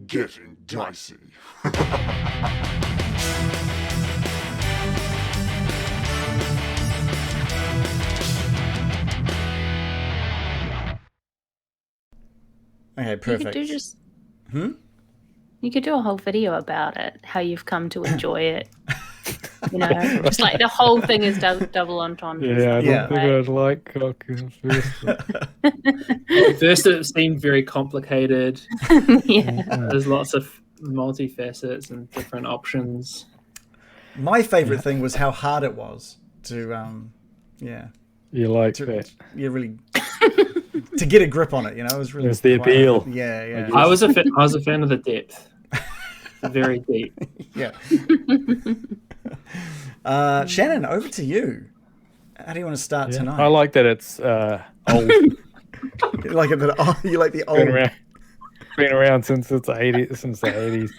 Getting dicey. Okay, perfect. You could do a whole video about it, how you've come to enjoy it. Just like the whole thing is double entendre. Yeah, I don't think I'd like cock at first. At first it seemed very complicated. Yeah. There's lots of multifacets and different options. My favourite thing was how hard it was to, You like that? Yeah, really. To get a grip on it, it was really. It's the appeal. Yeah. I was a fan of the depth. Very deep. Yeah. Shannon, over to you. How do you want to start tonight? I like that it's old. You like it that you like the old. Been around since the 80s.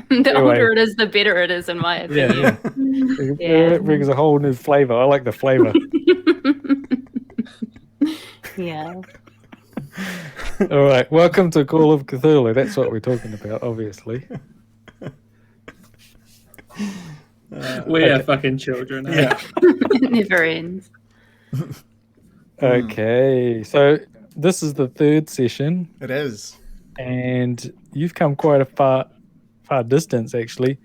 The older it is, the better it is, in my opinion. It brings a whole new flavor. I like the flavor. Yeah. All right. Welcome to Call of Cthulhu. That's what we're talking about, obviously. We are fucking children. Yeah. It never ends. Okay. So this is the third session. It is. And you've come quite a far distance, actually.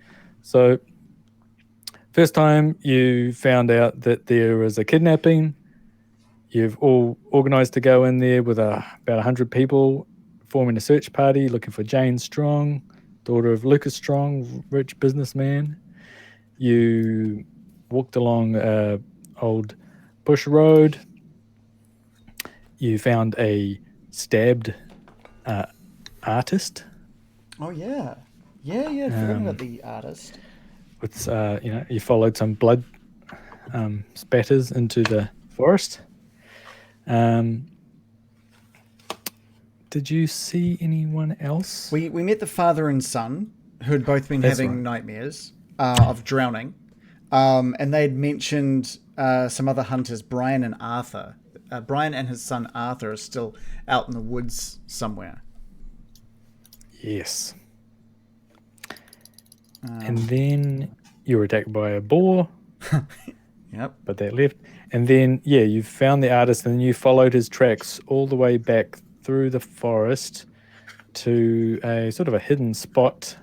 So first time you found out that there was a kidnapping. You've all organised to go in there with about 100 people, forming a search party, looking for Jane Strong, daughter of Lucas Strong, rich businessman. You walked along old bush road. You found a stabbed artist. Oh yeah. I forgot about the artist. With you followed some blood spatters into the forest. Did you see anyone else? We met the father and son who had both been having nightmares of drowning, and they'd mentioned some other hunters, Brian and Arthur. Brian and his son Arthur are still out in the woods somewhere. Yes. And then you were attacked by a boar. Yep. But that left. And then, you found the artist and you followed his tracks all the way back through the forest to a sort of a hidden spot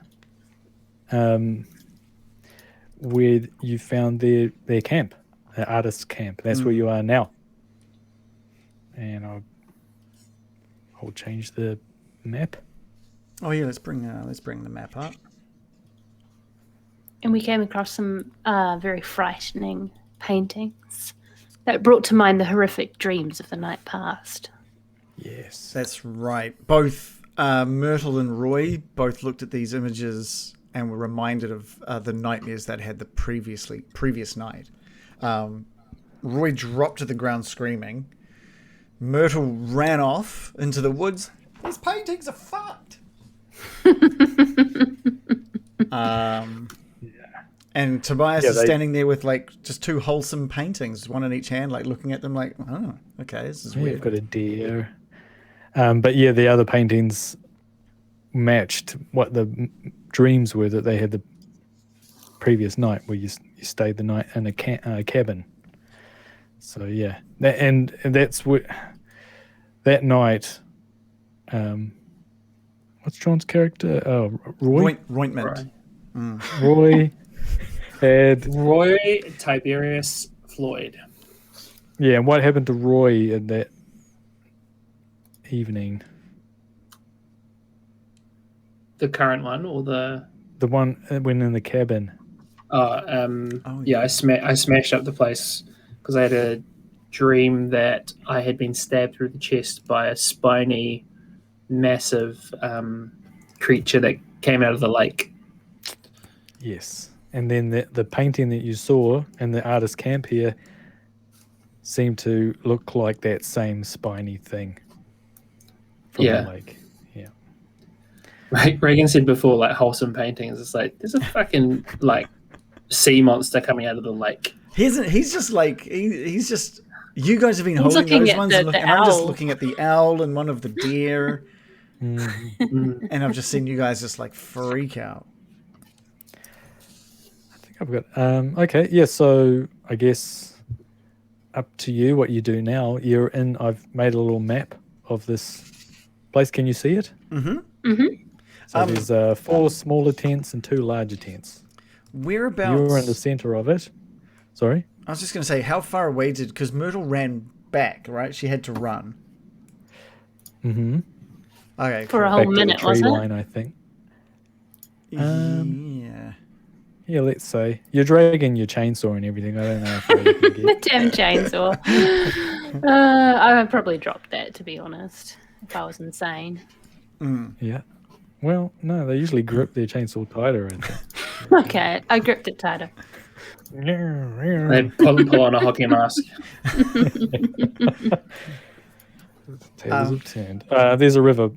where you found their camp, the artist's camp. That's where you are now. And I'll change the map. Oh yeah, let's bring the map up. And we came across some very frightening paintings that brought to mind the horrific dreams of the night past. Yes, that's right. Both Myrtle and Roy both looked at these images and were reminded of the nightmares that had the previous night. Roy dropped to the ground screaming. Myrtle ran off into the woods. These paintings are fucked. And Tobias is standing there with just two wholesome paintings, one in each hand, looking at them oh, okay, this is weird. You've got a deer. But the other paintings matched what the dreams were that they had the previous night, where you stayed the night in a cabin. So and that's what that night. What's John's character? Oh, Roy. Rointment. Roy had Roy, Tiberius, Floyd. Yeah, and what happened to Roy in that evening? The current one, or the one that went in the cabin? I smashed up the place because I had a dream that I had been stabbed through the chest by a spiny, massive creature that came out of the lake. Yes. And then the painting that you saw in the artist camp here seemed to look like that same spiny thing from the lake. Yeah. Reagan said before, wholesome paintings. It's there's a fucking sea monster coming out of the lake. He's just you guys have been holding those ones, and I'm just looking at the owl and one of the deer. And I've just seen you guys just like freak out. I think I've got. Okay, yeah. So I guess up to you what you do now. You're in. I've made a little map of this place. Can you see it? So there's 4 smaller tents and 2 larger tents. Whereabouts? You're in the center of it. Sorry? I was just going to say, how far away did... Because Myrtle ran back, right? She had to run. Okay. For a cool. whole Back minute, to the tree wasn't line, it? I think. Yeah. Yeah, let's say. You're dragging your chainsaw and everything. I don't know if you can The get... damn chainsaw. I would probably drop that, to be honest, if I was insane. Yeah. Well, no, they usually grip their chainsaw tighter, I think. Okay, I gripped it tighter. They pull on a hockey mask. Tables have turned. There's a river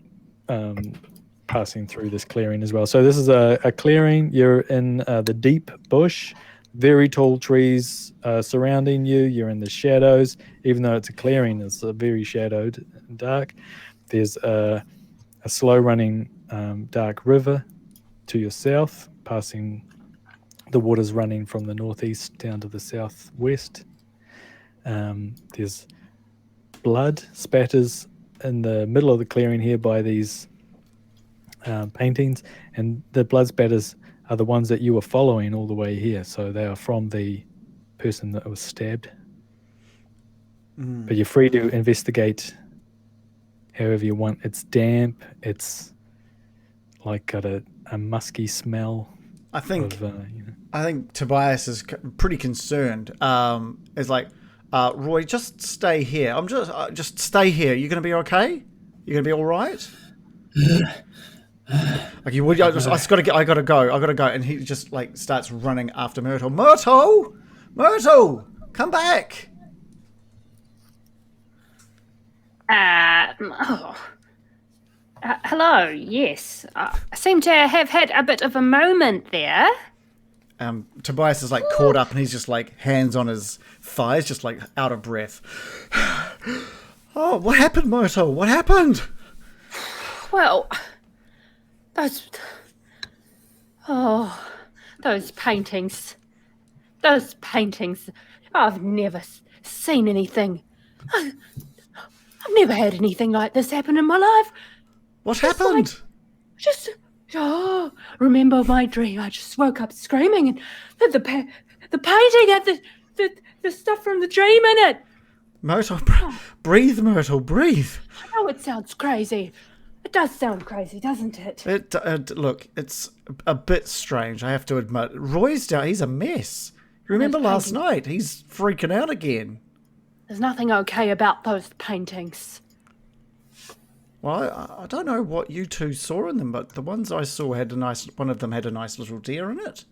passing through this clearing as well. So this is a clearing. You're in the deep bush, very tall trees surrounding you. You're in the shadows. Even though it's a clearing, it's very shadowed and dark. There's a slow-running dark river to your south, passing the waters running from the northeast down to the southwest. There's blood spatters in the middle of the clearing here by these paintings, and the blood spatters are the ones that you were following all the way here. So they are from the person that was stabbed. But you're free to investigate however you want. It's damp. It's like got a musky smell. I think of, I think Tobias is pretty concerned. Is like, Roy, just stay here. I'm just stay here. You're gonna be okay. You're gonna be all right. Like you would. I gotta go. And he just like starts running after Myrtle. Myrtle, come back. Hello, yes. I seem to have had a bit of a moment there. Tobias is like caught up and he's just like hands on his thighs, just like out of breath. Oh, what happened, Myrtle? What happened? Well, those paintings. Those paintings. I've never seen anything. I've never had anything like this happen in my life. What happened? Remember my dream. I just woke up screaming, and the painting had the stuff from the dream in it. Myrtle, breathe, Myrtle, breathe. I know it sounds crazy. It does sound crazy, doesn't it? Look, it's a bit strange, I have to admit. Roy's down, he's a mess. You remember last night? He's freaking out again. There's nothing okay about those paintings. Well, I don't know what you two saw in them, but the ones I saw one of them had a nice little deer in it.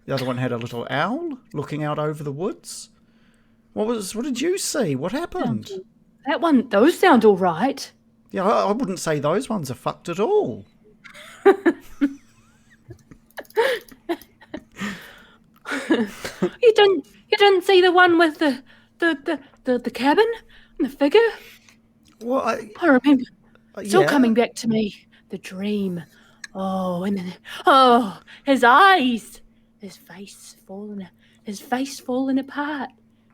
The other one had a little owl looking out over the woods. What did you see? What happened? Those sound all right. Yeah, I wouldn't say those ones are fucked at all. You didn't see the one with the cabin and the figure? Well, I remember. It's all yeah. coming back to me. The dream. Oh, and then his eyes, his face falling apart.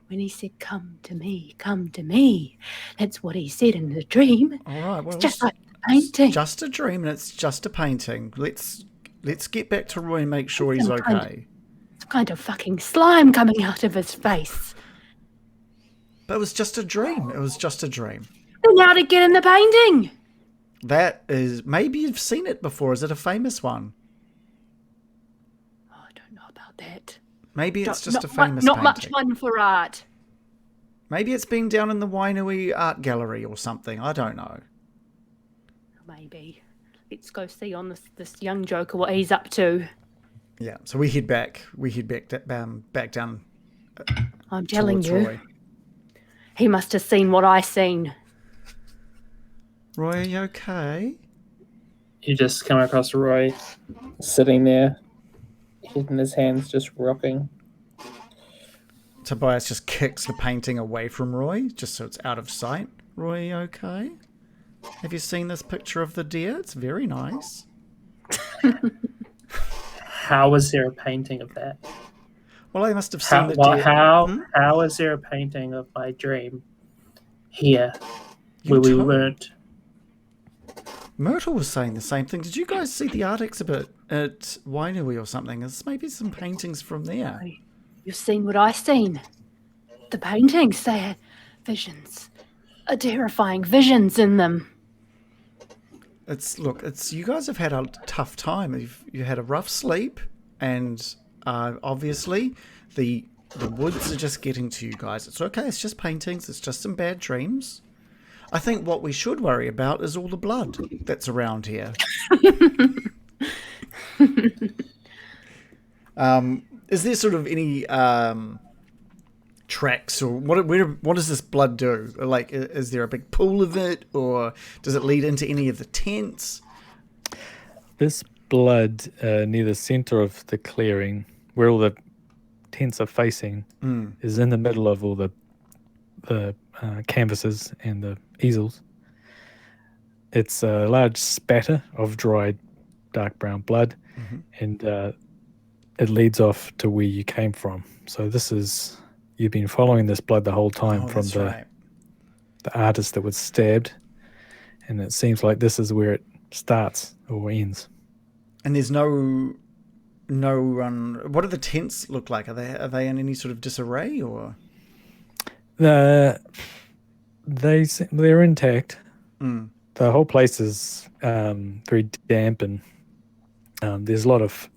When he said, "Come to me, come to me," that's what he said in the dream. All right, well, it's just like the painting. Just a dream, and it's just a painting. Let's get back to Roy and make sure he's okay. Some kind of fucking slime coming out of his face. But it was just a dream. It was just a dream. Then how to get in the painting? That is, maybe you've seen it before. Is it a famous one? Oh, I don't know about that. Maybe it's just a famous painting. Not much fun for art. Maybe it's been down in the Wainui Art Gallery or something. I don't know. Maybe. Let's go see on this young joker what he's up to. Yeah, so we head back. Back down. I'm telling you. Roy. He must have seen what I seen. Roy, are you okay? You just come across Roy sitting there, head in his hands, just rocking. Tobias just kicks the painting away from Roy, just so it's out of sight. Roy, are you okay? Have you seen this picture of the deer? It's very nice. How is there a painting of that? Well, I must have seen the deer. How is there a painting of my dream here You where we told- weren't? Myrtle was saying the same thing. Did you guys see the art exhibit at Wainui or something? There's maybe some paintings from there. You've seen what I seen. The paintings, they had visions. Terrifying visions in them. It's you guys have had a tough time. You had a rough sleep, and obviously the woods are just getting to you guys. It's okay. It's just paintings. It's just some bad dreams. I think what we should worry about is all the blood that's around here. Is there sort of any tracks, or what does this blood do? Like, is there a big pool of it, or does it lead into any of the tents? This blood near the center of the clearing, where all the tents are facing, is in the middle of all the canvases and the easels. It's a large spatter of dried dark brown blood, and it leads off to where you came from. So you've been following this blood the whole time from the artist that was stabbed, and it seems like this is where it starts or ends. And there's no what do the tents look like? Are they in any sort of disarray, or? They're intact. The whole place is very damp, and there's a lot of.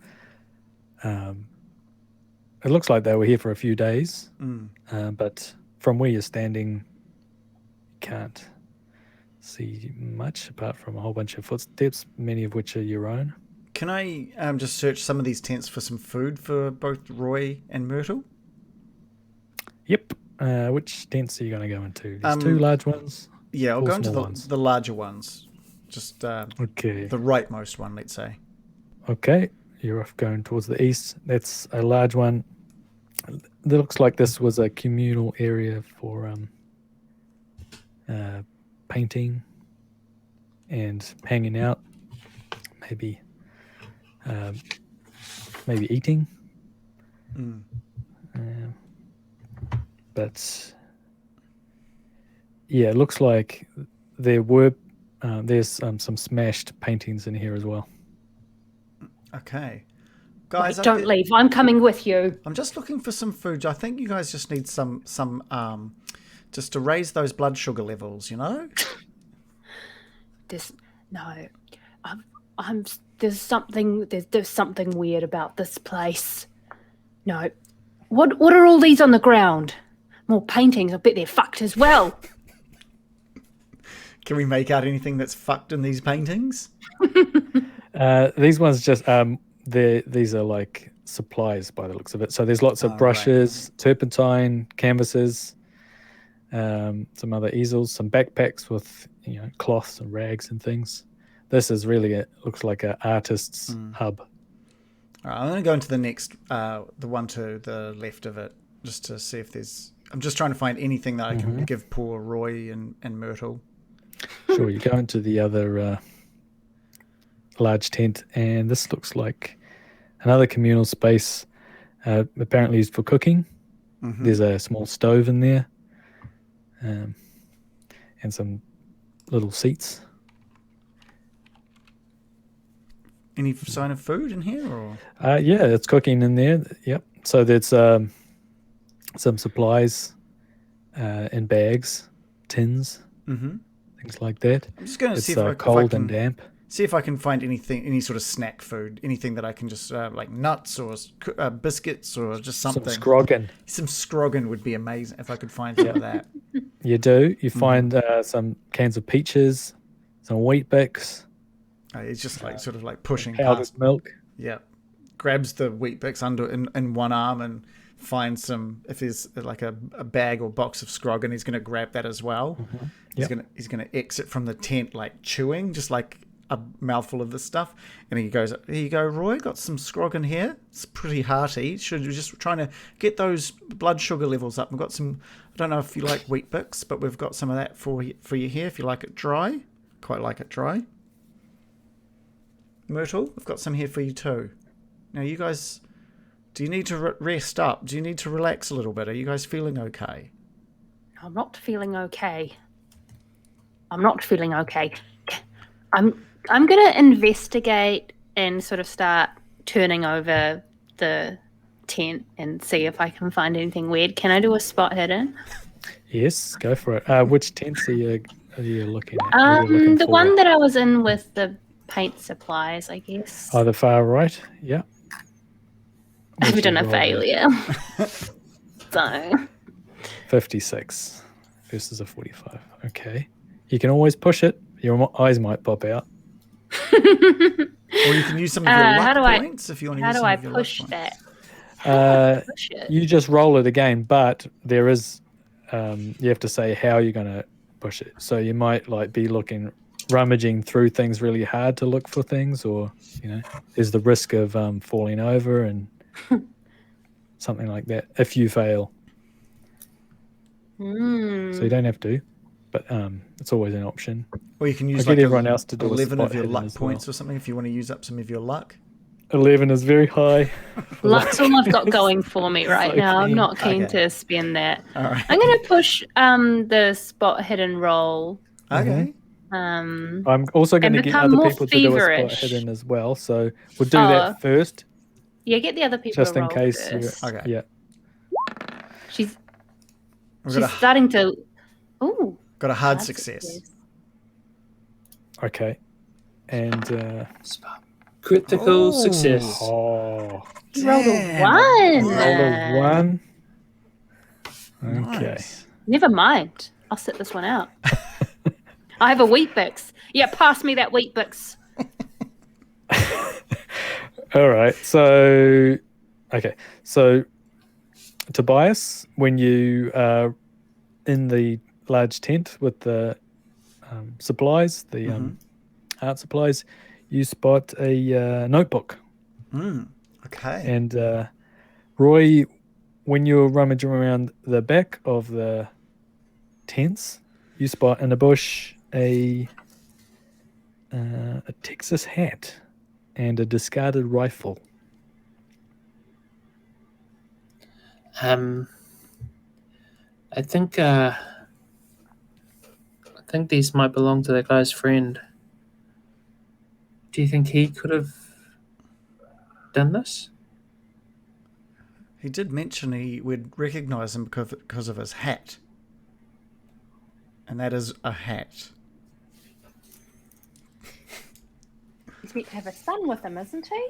It looks like they were here for a few days, but from where you're standing, you can't see much apart from a whole bunch of footsteps, many of which are your own. Can I just search some of these tents for some food for both Roy and Myrtle? Yep. Which tents are you going to go into? There's two large ones. Yeah, I'll go into ones. the larger ones. Just okay. The rightmost one, let's say. Okay, you're off going towards the east. That's a large one. It looks like this was a communal area for painting and hanging out, maybe eating. But yeah, it looks like there's some smashed paintings in here as well. Okay. Guys, Wait, don't leave. I'm coming with you. I'm just looking for some food. I think you guys just need some just to raise those blood sugar levels, you know? There's something weird about this place. No. What are all these on the ground? More paintings. I bet they're fucked as well. Can we make out anything that's fucked in these paintings? These ones just these are like supplies by the looks of it. So there's lots of brushes, turpentine, canvases, some other easels, some backpacks with cloths and rags and things. This is really looks like an artist's hub. All right, I'm going to go into the next, the one to the left of it, just to see if there's. I'm just trying to find anything that I can give poor Roy and Myrtle. Sure, you go into the other large tent, and this looks like another communal space, apparently used for cooking. There's a small stove in there, and some little seats. Any sign of food in here, or? Yeah, it's cooking in there. Yep. So there's some supplies in bags, tins, things like that. I'm just going to see it's cold and damp. See if I can find any sort of snack food, anything that I can just like nuts or biscuits or just something. Some scroggin. Some scroggin would be amazing if I could find some of that. You do. You find some cans of peaches, some wheat bix. It's just like sort of like pushing powdered past milk. Yeah, grabs the wheat bix in one arm and finds some. If there's like a bag or box of scroggin, he's going to grab that as well. He's gonna exit from the tent like chewing, just like a mouthful of this stuff, and he goes, "Here you go, Roy. Got some scroggin here. It's pretty hearty. Should we just trying to get those blood sugar levels up? We've got some. I don't know if you like wheat bix, but we've got some of that for you here. If you like it dry." quite like it dry. Myrtle, I've got some here for you too. Now, you guys, do you need to rest up? Do you need to relax a little bit? Are you guys feeling okay? I'm not feeling okay. I'm not feeling okay. I'm going to investigate and sort of start turning over the tent and see if I can find anything weird. Can I do a spot hidden? Yes, go for it. Which tents are you looking at? Are you looking The for? one that I was in with the paint supplies, I guess. Oh, the far right? Yeah. I've done a failure. So 56 versus a 45. Okay. You can always push it. Your eyes might pop out. Or you can use some of your luck points if you want to use some of your luck points. How do I push that? Push it. You just roll it again, but there is you have to say how you're going to push it. So you might like be rummaging through things really hard to look for things, or there's the risk of falling over and something like that if you fail. So you don't have to, but it's always an option. Or you can use get everyone else to do 11 of your luck points well. or something if you want to use up some of your luck. 11 is very high. Luck's all I've got going for me right now. I'm not keen to spend that. All right. I'm going to push the spot hidden roll. Okay. I'm also going to get other people to do a spot hidden as well. So we'll do that first. Yeah, get the other people just to in roll case. first. Okay. Yeah. She's starting to. Ooh. Got a hard success. Okay. And critical success. Oh. You rolled a 1. Rolled a 1. Okay. Nice. Never mind. I'll sit this one out. I have a wheat bix. Yeah, pass me that wheat bix. All right. So, Tobias, when you are in the large tent with the supplies, the art supplies, you spot a notebook. Okay. And Roy, when you're rummaging around the back of the tents, you spot in a bush a Texas hat and a discarded rifle. I think these might belong to that guy's friend. Do you think he could have done this? He did mention we'd recognise him because of his hat. And that is a hat. He's meant to have a son with him, isn't he?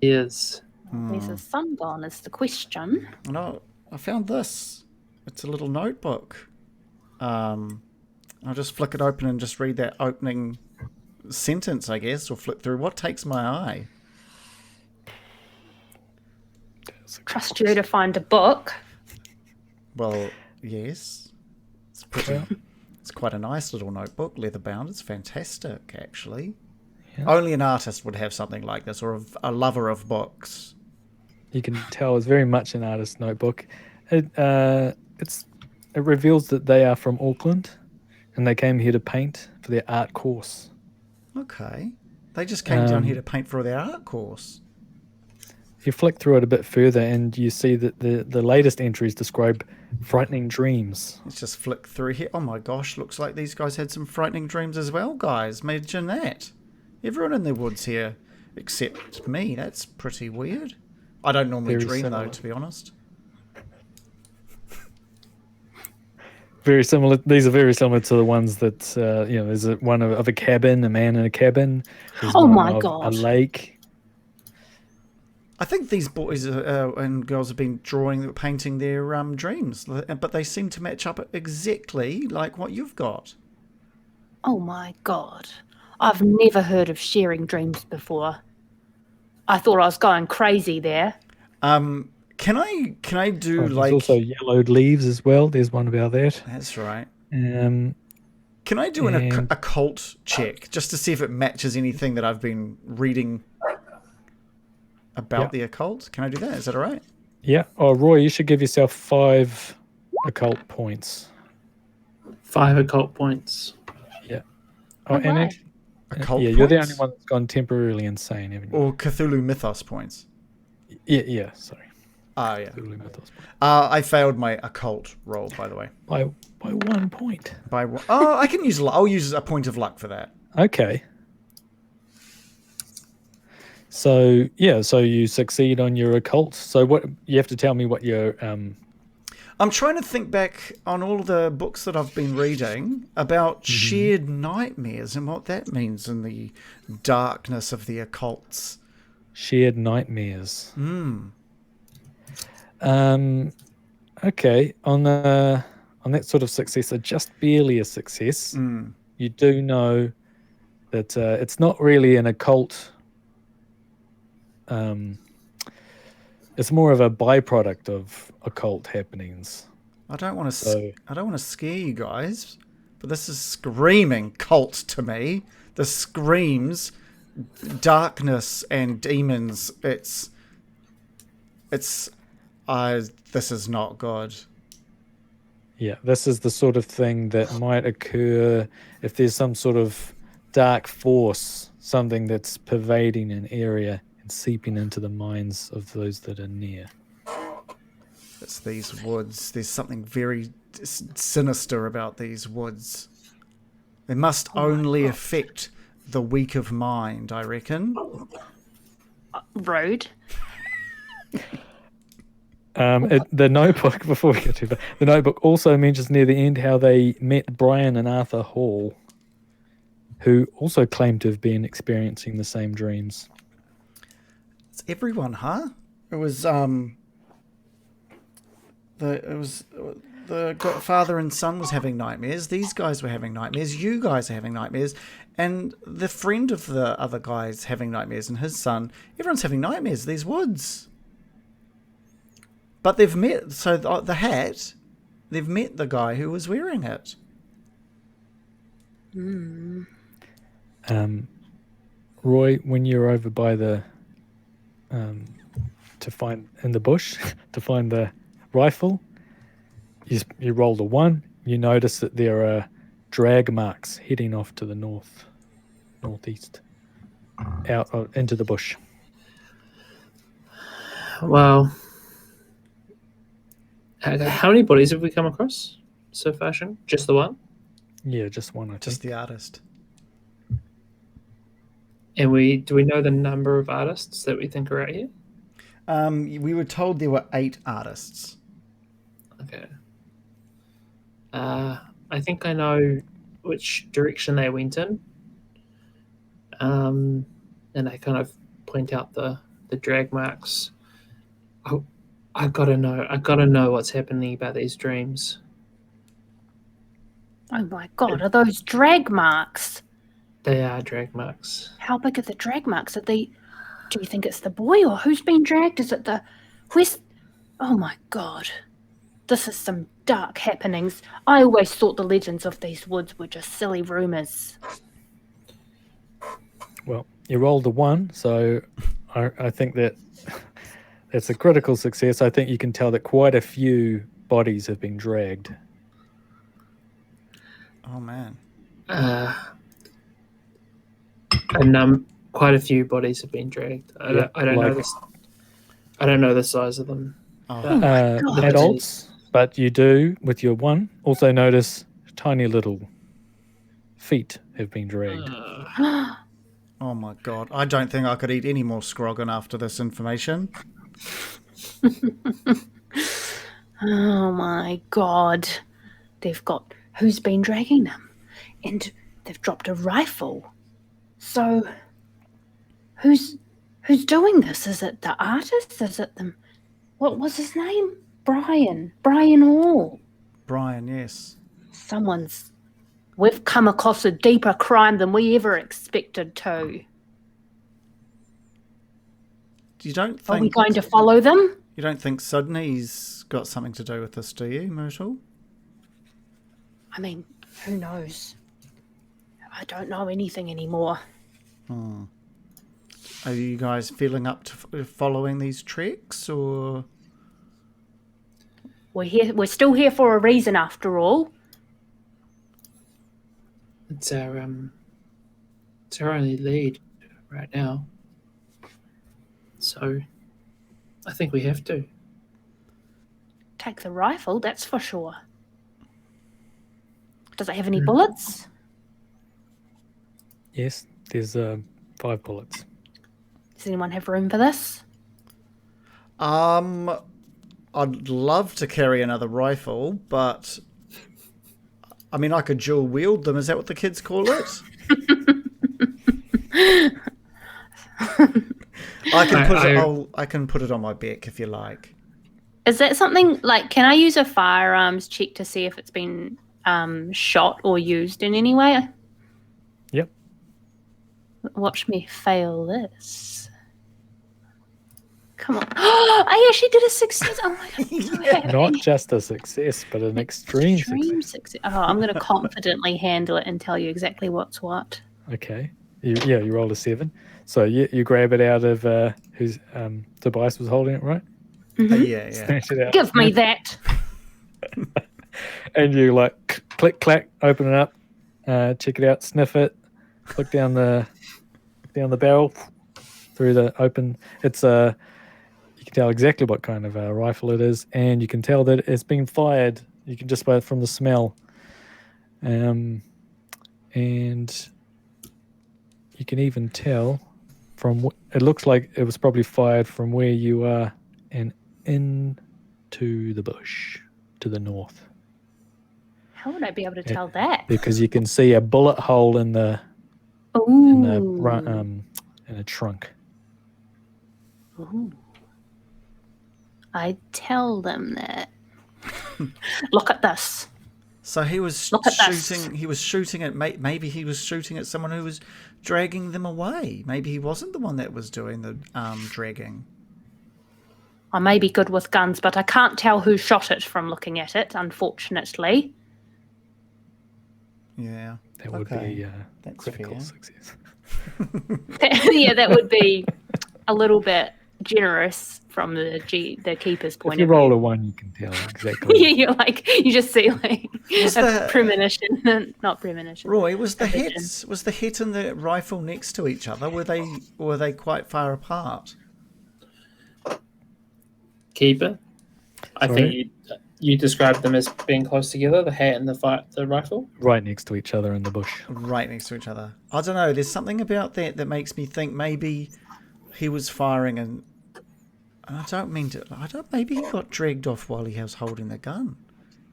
He is. Where's his son gone is the question. No, I found this. It's a little notebook. I'll just flick it open and just read that opening sentence, I guess, or flick through. What takes my eye? Trust you to find a book. Well, yes. It's pretty. It's quite a nice little notebook, leather bound. It's fantastic, actually. Yeah. Only an artist would have something like this, or a lover of books. You can tell it's very much an artist's notebook. It reveals that they are from Auckland, and they came here to paint for their art course. Okay, they just came down here to paint for their art course. You flick through it a bit further, and you see that the latest entries describe frightening dreams. Let's just flick through here. Oh my gosh, looks like these guys had some frightening dreams as well, guys. Imagine that. Everyone in the woods here, except me. That's pretty weird. I don't normally dream, though, to be honest. Very similar. These are very similar to the ones that, there's one of a cabin, a man in a cabin. There's my God. A lake. I think these boys and girls have been painting their dreams, but they seem to match up exactly like what you've got. Oh my God. I've never heard of sharing dreams before. I thought I was going crazy there. Can I do there's also yellowed leaves as well. There's one about that. That's right. Can I do an occult check just to see if it matches anything that I've been reading about the occult? Can I do that? Is that all right? Yeah. Oh, Roy, you should give yourself 5 occult points. 5 occult points. Yeah. Oh, and why? actually, Occult you're the only points? one that's gone temporarily insane, haven't you? Or Cthulhu Mythos points? Yeah, sorry. Ah, yeah. Cthulhu Mythos. I failed my occult roll, by the way. By 1 point. By one. Oh, I can use. I'll use a point of luck for that. Okay. So you succeed on your occult. So what you have to tell me what your I'm trying to think back on all the books that I've been reading about shared nightmares and what that means in the darkness of the occults. shared nightmares. Okay, on that sort of success, just barely a success. You do know that it's not really an occult. It's more of a byproduct of occult happenings. I don't want to scare you guys, but this is screaming cult to me. This screams darkness and demons. This is not good. Yeah, this is the sort of thing that might occur if there's some sort of dark force, something that's pervading an area and seeping into the minds of those that are near. It's these woods. There's something very sinister about these woods. They must only affect the weak of mind, I reckon. Road. The notebook, before we get to that, the notebook also mentions near the end how they met Brian and Arthur Hall, who also claimed to have been experiencing the same dreams. It's everyone, huh? It was the father and son was having nightmares. These guys were having nightmares. You guys are having nightmares, and the friend of the other guy's having nightmares, and his son. Everyone's having nightmares. These woods. But they've met. So the hat. They've met the guy who was wearing it. Roy, when you're over by the to find in the bush to find the rifle, you roll the 1. You notice that there are drag marks heading off to the northeast, out into the bush. Well, how many bodies have we come across so far, Sean? Just the one? Yeah, just one. I think. Just the artist. And do we know the number of artists that we think are out here? We were told there were 8 artists. Okay. I think I know which direction they went in. And I kind of point out the drag marks. I gotta know what's happening about these dreams. Oh my god, are those drag marks? They are drag marks. How big are the drag marks? Do you think it's the boy or who's been dragged? Is it oh my god. This is some dark happenings. I always thought the legends of these woods were just silly rumours. Well, you rolled a 1, so I think that it's a critical success. I think you can tell that quite a few bodies have been dragged. Oh man. Quite a few bodies have been dragged. I don't know this. I don't know the size of them. Adults, but you do with your 1 also notice tiny little feet have been dragged. Oh my god. I don't think I could eat any more scroggin after this information. Oh my god. Who's been dragging them? And they've dropped a rifle. So, who's doing this? Is it the artist? Is it them? What was his name? Brian Hall. Brian, yes. We've come across a deeper crime than we ever expected to. You don't think... Are we going to follow them? You don't think Sydney's got something to do with this, do you, Myrtle? I mean, who knows? I don't know anything anymore. Are you guys feeling up to following these treks, or...? We're still here for a reason, after all. It's our It's our only lead right now. So I think we have to. Take the rifle, that's for sure. Does it have any bullets? Yes, there's 5 bullets. Does anyone have room for this? I'd love to carry another rifle, but I mean, I could dual wield them. Is that what the kids call it? I can put it on my back if you like. Is that something like? Can I use a firearms check to see if it's been shot or used in any way? Yep. Watch me fail this. Come on. I actually did a success. Oh my god. I'm so happy. Not just a success, but an extreme success. Oh, I'm going to confidently handle it and tell you exactly what's what. Okay. You rolled a 7. So you grab it out of who's Tobias was holding it, right? Mm-hmm. Yeah. Snatch it out. Give me that. And you like click clack, open it up, check it out, sniff it, look down the barrel through the open. It's you can tell exactly what kind of rifle it is, and you can tell that it's been fired. You can just from the smell, and you can even tell from it looks like it was probably fired from where you are and into the bush to the north. How would I be able to tell that? Because you can see a bullet hole in the in the trunk. Ooh. I tell them that. Look at this. So he was shooting. He was shooting at. Maybe he was shooting at someone who was dragging them away. Maybe he wasn't the one that was doing the dragging. I may be good with guns, but I can't tell who shot it from looking at it, unfortunately. Yeah, that would be that's critical fair. success. Yeah, that would be a little bit generous from the keeper's point of view. If you roll a 1, you can tell exactly. Yeah, you just see a premonition, not premonition. Roy, was the hit and the rifle next to each other? Were they quite far apart? Keeper, I think you described them as being close together. The hat and the rifle, right next to each other in the bush. Right next to each other. I don't know. There's something about that makes me think maybe he was firing and I don't mean to. Maybe he got dragged off while he was holding the gun.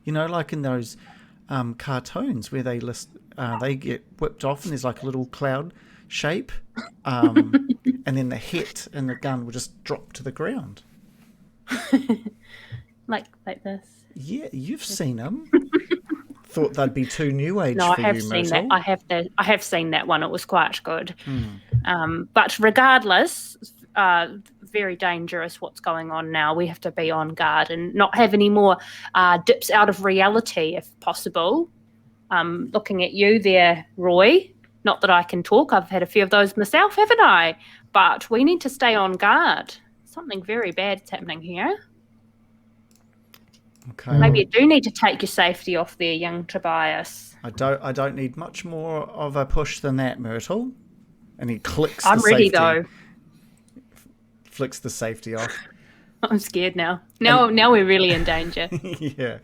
You know, like in those cartoons where they get whipped off and there's like a little cloud shape, and then the hit and the gun will just drop to the ground. like this. Yeah, you've seen them. Thought they'd be too new age no, for I have you, seen Myrtle. that. I have seen that one. It was quite good. But regardless, very dangerous what's going on now. We have to be on guard and not have any more dips out of reality if possible. Looking at you there, Roy. Not that I can talk. I've had a few of those myself, haven't I? But we need to stay on guard. Something very bad's happening here. Okay. Maybe you do need to take your safety off there, young Tobias. I don't need much more of a push than that, Myrtle. And he clicks I'm the ready, safety. though. Flicks the safety off. I'm scared now. Now we're really in danger. Yeah.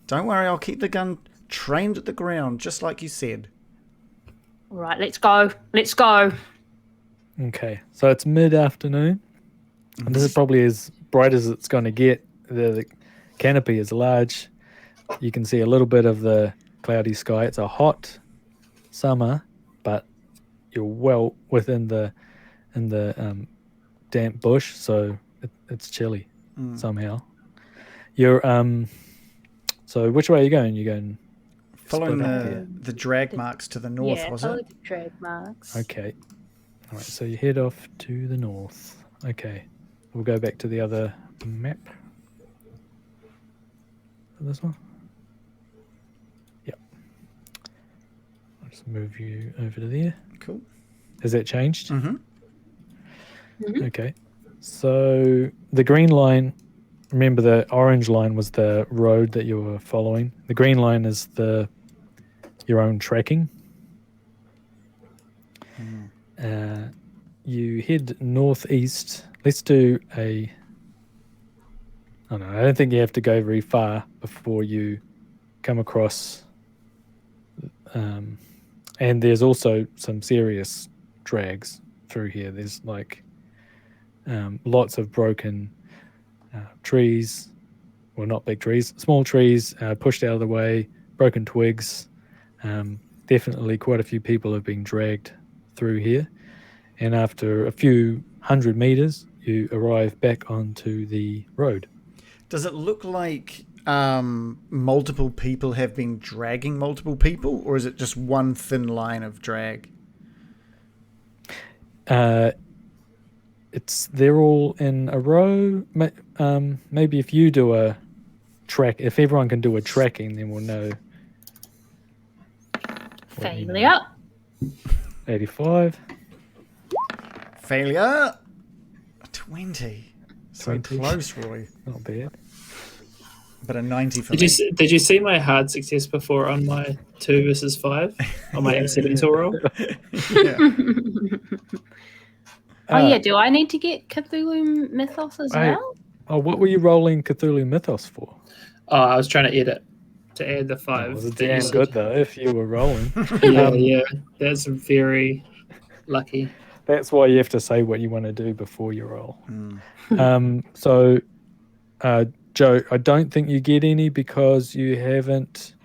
Don't worry, I'll keep the gun trained at the ground, just like you said. All right, let's go. Let's go. Okay, so it's mid-afternoon. And this is probably as bright as it's going to get. The canopy is large. You can see a little bit of the cloudy sky. It's a hot summer, but you're well within the damp bush, so it's chilly somehow. You're so which way are you going? You're going following the drag marks to the north, was follow it? the drag marks. Okay. All right, so you head off to the north. Okay. We'll go back to the other map. This one? Yep. I'll just move you over to there. Cool. Has that changed? Mm-hmm. Mm-hmm. Okay. So the green line, remember the orange line was the road that you were following. The green line is your own tracking. You head northeast. Let's do a... Oh no, I don't think you have to go very far before you come across... and there's also some serious drags through here. There's like lots of broken trees. Well, not big trees, small trees pushed out of the way, broken twigs. Definitely quite a few people have been dragged through here. And after a few 100 meters, you arrive back onto the road. Does it look like multiple people have been dragging multiple people, or is it just one thin line of drag? They're all in a row. Maybe if you do a track, if everyone can do a tracking, then we'll know. Failure. 85. Failure. 20. So 20. close, Roy. Not bad. But a 90 for me. Did you see my hard success before on my 2 versus 5 on my accidental roll? Yeah. Oh yeah, do I need to get Cthulhu Mythos as well? Oh, what were you rolling Cthulhu Mythos for? Oh, I was trying to edit to add the 5. It was damn good though if you were rolling. Yeah, that's very lucky. That's why you have to say what you want to do before you roll. So, Joe, I don't think you get any because you haven't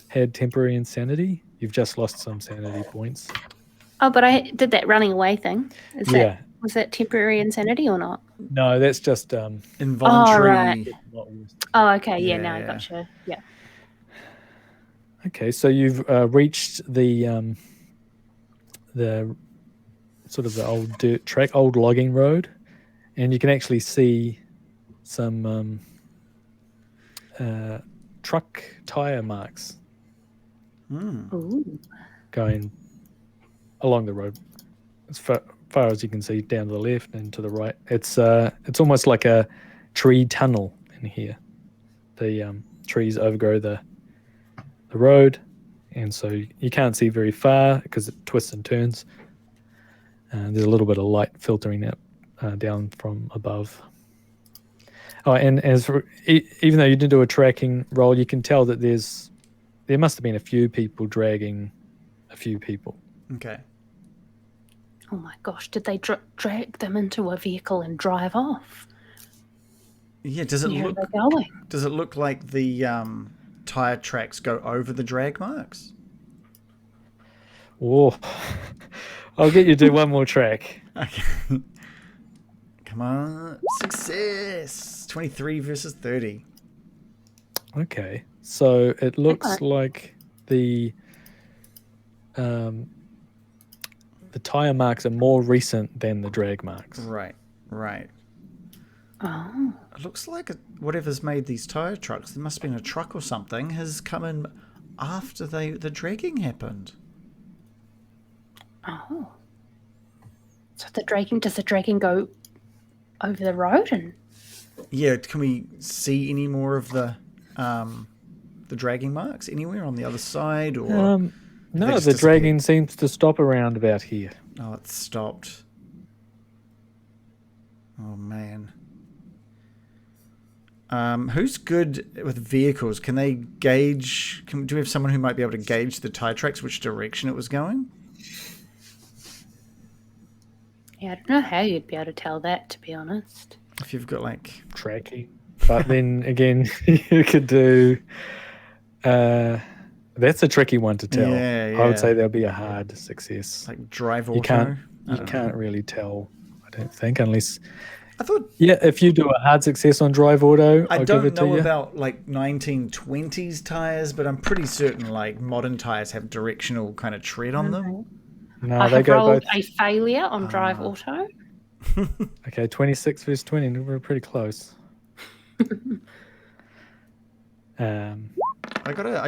had temporary insanity. You've just lost some sanity points. Oh, but I did that running away thing. Was that temporary insanity or not? No, that's just involuntary. Oh, okay. Yeah, now I gotcha. Yeah. Okay, so you've reached the sort of the old dirt track, old logging road, and you can actually see some truck tire marks going along the road as far as you can see, down to the left and to the right. It's almost like a tree tunnel in here. The trees overgrow the road, and so you can't see very far because it twists and turns. There's a little bit of light filtering out down from above. Oh, and even though you didn't do a tracking roll, you can tell that there must have been a few people dragging a few people. Okay. Oh my gosh! Did they drag them into a vehicle and drive off? Yeah. Does it Where are they going? Does it look like the tire tracks go over the drag marks? Oh, I'll get you to do one more track. Okay. Come on. Success. 23 versus 30. Okay. So it looks like the tire marks are more recent than the drag marks. Right. Oh. It looks like whatever's made these tire trucks, there must have been a truck or something, has come in after the dragging happened. Oh. So does the dragging go over the road? And yeah, can we see any more of the dragging marks anywhere on the other side? Or no, the dragging seems to stop around about here. Oh, it's stopped. Oh man. Who's good with vehicles? Can they gauge? Do we have someone who might be able to gauge the tire tracks, which direction it was going? yeah, I don't know how you'd be able to tell that, to be honest. If you've got like Tracking. But then again, you could do... that's a tricky one to tell. Yeah. I would say there'll be a hard success. Like drive auto. You can't really tell, I don't think, unless... I thought... Yeah, if you do a hard success on drive auto, I I'll don't give it to know you. about like 1920s tires, but I'm pretty certain like modern tires have directional kind of tread on them. No, I they have go rolled both. a failure on drive auto. Okay, 26 versus 20. We're pretty close. I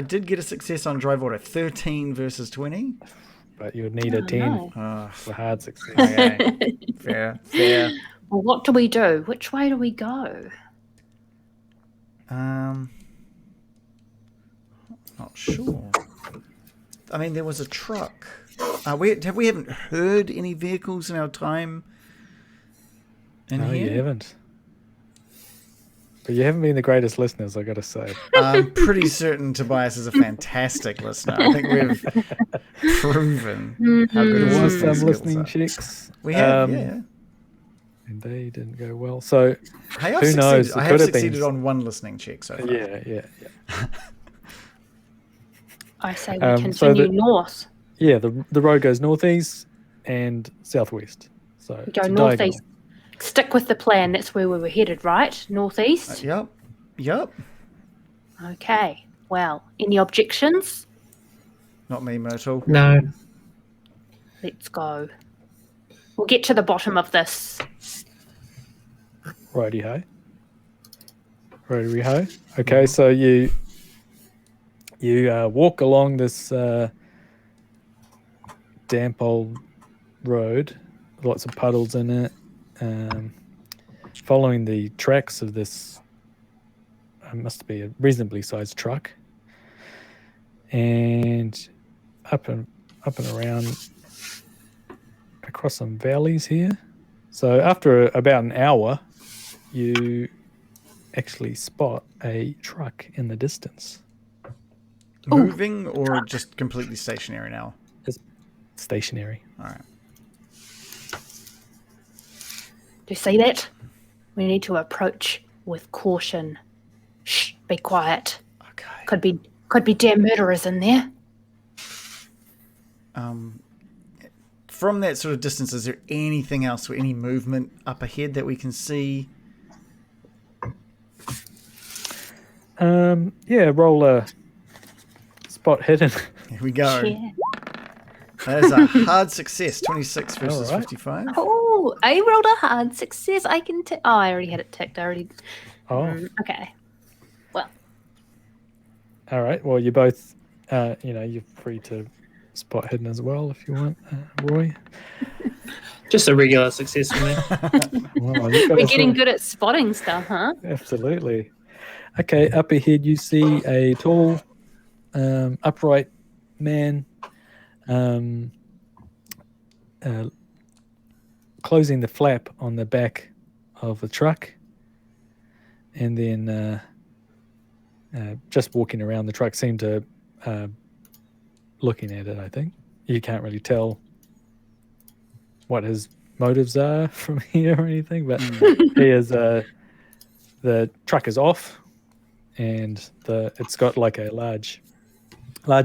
did get a success on drive auto. 13 versus 20. But you would need a 10 No. for hard success. Okay. Fair. Well, what do we do? Which way do we go? Not sure. I mean, there was a truck. We haven't heard any vehicles in our time in No, here? you haven't. But you haven't been the greatest listeners, I got to say. I'm pretty certain Tobias is a fantastic listener. I think we've proven how good There his was listening some skills listening are. checks. We have, yeah. And they didn't go well. So Hey, I've who knows? succeeded. I It have could have been- succeeded on one listening check so far. Yeah. I say we So continue north. Yeah, the road goes northeast and southwest. So We it's go a northeast. diagonal. Stick with the plan. That's where we were headed, right? Northeast? Yep. Okay. Well, any objections? Not me, Myrtle. No. Let's go. We'll get to the bottom of this. Righty-ho. Righty-ho. Okay, so you walk along this damp old road, lots of puddles in it, following the tracks of this must be a reasonably sized truck, and up and around across some valleys here. So after about an hour, you actually spot a truck in the distance. Moving or just completely stationary now? It's stationary. All right. Do you see that? We need to approach with caution. Shh, be quiet. Okay. Could be damn murderers in there. From that sort of distance, is there anything else or any movement up ahead that we can see? Yeah, roll a spot hidden. Here we go. Yeah. That is a hard success. 26 versus All right. 55. Oh, I rolled a hard success. I can tick. Oh, I already had it ticked. Oh, Okay. Well, all right. Well, you both, you're free to spot hidden as well if you want, Roy. Just a regular success for me. Well, you've got we're a getting sort- good at spotting stuff, huh? Absolutely. Okay, up ahead you see a tall, upright man closing the flap on the back of the truck, and then just walking around the truck, seemed to looking at it. I think you can't really tell what his motives are from here or anything, but he is the truck is off, and it's got like a large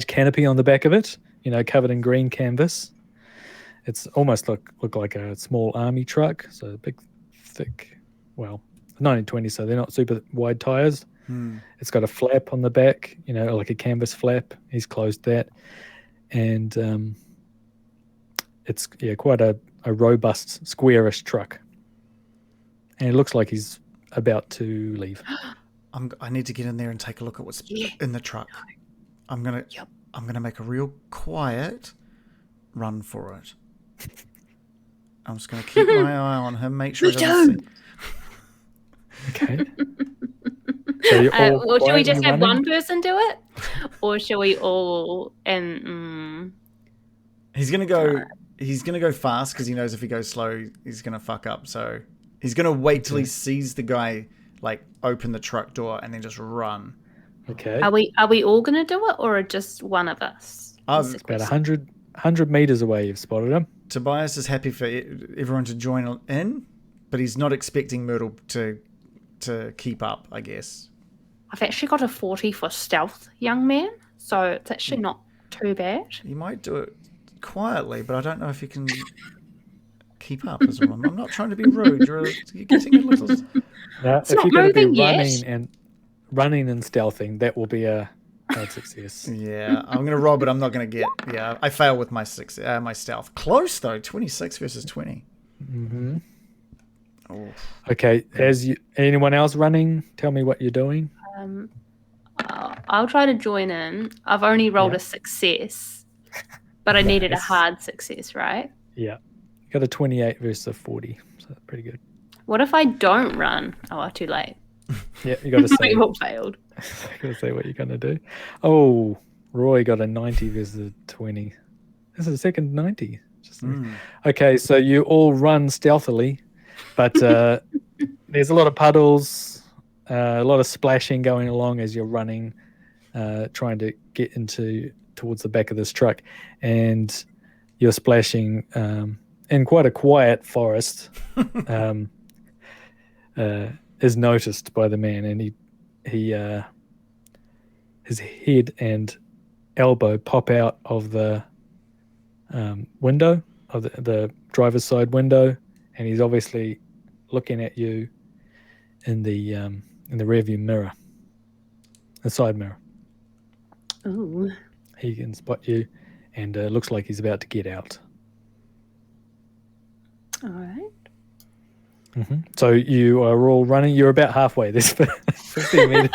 canopy on the back of it, covered in green canvas. It's almost look like a small army truck, so big, thick, 1920, so they're not super wide tires. It's got a flap on the back, like a canvas flap. He's closed that, and it's quite a robust, squarish truck, and it looks like he's about to leave. I need to get in there and take a look at what's in the truck. I'm gonna make a real quiet run for it. I'm just gonna keep my eye on him, make sure he doesn't see. Okay. So you're all Well, should we just quietly have running? one person do it, or shall we all? And He's gonna go. He's gonna go fast because he knows if he goes slow, he's gonna fuck up. So he's gonna wait till he sees the guy open the truck door and then just run. Okay. are we all gonna do it, or just one of us? That's the About question. 100 meters away, you've spotted him. Tobias is happy for everyone to join in, but he's not expecting Myrtle to keep up, I guess. I've actually got a 40 for stealth, young man, so it's actually not too bad. He might do it quietly, but I don't know if he can keep up as well. I'm not trying to be rude. You're getting a little... Now, It's if not you're going to be moving yet. running and stealthing, that will be a hard success. Yeah, I'm going to roll, but I'm not going to get... Yeah, I fail with my stealth. Close, though. 26 versus 20. Mm-hmm. Oh. Okay, anyone else running, tell me what you're doing. I'll try to join in. I've only rolled a success, but I needed a Nice. hard success, right? Yeah. You got a 28 versus a 40, so that's pretty good. What if I don't run? Oh, too late. Yeah, you got to say. We all failed. Got to say what you're going to do. Oh, Roy got a 90 versus a 20. This is the second 90. Okay, so you all run stealthily, but there's a lot of puddles, a lot of splashing going along as you're running, trying to get towards the back of this truck, and you're splashing in quite a quiet forest. Is noticed by the man, and he his head and elbow pop out of the window of the driver's side window, and he's obviously looking at you in the rearview mirror, the side mirror. Ooh. He can spot you, and looks like he's about to get out. All right. Mm-hmm. So you are all running. You're about halfway. There's 15 meters.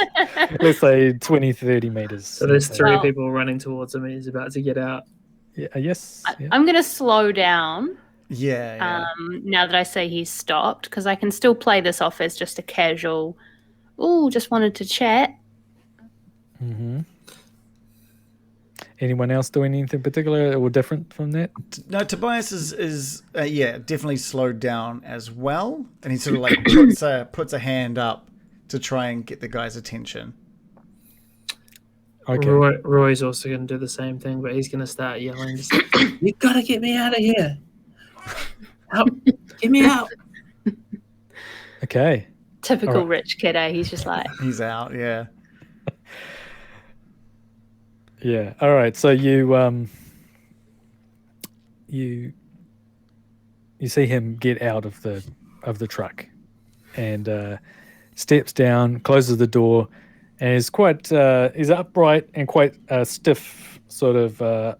Let's say 20, 30 meters. So there's three people running towards him and he's about to get out. Yeah, yes. Yeah. I'm going to slow down. Yeah. Now that I say he's stopped, because I can still play this off as just a casual, just wanted to chat. Mm-hmm. Anyone else doing anything particular or different from that? No, Tobias is definitely slowed down as well, and he sort of like puts a hand up to try and get the guy's attention. Okay. Roy's also going to do the same thing, but he's going to start yelling, just, "You got to get me out of here! Help! Get me out!" Okay. Typical rich kid, eh? He's just like... He's out, yeah. Yeah. All right. So you see him get out of the truck, and steps down, closes the door, and is quite he's upright and quite stiff, sort of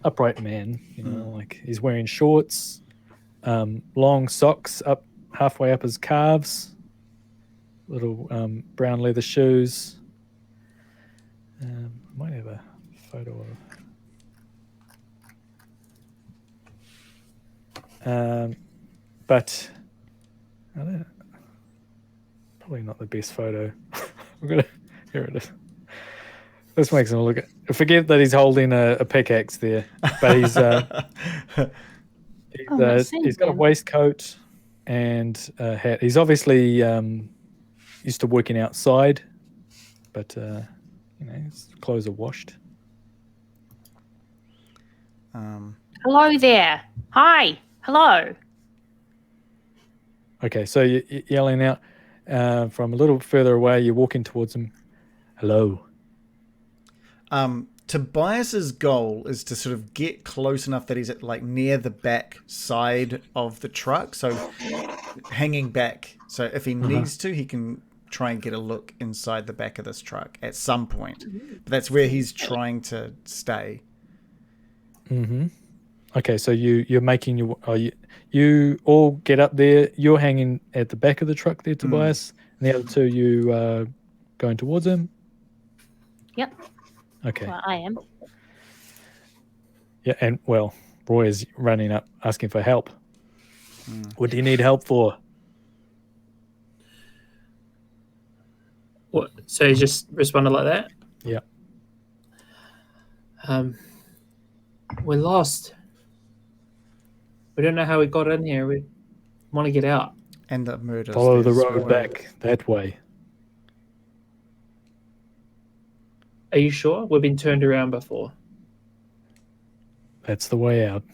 upright man. You know, like he's wearing shorts, long socks up halfway up his calves, little brown leather shoes. Might have a photo of. But I don't, probably not the best photo. Here it is. This makes him look. Forget that he's holding a pickaxe there, but he's he's got a waistcoat and a hat. He's obviously used to working outside, but his clothes are washed. Hello there. Hi. Hello. Okay, so you're yelling out from a little further away. You're walking towards him. Hello. Tobias's goal is to sort of get close enough that he's at like near the back side of the truck, so hanging back. So if he needs to, he can try and get a look inside the back of this truck at some point. But that's where he's trying to stay. Mm-hmm. Okay, so you're making you all get up there. You're hanging at the back of the truck there, Tobias, and the other two you going towards him. Yep. Okay. Well, I am. Yeah, and well, Roy is running up asking for help. What do you need help for? What? So he just responded like that? Yeah. We're lost. We don't know how we got in here. We want to get out. And the murders. Follow the road back that way. Are you sure? We've been turned around before. That's the way out.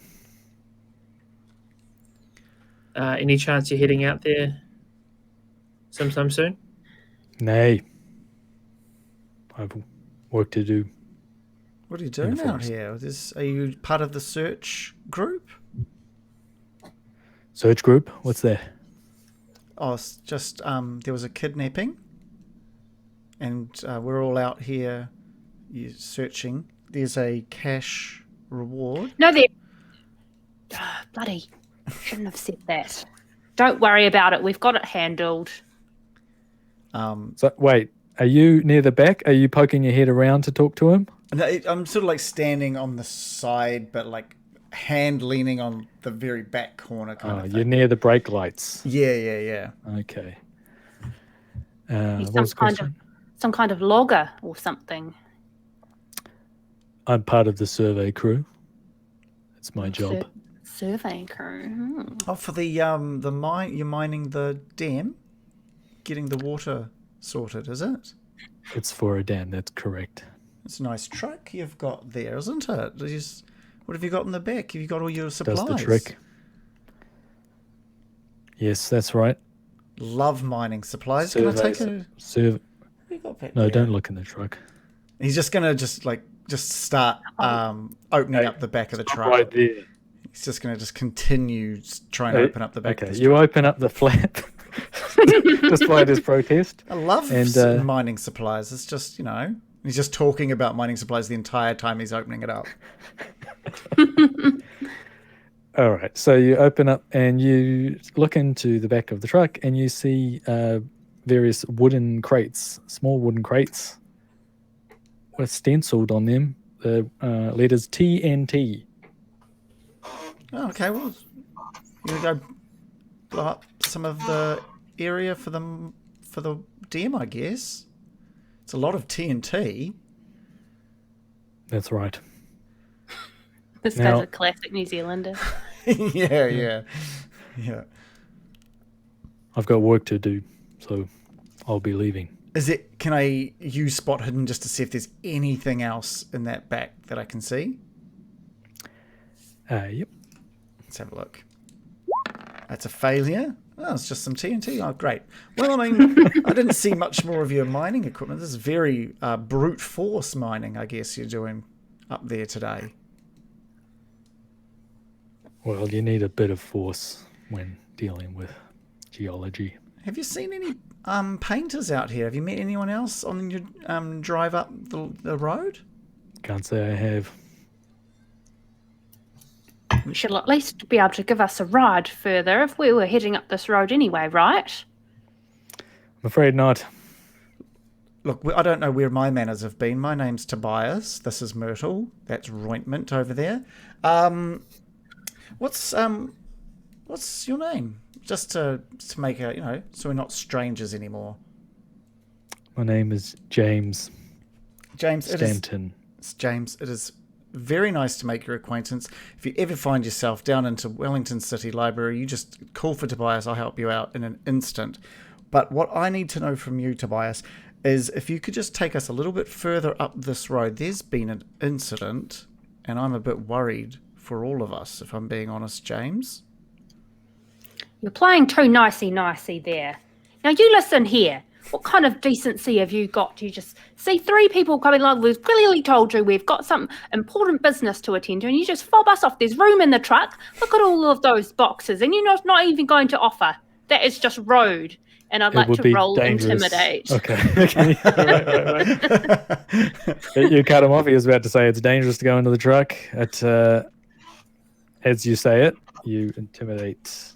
Any chance you're heading out there sometime soon? Nay. I've work to do. What are you doing out here? Are you part of the search group? Search group? What's that? Oh, it's just there was a kidnapping, and we're all out here searching. There's a cash reward. No, there. Bloody. Shouldn't have said that. Don't worry about it. We've got it handled. So wait, are you near the back? Are you poking your head around to talk to him? No, I'm sort of like standing on the side, but like hand leaning on the very back corner kind of thing. You're near the brake lights. Yeah. Okay. He's some kind of logger or something. I'm part of the survey crew. It's my job. Survey crew. Oh, for the mine, you're mining the dam, getting the water sorted, is it? It's for a dam, that's correct. It's a nice truck you've got there, isn't it? What have you got in the back? Have you got all your supplies? Does the trick. Yes, that's right. Love mining supplies. Can I take a... What have you got back there? Don't look in the truck. He's just going to just start opening up the back of the truck. Right there. He's just going to continue trying to open up the back of the truck. You open up the flap despite his protest. I love mining supplies. It's just, he's just talking about mining supplies the entire time he's opening it up. All right. So you open up and you look into the back of the truck and you see various wooden crates, small wooden crates with stenciled on them the letters TNT. Oh, okay, well, you go blow up some of the area for the dam, I guess. It's a lot of TNT. That's right. This guy's a classic New Zealander. Yeah. I've got work to do, so I'll be leaving. Can I use spot hidden just to see if there's anything else in that back that I can see? Yep. Let's have a look. That's a failure. Oh, it's just some TNT. Oh, great. Well, I mean, I didn't see much more of your mining equipment. This is very brute force mining, I guess, you're doing up there today. Well, you need a bit of force when dealing with geology. Have you seen any painters out here? Have you met anyone else on your drive up the road? Can't say I have. You should at least be able to give us a ride further if we were heading up this road anyway, right? I'm afraid not. Look, I don't know where my manners have been. My name's Tobias. This is Myrtle. That's Rointment over there. What's your name? Just to make so we're not strangers anymore. My name is James. James Stampton. It's James. It is very nice to make your acquaintance. If you ever find yourself down into Wellington City Library, you just call for Tobias. I'll help you out in an instant. But what I need to know from you, Tobias, is if you could just take us a little bit further up this road. There's been an incident, and I'm a bit worried for all of us, if I'm being honest, James. You're playing too nicey there. Now you listen here. What kind of decency have you got? You just see three people coming along. We've clearly told you we've got some important business to attend to, and you just fob us off. There's room in the truck. Look at all of those boxes, and you're not even going to offer. That is just road. And I'd like to roll dangerous. Intimidate. Okay. Right. You cut him off. He was about to say it's dangerous to go into the truck. As you say it, you intimidate.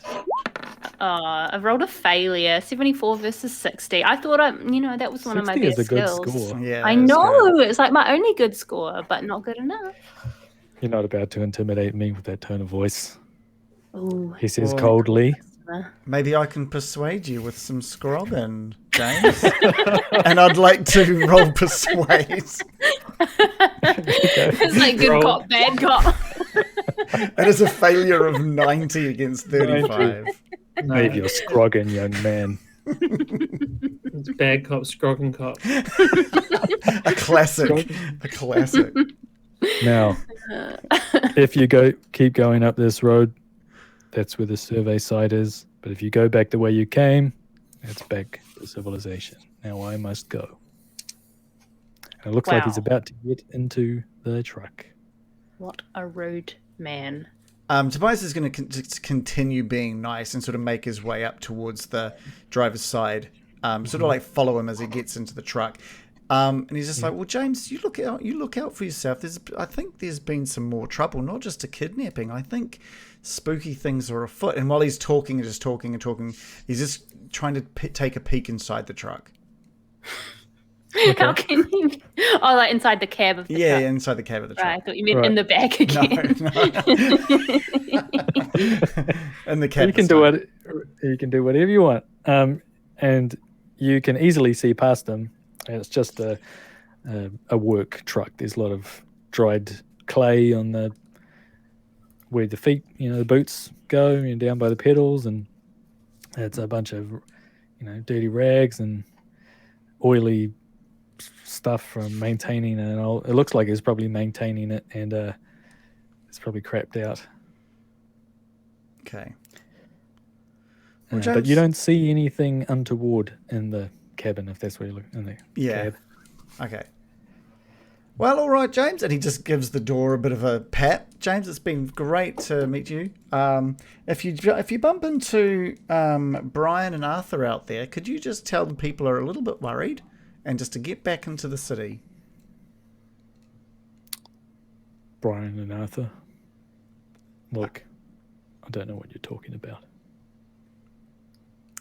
I rolled a failure, 74 versus 60. I thought, that was one of my best skills. 60 is a skills. good score. Yeah, I know. It's like my only good score, but not good enough. You're not about to intimidate me with that tone of voice. Ooh. He says coldly. Maybe I can persuade you with some scroggin, James. And I'd like to roll persuade. It's like good cop, bad cop. That is a failure of 90 against 35. Maybe you're scroggin, young man. It's bad cop, scroggin cop. A classic. Now, if you keep going up this road, that's where the survey site is. But if you go back the way you came, that's back to civilization. Now I must go. And it looks like he's about to get into the truck. What a rude man. Tobias is going to continue being nice and sort of make his way up towards the driver's side, sort of like follow him as he gets into the truck. And he's just like, well, James, you look out for yourself. I think there's been some more trouble, not just a kidnapping. I think spooky things are afoot. And while he's talking and just talking and talking, he's just trying to take a peek inside the truck. Okay. How can you? Oh, like inside the cab of the truck. Yeah, inside the cab of the truck. Right, I thought you meant in the back again. No. In the cab. You can do whatever you want, and you can easily see past them. It's just a work truck. There's a lot of dried clay on the where the feet, the boots go, down by the pedals, and it's a bunch of, dirty rags and oily stuff from maintaining it. It looks like it's probably maintaining it, and it's probably crapped out. Okay. Well, but you don't see anything untoward in the cabin, if that's where you look in the cab. Okay. Well, all right, James. And he just gives the door a bit of a pat. James, it's been great to meet you. If you bump into Brian and Arthur out there, could you just tell them people are a little bit worried and just to get back into the city? Brian and Arthur? Look, I don't know what you're talking about.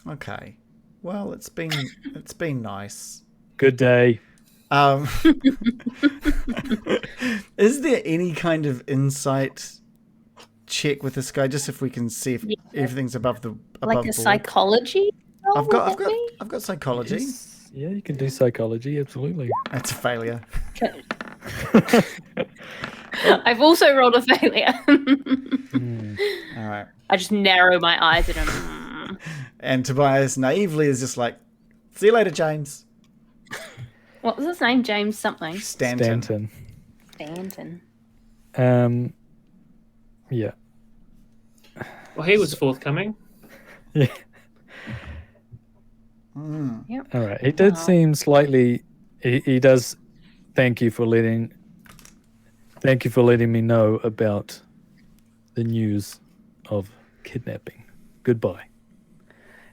Okay. Well, it's been nice. Good day. Is there any kind of insight check with this guy, just if we can see if everything's above like a board? Psychology? I've got psychology. Yeah, you can do psychology, absolutely. That's a failure. I've also rolled a failure. All right. I just narrow my eyes at him. And Tobias naively is just like, "See you later, James." What was his name? James something. Stanton. Yeah. Well, he was forthcoming. Yeah. Yep. All right. He did seem slightly. He does. Thank you for letting me know about the news of kidnapping. Goodbye.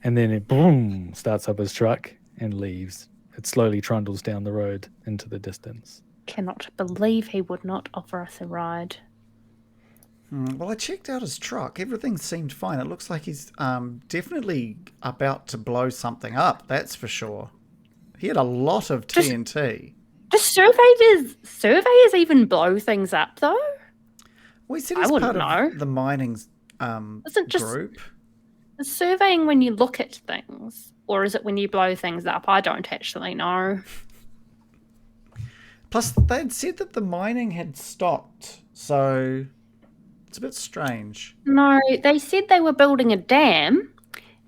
And then it boom starts up his truck and leaves. It slowly trundles down the road into the distance. Cannot believe he would not offer us a ride. Well, I checked out his truck. Everything seemed fine. It looks like he's definitely about to blow something up. That's for sure. He had a lot of TNT. Do surveyors even blow things up, though? Well, he said he's part of the mining group. Is surveying when you look at things, or is it when you blow things up? I don't actually know. Plus, they'd said that the mining had stopped, so it's a bit strange. No, they said they were building a dam,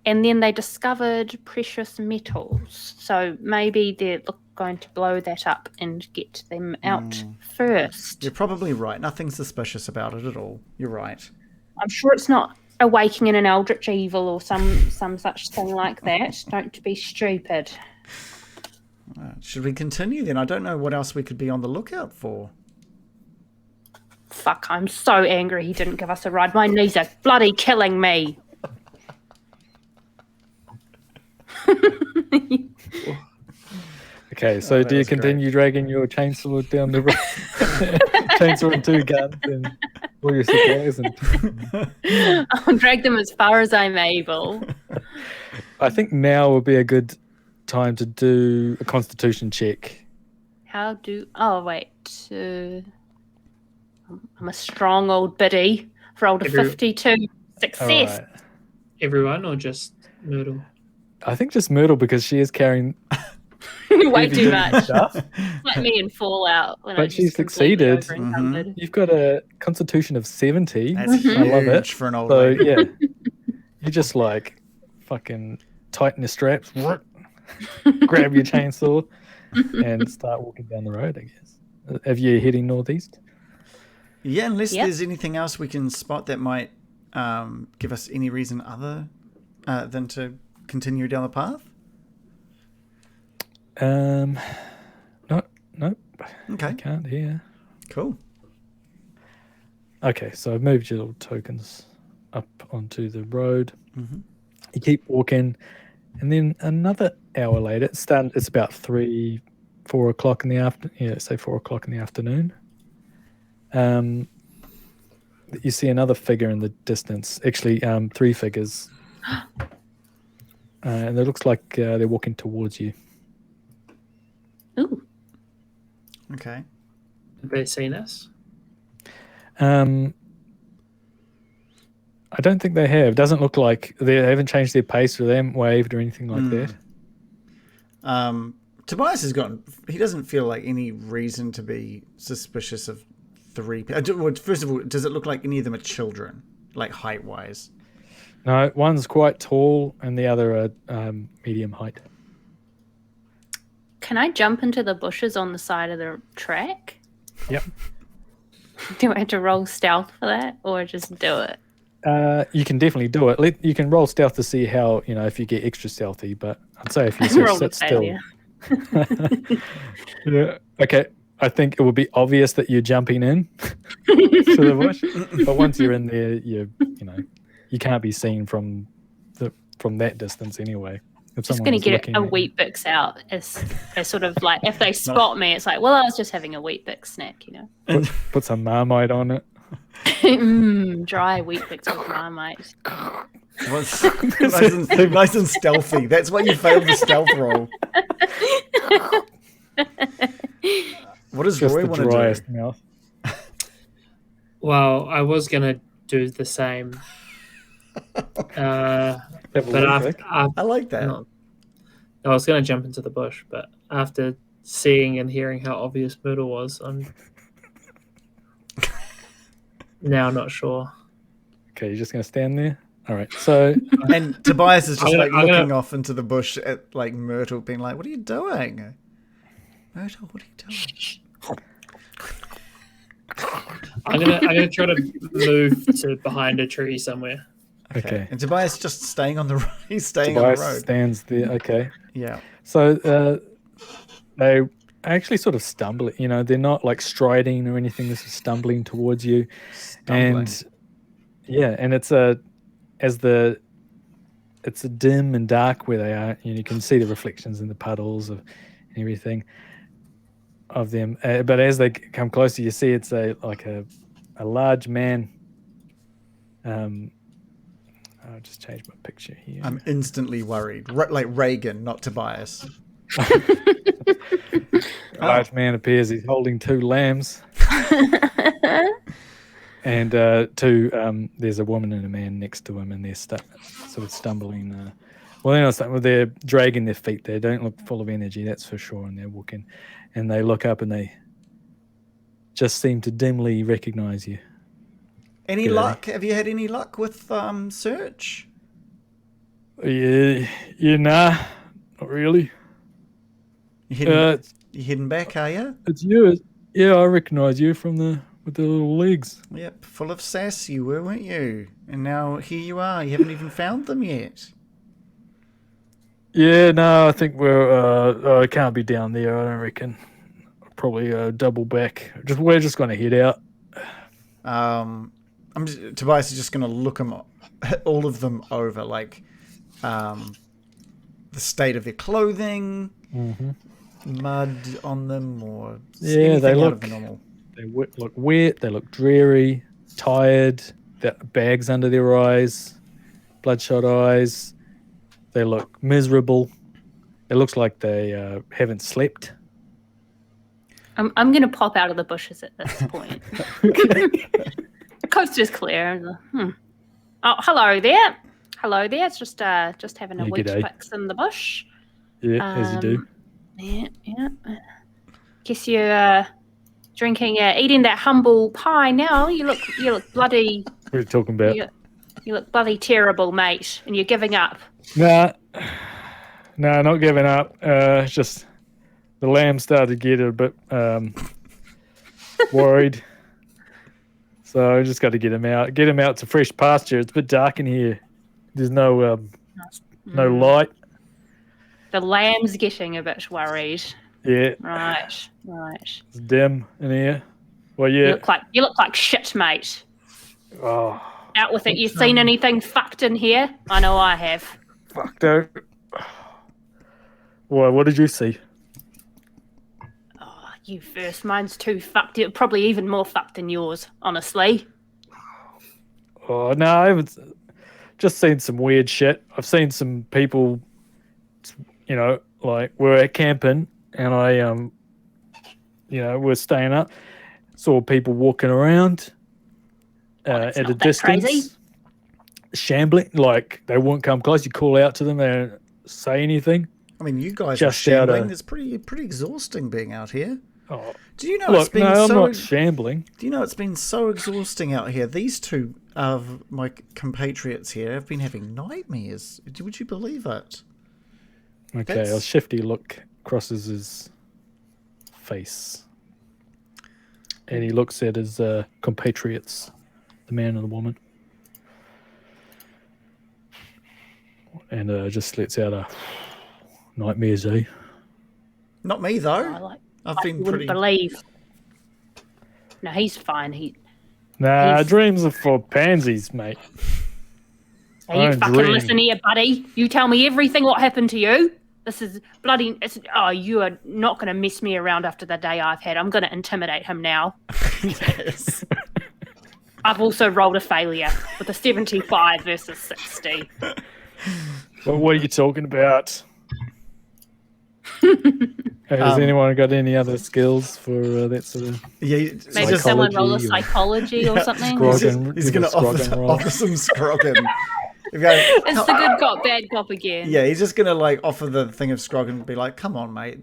and then they discovered precious metals. So maybe they're going to blow that up and get them out first. You're probably right. Nothing suspicious about it at all. You're right. I'm sure it's not awakening an eldritch evil or some such thing like that. Don't be stupid. Should we continue then? I don't know what else we could be on the lookout for. Fuck, I'm so angry he didn't give us a ride. My knees are bloody killing me. Okay, so do you continue dragging your chainsaw down the road? Chainsaw and two guns and all your supplies? I'll drag them as far as I'm able. I think now would be a good time to do a constitution check. I'm a strong old biddy. Rolled a 52. Success. Right. Everyone or just Myrtle? I think just Myrtle, because she is carrying way too much. Like me in Fallout. But she succeeded. You've got a constitution of 70. That's huge. I love it. For an old so, lady. yeah. You just fucking tighten the straps, grab your chainsaw, and start walking down the road, I guess. Have you heading northeast? Yeah, unless there's anything else we can spot that might give us any reason other than to continue down the path. Nope. Okay. I can't hear. Cool. Okay, so I've moved your little tokens up onto the road. Mm-hmm. You keep walking, and then another hour later, it's about 4 o'clock in the afternoon. Yeah, say 4 o'clock in the afternoon. You see another figure in the distance. Actually, 3 figures, and it looks like they're walking towards you. Ooh. Okay. Have they seen us? I don't think they have. Doesn't look like they haven't changed their pace or they haven't waved or anything like that. Tobias he doesn't feel like any reason to be suspicious of three. First of all, does it look like any of them are children, like height-wise? No, one's quite tall and the other are medium height. Can I jump into the bushes on the side of the track? Yep. Do I have to roll stealth for that, or just do it? You can definitely do it. You can roll stealth to see how, if you get extra stealthy, but I'd say if you sort of sit still. Yeah. Okay. I think it would be obvious that you're jumping in to the bush, but once you're in there, you can't be seen from that distance anyway. Just going to get a Weet-Bix out as sort of like, if they spot me, it's like, well, I was just having a Weet-Bix snack, Put some Marmite on it. Dry Weet-Bix with Marmite. Nice and stealthy. That's why you failed the stealth roll. What does Roy want to do? Mouth. Well, I was going to do the same. But I like that. I was going to jump into the bush, but after seeing and hearing how obvious Myrtle was, I'm now not sure. Okay, you're just going to stand there? All right, so... And Tobias is just looking off into the bush at like Myrtle, being like, what are you doing? Myrtle, what are you doing? I'm gonna try to move to behind a tree somewhere. Okay. And Tobias just staying on the road. He's staying Tobias on the road. Stands there. Okay. Yeah. So they actually sort of stumble. They're not like striding or anything. This is stumbling towards you. And it's a dim and dark where they are. You can see the reflections in the puddles of everything of them. But as they come closer, you see it's a large man. I'll just change my picture here. I'm instantly worried. Like Reagan, not Tobias. A large man appears. He's holding 2 lambs. And there's a woman and a man next to him, and they're sort of stumbling. They're not stumbling. They're dragging their feet. They don't look full of energy, that's for sure. And they're walking, and they look up, and they just seem to dimly recognize you. Any luck? Have you had any luck with search? Yeah, nah, not really. You hidden back, are you? It's you. Yeah, I recognise you with the little legs. Yep, full of sass you were, weren't you? And now here you are. You haven't even found them yet. Yeah, no, I think we're. I can't be down there. I don't reckon. Probably double back. We're just going to head out. Tobias is just going to look all of them over, like the state of their clothing, mud on them, or they out look of the normal. They look wet. They look dreary, tired. Bags under their eyes, bloodshot eyes. They look miserable. It looks like they haven't slept. I'm going to pop out of the bushes at this point. The coast is clear. Oh, hello there. Hello there. It's just having a Weet-Bix in the bush. Yeah, as you do. Yeah. Guess you're eating that humble pie now. You look bloody. What are you talking about? You look bloody terrible, mate, and you're giving up. Nah, not giving up. It's just the lamb started to get a bit worried. So I just got to get him out. Get him out to fresh pasture. It's a bit dark in here. There's no light. The lamb's getting a bit worried. Yeah. Right. It's dim in here. Well, yeah. You look like shit, mate. Oh. Out with it. You seen anything fucked in here? I know I have. Fucked out. Well, what did you see? Oh, you first. Mine's too fucked. Probably even more fucked than yours, honestly. Oh, no, I haven't. Just seen some weird shit. I've seen some people, like we're camping and I, we're staying up. Saw people walking around at a distance. Crazy. Shambling, like they wouldn't come close. You call out to them, they don't say anything. I mean, you guys just are shambling. It's pretty exhausting being out here. Oh, Do you know look, I'm not shambling. Do you know it's been so exhausting out here? These two of my compatriots here have been having nightmares. Would you believe it? Okay, a shifty look crosses his face. And he looks at his compatriots, the man and the woman. And just lets out a nightmares, eh? Not me, though. I've been pretty... believe. No, he's fine. Nah, dreams are for pansies, mate. You fucking listen here, buddy. You tell me everything what happened to you. This is bloody... you are not going to mess me around after the day I've had. I'm going to intimidate him now. Yes. I've also rolled a failure with a 75 versus 60. Well, what are you talking about? Has anyone got any other skills for that sort of... Yeah, maybe someone roll a psychology or something? He's going to offer some scroggin. It's the good cop, bad cop again. Yeah, he's just going to offer the thing of scroggin and be like, come on, mate.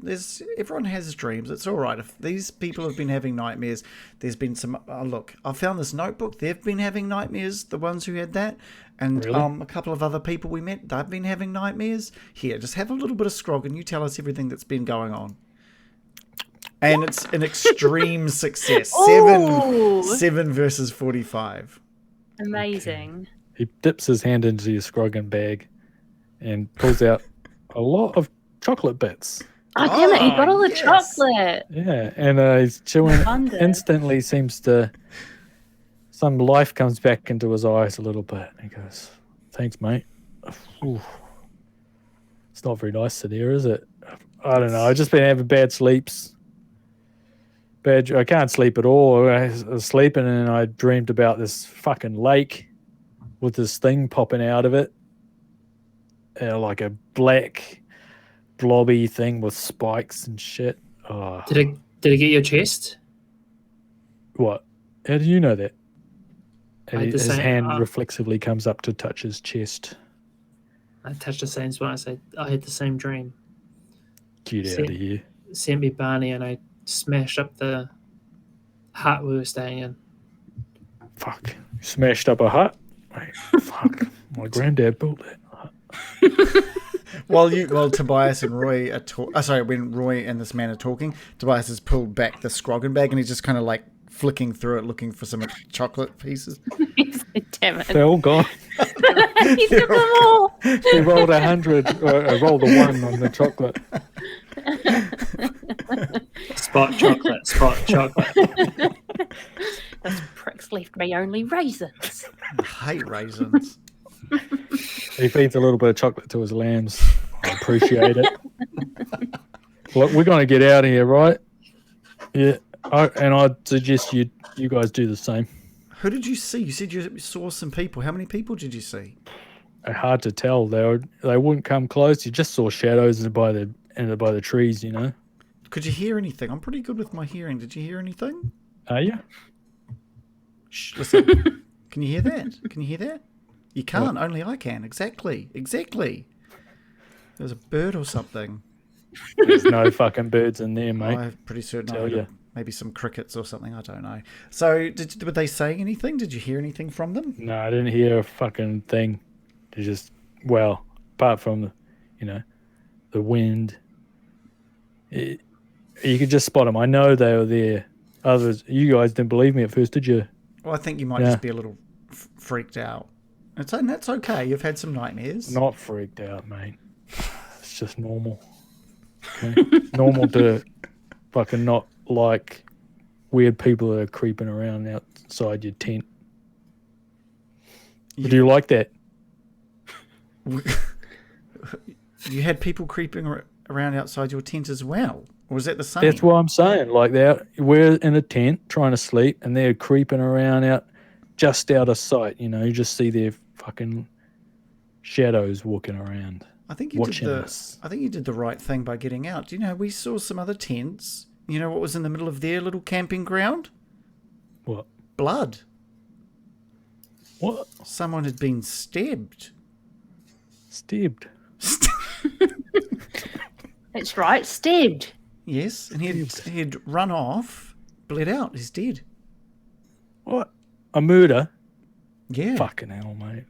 Everyone has dreams. It's all right. If these people have been having nightmares, there's been some... look, I found this notebook. They've been having nightmares, the ones who had that. And really? A couple of other people we met, they've been having nightmares. Here, just have a little bit of scroggin. You tell us everything that's been going on. And it's an extreme success. 7 versus 45. Amazing. Okay. He dips his hand into his scroggin bag and pulls out a lot of chocolate bits. Oh, damn it, he got all the chocolate. Yeah, and he's chewing. Instantly seems to... Some life comes back into his eyes a little bit. He goes, thanks, mate. Ooh. It's not very nice in here, is it? I don't know. I've just been having bad sleeps. I can't sleep at all. I was sleeping and I dreamed about this fucking lake with this thing popping out of it. Like a black blobby thing with spikes and shit. Oh. Did it get your chest? What? How do you know that? And his same, hand reflexively comes up to touch his chest. I touched the same spot. I said, I had the same dream. Get out of here. Sent me Barney and I smashed up the hut we were staying in. Fuck. You smashed up a hut? Wait, fuck. My granddad built that hut. While Tobias and Roy are when Roy and this man are talking, Tobias has pulled back the scroggin bag and he's just kind of flicking through it, looking for some chocolate pieces. Damn it. They're all gone. He took them all. He rolled 100. I rolled a 1 on the chocolate. Spot chocolate. Those pricks left me only raisins. I hate raisins. He feeds a little bit of chocolate to his lambs. I appreciate it. Look, we're going to get out of here, right? Yeah. I'd suggest you guys do the same. Who did you see? You said you saw some people. How many people did you see? Hard to tell. They wouldn't come close. You just saw shadows by the trees, you know. Could you hear anything? I'm pretty good with my hearing. Did you hear anything? Yeah. Shh, listen. Can you hear that? Can you hear that? You can't. What? Only I can. Exactly. There's a bird or something. There's no fucking birds in there, mate. I'm pretty certain. Maybe some crickets or something. I don't know. So, were they saying anything? Did you hear anything from them? No, I didn't hear a fucking thing. They just, apart from the wind, you could just spot them. I know they were there. You guys didn't believe me at first, did you? Well, I think you might just be a little freaked out. And that's okay. You've had some nightmares. Not freaked out, mate. It's just normal. Okay? Normal to fucking not like weird people that are creeping around outside your tent. Do you like that? You had people creeping around outside your tent as well? Or was that the same? That's what I'm saying. Like we're in a tent trying to sleep and they're creeping around just out of sight. You know, you just see their fucking shadows walking around. I think you did the right thing by getting out. You know, we saw some other tents. You know what was in the middle of their little camping ground? What? Blood. What? Someone had been stabbed. Stabbed? That's right, stabbed. Yes, and he'd run off, bled out. He's dead. What? A murder? Yeah. Fucking hell, mate.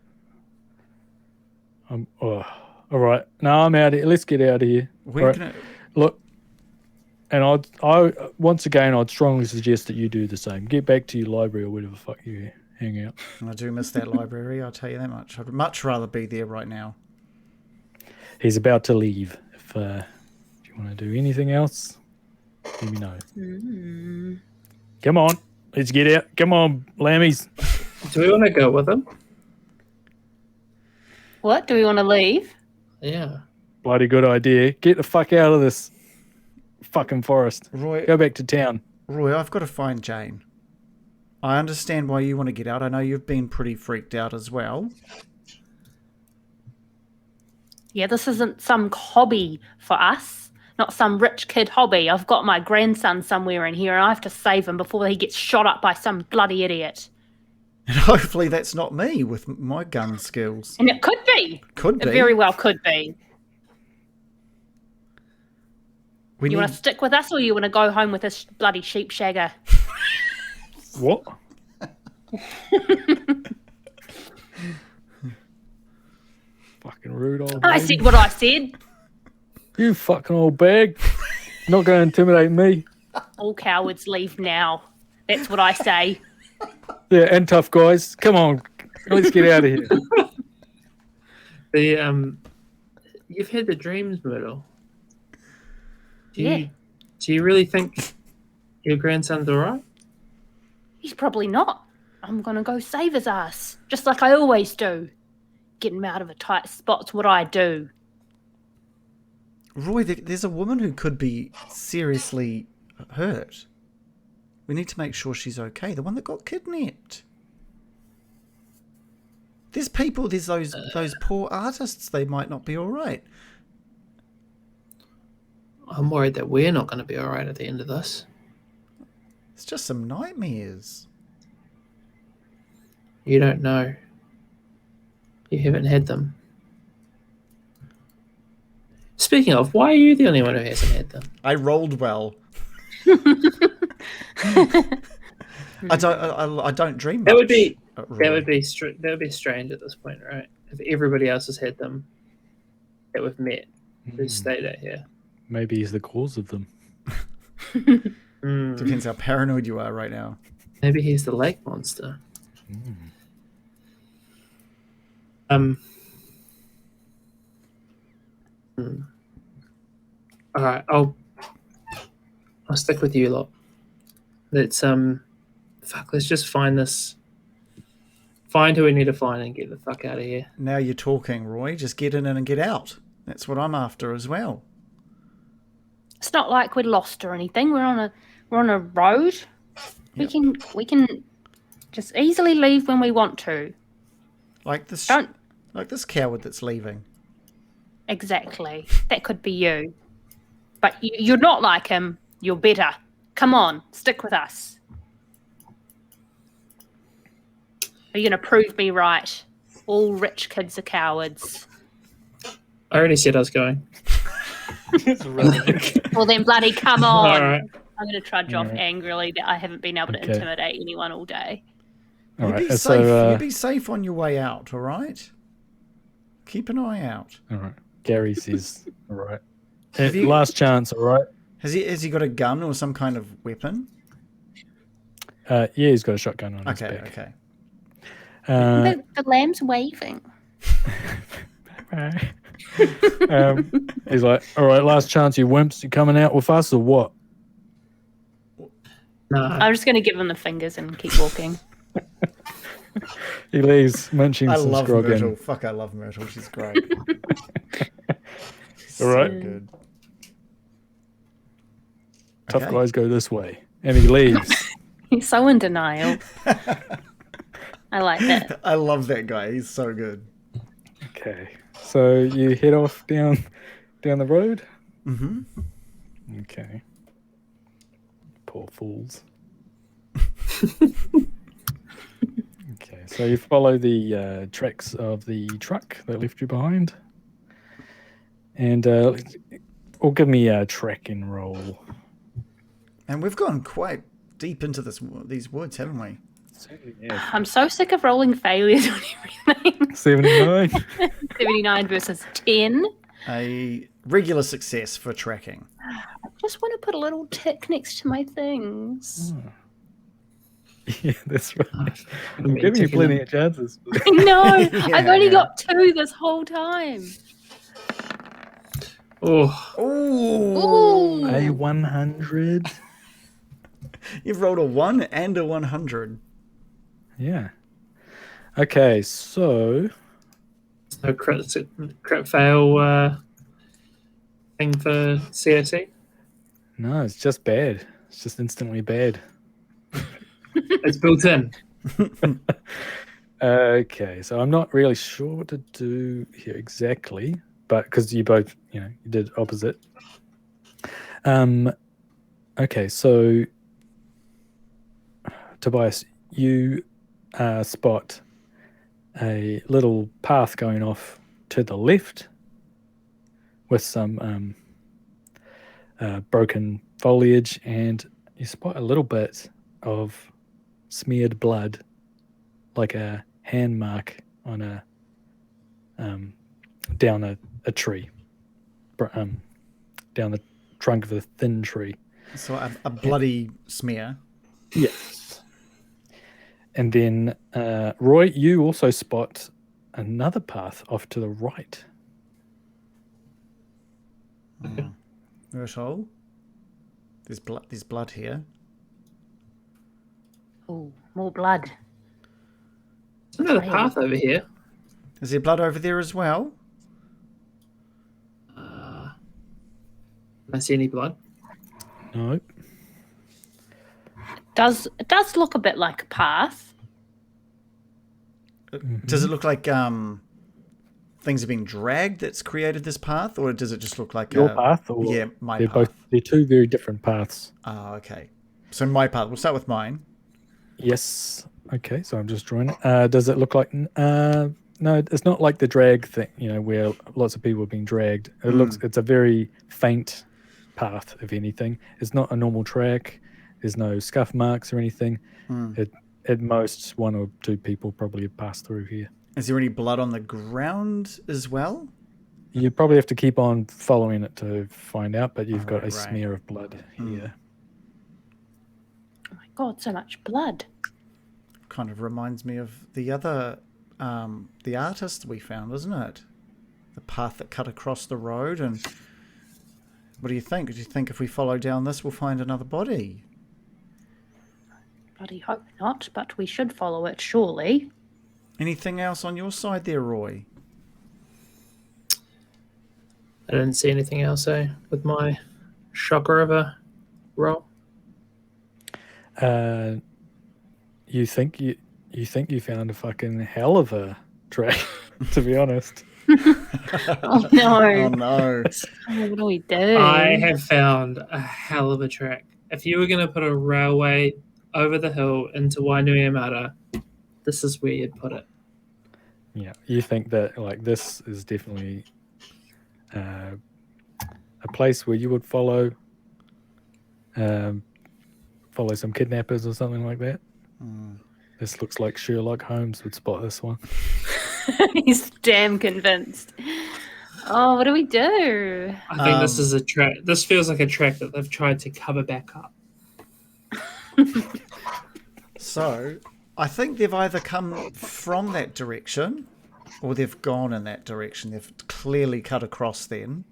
All right. No, I'm out of here. Let's get out of here. We're Right. gonna... Look, and I once again, I'd strongly suggest that you do the same. Get back to your library or whatever the fuck you hang out. I do miss that library, I'll tell you that much. I'd much rather be there right now. He's about to leave. If you want to do anything else, let me know. Come on. Let's get out. Come on, lammies. Do we want to go with him? What? Do we want to leave? Yeah. Bloody good idea. Get the fuck out of this fucking forest. Roy, Go back to town. Roy, I've got to find Jane. I understand why you want to get out. I know you've been pretty freaked out as well. Yeah, this isn't some hobby for us. Not some rich kid hobby. I've got my grandson somewhere in here and I have to save him before he gets shot up by some bloody idiot. And hopefully that's not me with my gun skills. And it could be. Could be. It very well could be. You want to stick with us or you want to go home with this bloody sheep shagger? What? Fucking rude old I lady. said what I said. You fucking old bag. Not going to intimidate me. All cowards leave now. That's what I say. Yeah, and tough guys. Come on. Let's get out of here. You've had the dreams, Myrtle. Yeah. Do you really think your grandson's alright? He's probably not. I'm going to go save his ass. Just like I always do. Get him out of a tight spot's what I do. Roy, there's a woman who could be seriously hurt. We need to make sure she's okay. The one that got kidnapped. There's people, there's those poor artists. They might not be all right. I'm worried that we're not going to be alright at the end of this. It's just some nightmares. You don't know. You haven't had them. Speaking of, why are you the only one who hasn't had them? I rolled well. I don't dream much. That would be really. that would be strange at this point, right? If everybody else has had them that we've met, who stayed out here. Maybe he's the cause of them. Depends how paranoid you are right now. Maybe he's the lake monster. All right, I'll stick with you lot. Let's let's just find who we need to find and get the fuck out of here. Now you're talking, Roy. Just get in and get out. That's what I'm after as well. It's not like we're lost or anything. We're on a road. Yep. We can just easily leave when we want to. Like this coward that's leaving. Exactly. That could be you. But you're not like him. You're better. Come on, stick with us. Are you going to prove me right? All rich kids are cowards. I already said I was going. Well, then bloody come on. All right. I'm going to trudge off angrily that I haven't been able to intimidate anyone all day. All right. You be safe on your way out, all right? Keep an eye out. All right. Gary says, all right. Last chance, all right? Has he got a gun or some kind of weapon? Yeah, he's got a shotgun on his back. Okay. The lamb's waving. He's like, all right, last chance, you wimps. You coming out with us or what? No. I'm just going to give him the fingers and keep walking. He leaves munching I some love scrog Myrtle. in. Fuck, I love Myrtle. She's great. All right. So good. Tough Okay. guys go this way. And he leaves. He's so in denial. I like that. I love that guy. He's so good. Okay. So you head off down the road? Mm-hmm. Okay. Poor fools. Okay, so you follow the tracks of the truck that left you behind. And or give me a tracking roll. And we've gone quite deep into these woods, haven't we? Certainly, yeah. I'm so sick of rolling failures on everything. 79. 79 versus 10. A regular success for tracking. I just want to put a little tick next to my things. Yeah, that's right. I'm Me giving you ticking plenty them. of chances. No, I've only yeah. got 2 this whole time. Oh, Ooh. A 100. You've rolled a 1 and a 100. Yeah. Okay, so no crit fail thing for COC. no, it's just bad. It's just instantly bad. It's built in. Okay, so I'm not really sure what to do here exactly, but because you both, you did opposite. Okay, so Tobias, you spot a little path going off to the left with some broken foliage, and you spot a little bit of smeared blood, like a hand mark on a down a tree, down the trunk of a thin tree. So a bloody smear. Yes. And then, Roy, you also spot another path off to the right. Myrtle. There's blood here. Oh, more blood. There's another path over here. Is there blood over there as well? Don't see any blood. No. It does look a bit like a path. Does it look like things are being dragged that's created this path, or does it just look like Your path? Or yeah, my they're path? they're two very different paths. Oh, okay. So my path. We'll start with mine. Yes. Okay, so I'm just drawing it. Does it look like... no, it's not like the drag thing, where lots of people are being dragged. It's a very faint path, if anything. It's not a normal track. There's no scuff marks or anything. At most, 1 or 2 people probably have passed through here. Is there any blood on the ground as well? You probably have to keep on following it to find out, but you've got a right. smear of blood here. Oh my god, so much blood. Kind of reminds me of the other, the artist we found, isn't it? The path that cut across the road. And what do you think? Do you think if we follow down this, we'll find another body? Bloody hope not, but we should follow it, surely. Anything else on your side there, Roy? I didn't see anything else, with my shocker of a roll. You think you found a fucking hell of a track, to be honest. Oh no. Oh no. What do we do? I have found a hell of a track. If you were going to put a railway over the hill into Wainuiamata, this is where you'd put it. Yeah, you think that this is definitely a place where you would follow some kidnappers or something like that. This looks like Sherlock Holmes would spot this one. He's damn convinced. Oh, what do we do? I think this is a track. This feels like a track that they've tried to cover back up. So, I think they've either come from that direction or they've gone in that direction. They've clearly cut across then.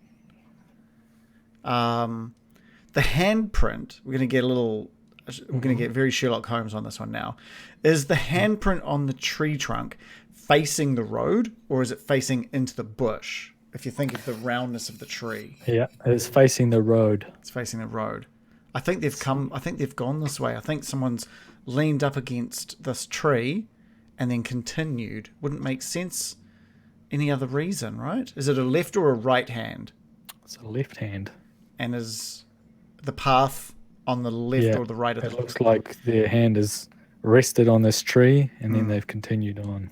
The handprint, we're going to get very Sherlock Holmes on this one now. Is the handprint on the tree trunk facing the road, or is it facing into the bush? If you think of the roundness of the tree. Yeah, it's facing the road. It's facing the road. I think they've gone this way. I think someone's leaned up against this tree and then continued. Wouldn't make sense any other reason, right? Is it a left or a right hand? It's a left hand. And is the path on the left or the right of it the looks like their hand is rested on this tree and then they've continued on.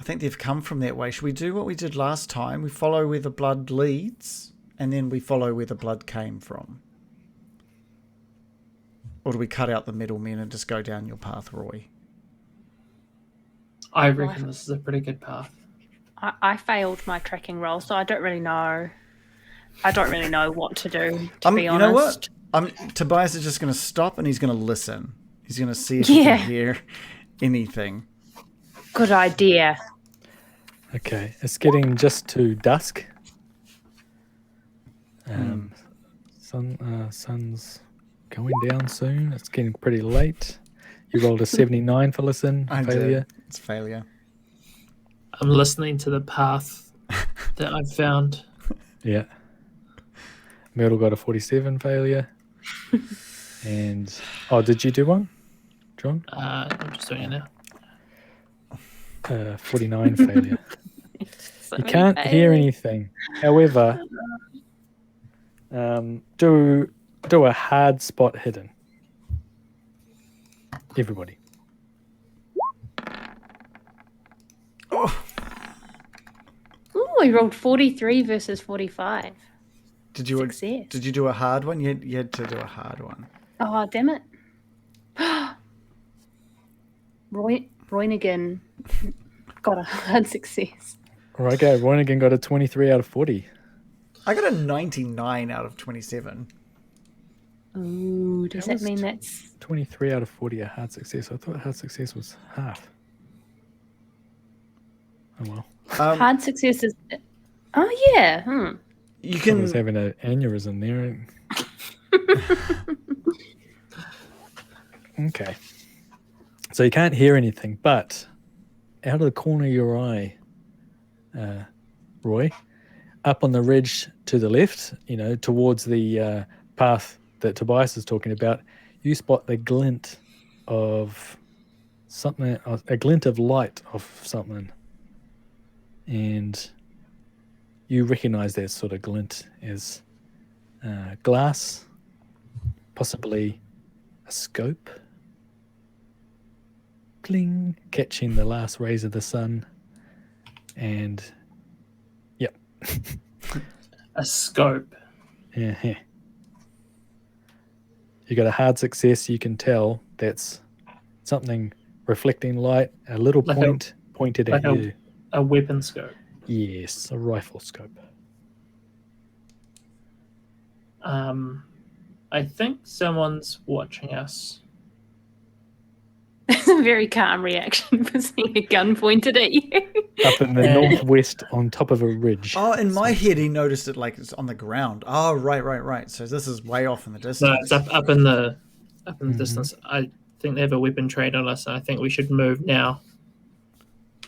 I think they've come from that way. Should we do what we did last time? We follow where the blood leads and then we follow where the blood came from? Or do we cut out the middlemen and just go down your path, Roy? I reckon this is a pretty good path. I failed my tracking roll, so I don't really know. I don't really know what to do, to be honest. You know what? Tobias is just going to stop and he's going to listen. He's going to see if he can hear anything. Good idea. Okay, it's getting just to dusk. Sun's going down soon. It's getting pretty late. You rolled a 79 for listen. Failure. It's failure. I'm listening to the path that I've found. Yeah. Myrtle got a 47 failure. And did you do one, John? I'm just doing it now. 49 failure. You can't hear anything. However, do a hard spot hidden. Everybody. Ooh, we rolled 43 versus 45. Did you do a hard one? You had to do a hard one. Oh, damn it. Roynigan got a hard success. Okay, Roynigan got a 23 out of 40. I got a 99 out of 27. Ooh, does that mean that's 23 out of 40 a hard success? I thought hard success was half. Oh well. hard success is? Oh yeah. You can. I was having an aneurysm there. Okay. So you can't hear anything, but out of the corner of your eye, Roy, up on the ridge to the left, towards the path that Tobias is talking about, you spot the glint of something, a glint of light of something. And you recognize that sort of glint as glass, possibly a scope. Cling, catching the last rays of the sun. And, yep. A scope. Yeah. You got a hard success. You can tell that's something reflecting light, a little point pointed at you. A weapon scope. Yes, a rifle scope. I think someone's watching us. That's a very calm reaction for seeing a gun pointed at you. Up in the northwest on top of a ridge. Oh, in my head, he noticed it like it's on the ground. Oh, right. So this is way off in the distance. No, it's up in the distance. I think they have a weapon trade on us, and I think we should move now.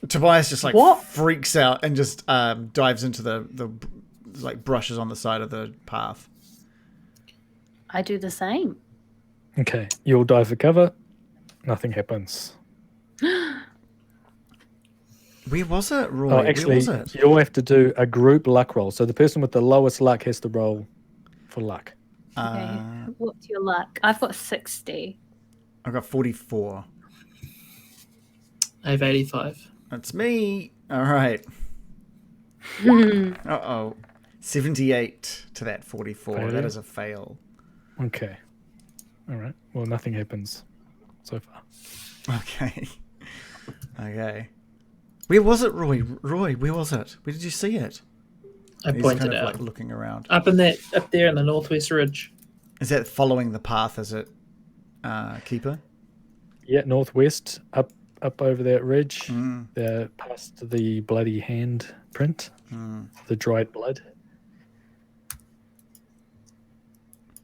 Tobias just freaks out and just dives into the brushes on the side of the path. I do the same. Okay, you'll dive for cover. Nothing happens. Where was it, Roy? Oh, actually, Where was it? you'll have to do a group luck roll. So the person with the lowest luck has to roll for luck. Okay. What's your luck? I've got 60. I've got 44. I have 85. That's me. All right. Uh-oh. 78 to that 44. Failure. That is a fail. Okay. All right. Well, nothing happens so far. Okay. Where was it, Roy? Roy, where was it? Where did you see it? I He's pointed kind of out. like looking around. Up there in the northwest ridge. Is that following the path, is it, Keeper? Yeah, northwest, up over that ridge, past the bloody hand print, the dried blood.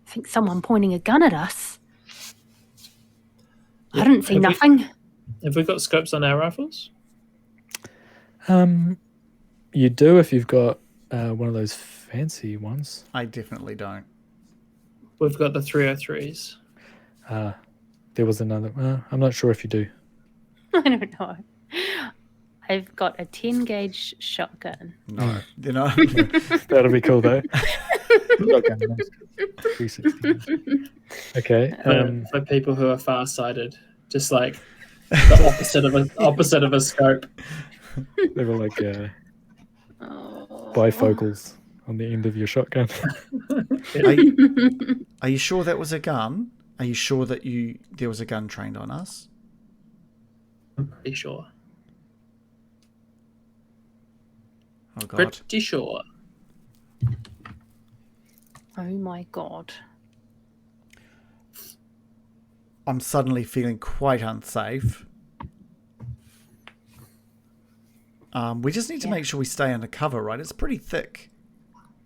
I think someone pointing a gun at us. I didn't see nothing. Have we got scopes on our rifles? You do if you've got one of those fancy ones. I definitely don't. We've got the 303s. There was another. I'm not sure if you do. I don't know. I've got a 10 gauge shotgun. No, you know. That'll be cool though. Shotgun, 360. Okay. For people who are far-sighted, just like the opposite of a scope. They were like bifocals on the end of your shotgun. Are you sure that was a gun? Are you sure that there was a gun trained on us? I'm pretty sure. Oh God. Pretty sure. Oh my God. I'm suddenly feeling quite unsafe. We just need to make sure we stay under cover, right? It's pretty thick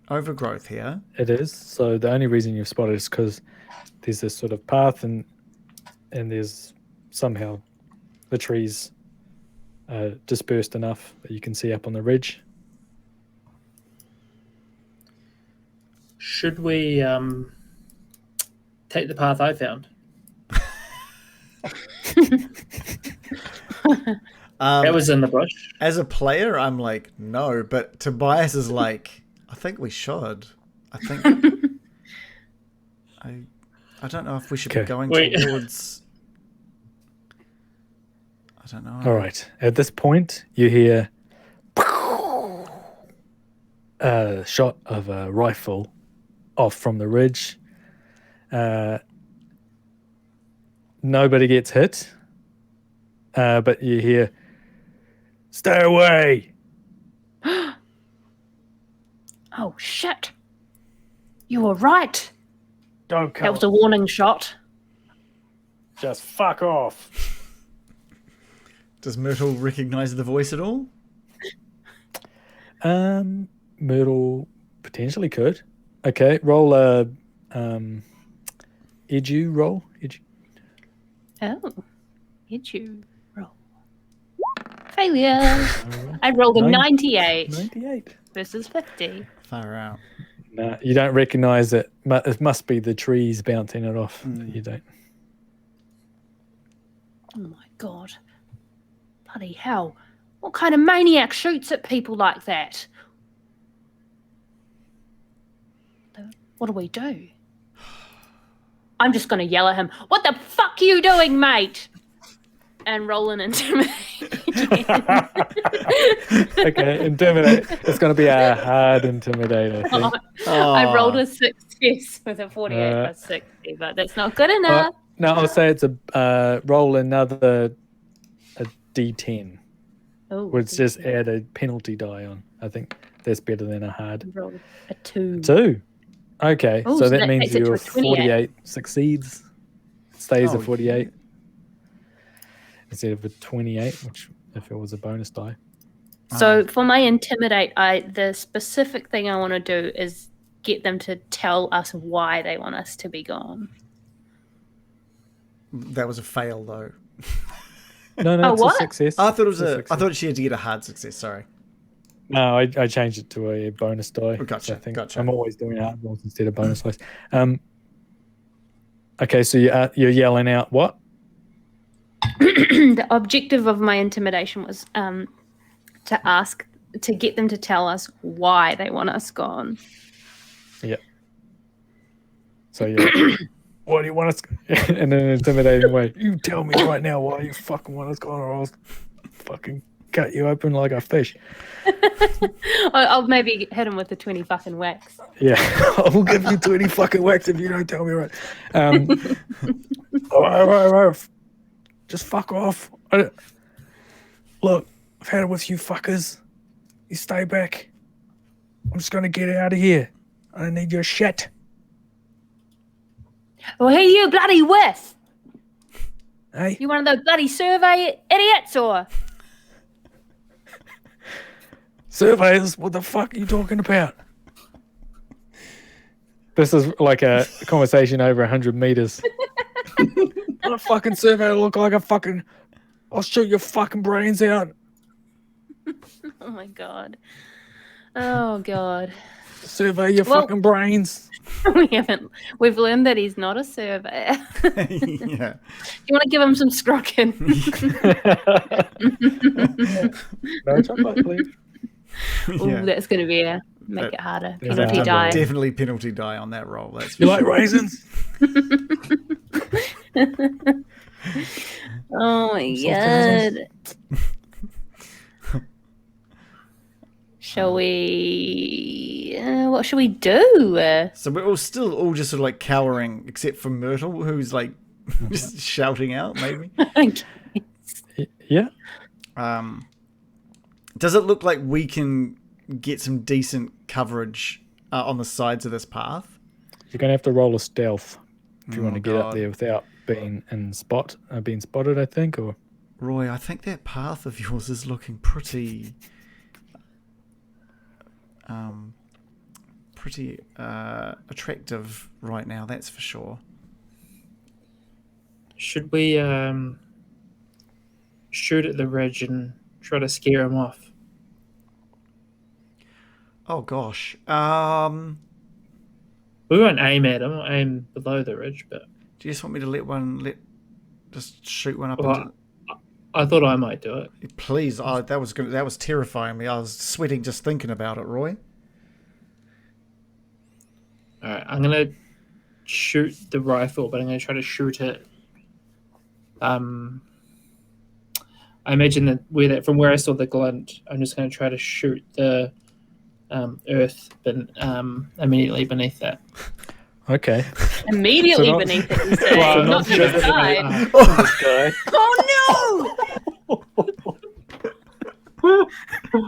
overgrowth here. It is. So the only reason you've spotted is because there's this sort of path and there's somehow the trees dispersed enough that you can see up on the ridge. Should we take the path I found? That was in the bush. As a player, I'm like, no, but Tobias is like, I think we should. I think I don't know if we should be going towards. I don't know. All right. At this point, you hear a shot of a rifle off from the ridge. Nobody gets hit, but you hear, "Stay away!" Oh shit! You were right. Don't come. That was a warning shot. Just fuck off. Does Myrtle recognize the voice at all? Myrtle potentially could. Okay, roll a edu roll. Oh, did you roll? Failure. I rolled a 98 98. versus 50. Far out. No, you don't recognize it. It must be the trees bouncing it off. You don't. Oh my God. Bloody hell. What kind of maniac shoots at people like that? What do we do? I'm just going to yell at him. What the fuck are you doing, mate? And roll an intimidate. Okay, intimidate. It's going to be a hard intimidate, I think. I rolled a success with a 48 plus 60, but that's not good enough. No, I'll say it's a roll another a d10. Oh, Which just add a penalty die on. I think that's better than a hard. I rolled a 2. 2. Okay, Oh, so so that that means takes it to your a 28. 48 succeeds. Stays Oh, at 48 instead of a 28, which if it was a bonus die. So for my intimidate, the specific thing I want to do is get them to tell us why they want us to be gone. That was a fail, though. No, it's what? a success. I thought it was It's I success. thought she had to get a hard success. Sorry. No, I changed it to a bonus die. Oh, gotcha, I think gotcha. I'm always doing hard rolls instead of bonus dice. Okay, so you're yelling out what? The objective of my intimidation was to get them to tell us why they want us gone. Yeah. So yeah. Why do you want us? In an intimidating way. You tell me right now why you fucking want us gone, or I'll fucking cut you open like a fish. I'll maybe hit him with the 20 fucking whacks. Yeah, I will give you 20 fucking whacks if you don't tell me right. All right. Just fuck off. Look, I've had it with you fuckers. You stay back. I'm just going to get out of here. I don't need your shit. Well, who you bloody with? Hey? You one of those bloody survey idiots, or? Surveyors? What the fuck are you talking about? This is like a conversation over 100 meters. Not a fucking surveyor look like a fucking... I'll shoot your fucking brains out. Oh my god. Oh god. Survey your fucking brains. We've learned that he's not a surveyor. Yeah. You want to give him some scrocken? No chocolate, please. Ooh, Yeah. that's going to make it harder. There's Penalty a- die. Definitely penalty die on that roll. That's for You like sure. raisins? Oh my god. Shall we what should we do? So we're still all just sort of like cowering, except for Myrtle, who's like just shouting out, maybe. Yeah. Does it look like we can get some decent coverage on the sides of this path? You're going to have to roll a stealth if you want to get up God. there without being being spotted, I think, or... Roy, I think that path of yours is looking pretty attractive right now, that's for sure. Should we shoot at the ridge and try to scare him off? Oh gosh. We won't aim at him, we'll aim below the ridge, but... Do you just want me to just shoot one up Well, I thought I might do it. Please, that was terrifying me. I was sweating just thinking about it, Roy. Alright, I'm gonna shoot the rifle, but I'm gonna try to shoot it. I imagine that from where I saw the glint, I'm just gonna try to shoot the earth, but immediately beneath that. Okay. Immediately So not- beneath it, you say. Well, not to the side. This guy. Oh no!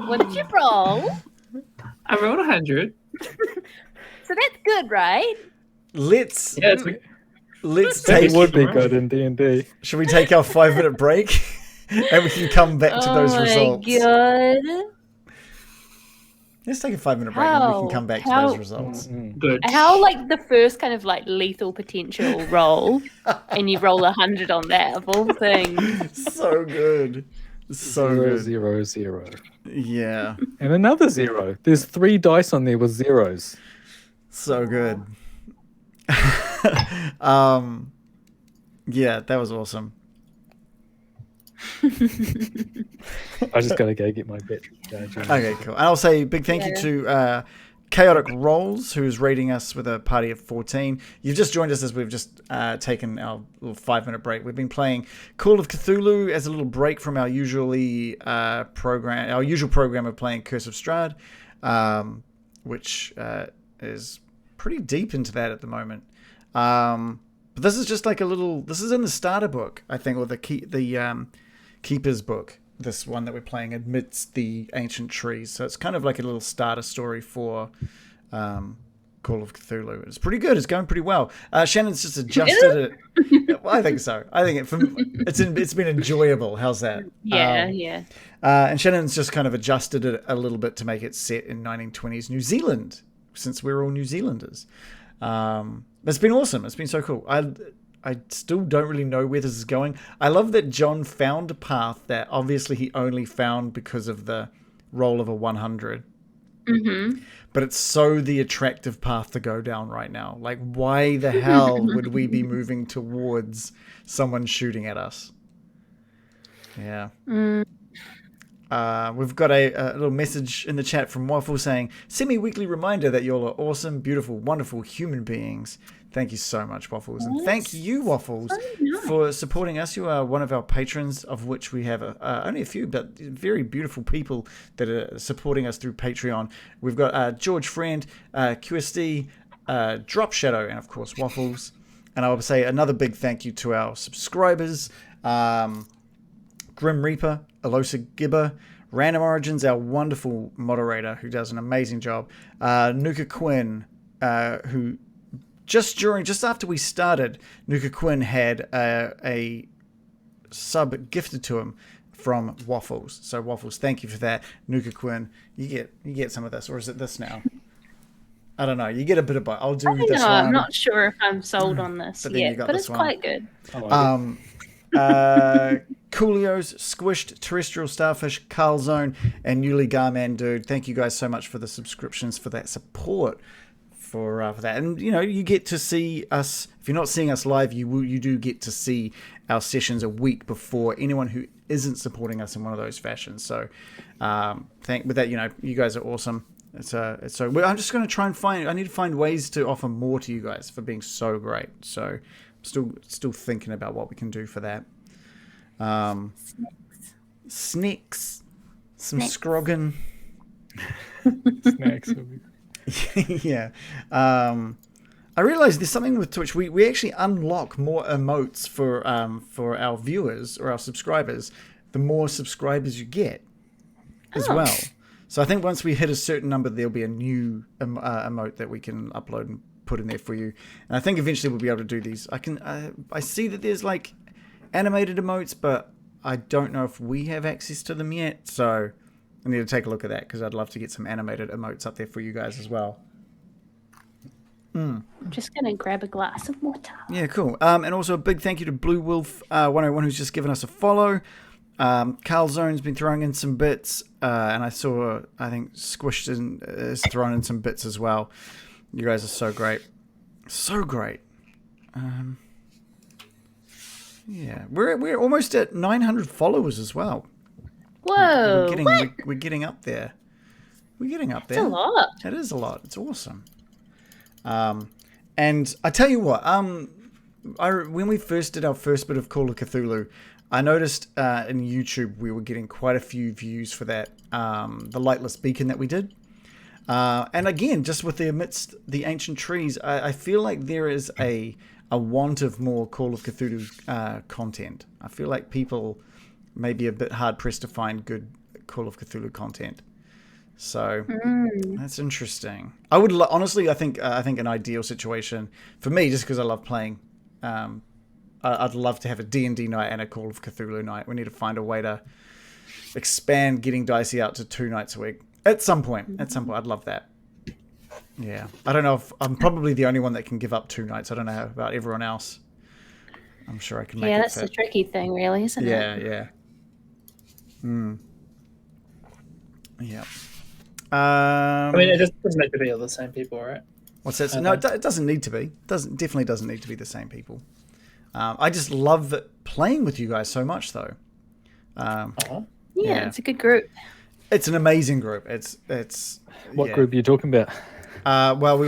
What did you roll? I rolled 100. So that's good, right? Let's Yeah, take. It would be good in D&D. Should we take our 5-minute break and we can come back to those results? Oh my god. Let's take a 5-minute break and we can come back to those results. good. How like the first kind of like lethal potential roll, and you roll 100 on that of all things. So good. So 0, good. 0, 0. Yeah. And another 0. There's 3 dice on there with zeros. So good. Yeah, that was awesome. I just got to go get my battery charger. Okay, cool. And I'll say big thank you to Chaotic Rolls, who's rating us with a party of 14. You've just joined us as we've just taken our little 5-minute break. We've been playing Call of Cthulhu as a little break from our usual program of playing Curse of Strahd, which is pretty deep into that at the moment. But this is just like this is in the starter book, I think, or the Keeper's book, this one that we're playing, Amidst the Ancient Trees. So it's kind of like a little starter story for Call of Cthulhu. It's pretty good. It's going pretty well. Shannon's just adjusted it. Well, I think so. I think it's been enjoyable. How's that? Yeah. And Shannon's just kind of adjusted it a little bit to make it set in 1920s New Zealand, since we're all New Zealanders. It's been awesome. It's been so cool. I still don't really know where this is going. I love that John found a path that obviously he only found because of the roll of a 100. Mm-hmm. But it's so the attractive path to go down right now. Like, why the hell would we be moving towards someone shooting at us? Yeah. We've got a little message in the chat from Waffle saying, semi-weekly reminder that y'all are awesome, beautiful, wonderful human beings. Thank you so much, Waffles. And thank you, Waffles, for supporting us. You are one of our patrons, of which we have only a few, but very beautiful people that are supporting us through Patreon. We've got George Friend, QSD, Drop Shadow, and of course, Waffles. And I will say another big thank you to our subscribers, Grim Reaper, Elosa Gibber, Random Origins, our wonderful moderator who does an amazing job, Nuka Quinn, who just after we started, Nuka Quinn had a sub gifted to him from Waffles. So Waffles, thank you for that. Nuka Quinn, you get some of this, or is it this now? I don't know. You get a bit of both. I'll do this one. I'm not sure if I'm sold on this yet, but it's quite good. Coolios, Squished, Terrestrial Starfish, Carl Zone, and Newly Garman Dude. Thank you guys so much for the subscriptions, for that support, for that. And you get to see us. If you're not seeing us live, you do get to see our sessions a week before anyone who isn't supporting us in one of those fashions. So with that, you guys are awesome. I'm just going to try and I need to find ways to offer more to you guys for being so great. So I'm still thinking about what we can do for that. Snacks. Some Scroggin. Snacks. Yeah. I realized there's something with Twitch. We actually unlock more emotes for our viewers or our subscribers the more subscribers you get as well. So I think once we hit a certain number, there'll be a new emote that we can upload and put in there for you. And I think eventually we'll be able to do these. I see that there's like animated emotes, but I don't know if we have access to them yet. So I need to take a look at that because I'd love to get some animated emotes up there for you guys as well. I'm just going to grab a glass of water. Yeah, cool. And also a big thank you to Blue Wolf 101 who's just given us a follow. Carl Zone's been throwing in some bits, and I think Squished is throwing in some bits as well. You guys are so great. So great. Yeah, we're almost at 900 followers as well. Whoa! We're getting up there. We're getting up there. That's a lot. It is a lot. It's awesome. And I tell you what, when we first did our first bit of Call of Cthulhu, I noticed in YouTube we were getting quite a few views for that, the Lightless Beacon that we did. And again, just with the Amidst the Ancient Trees, I feel like there is a want of more Call of Cthulhu content. I feel like people may be a bit hard-pressed to find good Call of Cthulhu content. So that's interesting. I would honestly, I think an ideal situation for me, just because I love playing. I'd love to have a D&D night and a Call of Cthulhu night. We need to find a way to expand getting Dicey out to 2 nights a week at some point. I'd love that. Yeah, I don't know if I'm probably the only one that can give up 2 nights. I don't know about everyone else. I'm sure I can make it. Yeah, that's the tricky thing, really, isn't it? Yeah. Yeah. I mean, it doesn't have to be all the same people, right? What's that? No, it doesn't need to be. Definitely doesn't need to be the same people. I just love playing with you guys so much, though. Yeah, it's a good group. It's an amazing group. It's What group are you talking about? Well,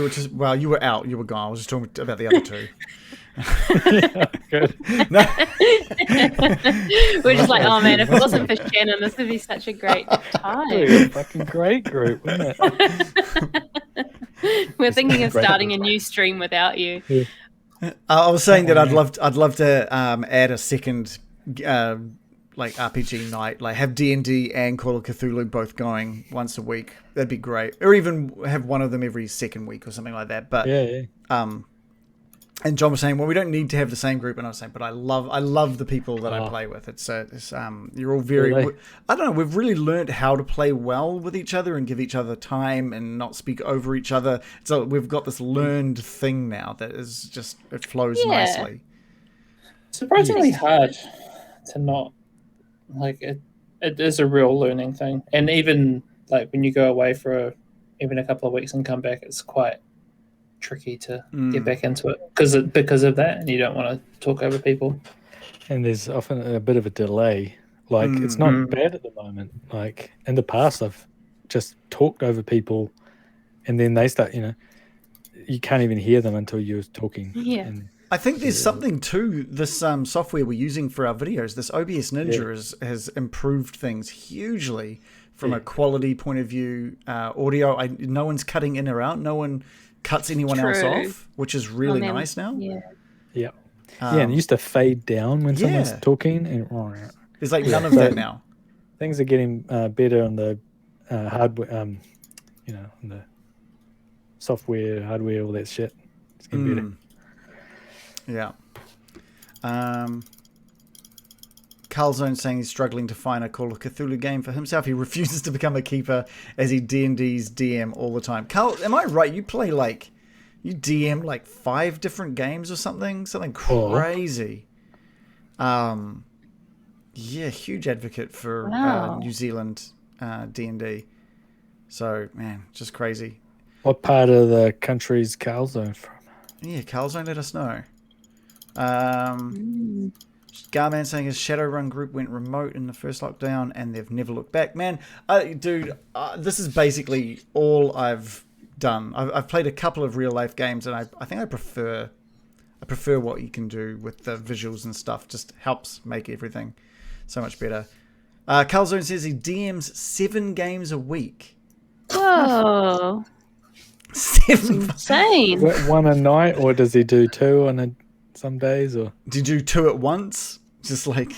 you were out. You were gone. I was just talking about the other two. Yeah, good. No. We're just like, oh man, if it wasn't for Shannon, this would be such a great time. A fucking great group, wouldn't it? We're thinking of starting a new stream without you. Yeah. I was saying that I'd love to add a second like RPG night, like have D&D and Call of Cthulhu both going once a week. That'd be great, or even have one of them every second week or something like that. But and John was saying, well, we don't need to have the same group, and I was saying, but I love the people that I play with. It's you're all very, I don't know, we've really learned how to play well with each other and give each other time and not speak over each other. So we've got this learned thing now that is just, it flows nicely. Surprisingly hard to not, like, it is a real learning thing. And even like when you go away for even a couple of weeks and come back, it's quite tricky to get back into it because of that, and you don't want to talk over people. And there's often a bit of a delay. Like it's not bad at the moment. Like in the past, I've just talked over people, and then they start. You can't even hear them until you're talking. Yeah. And I think there's something to this software we're using for our videos. This OBS Ninja has improved things hugely from a quality point of view. Audio, no one's cutting in or out. No one cuts anyone else off, which is really nice now. Yeah. And it used to fade down when someone's talking, and there's like none of that now. Things are getting better on the hardware, on the software, hardware, all that shit. It's getting better. Yeah. Carlzone saying he's struggling to find a Call of Cthulhu game for himself. He refuses to become a keeper as he D&D's DM all the time. Carl, am I right? You play you DM like 5 different games or something crazy. Yeah, huge advocate for New Zealand D&D. So, man, just crazy. What part of the country's Carlzone from? Yeah, Carlzone, let us know. Garman saying his Shadowrun group went remote in the first lockdown and they've never looked back. Man, dude, this is basically all I've done. I've played a couple of real life games, and I think I prefer what you can do with the visuals and stuff. Just helps make everything so much better. Carlzone says he DMs 7 games a week. Whoa. 7. Insane. One a night, or does he do 2 on some days? Or Did you do 2 at once? Just like...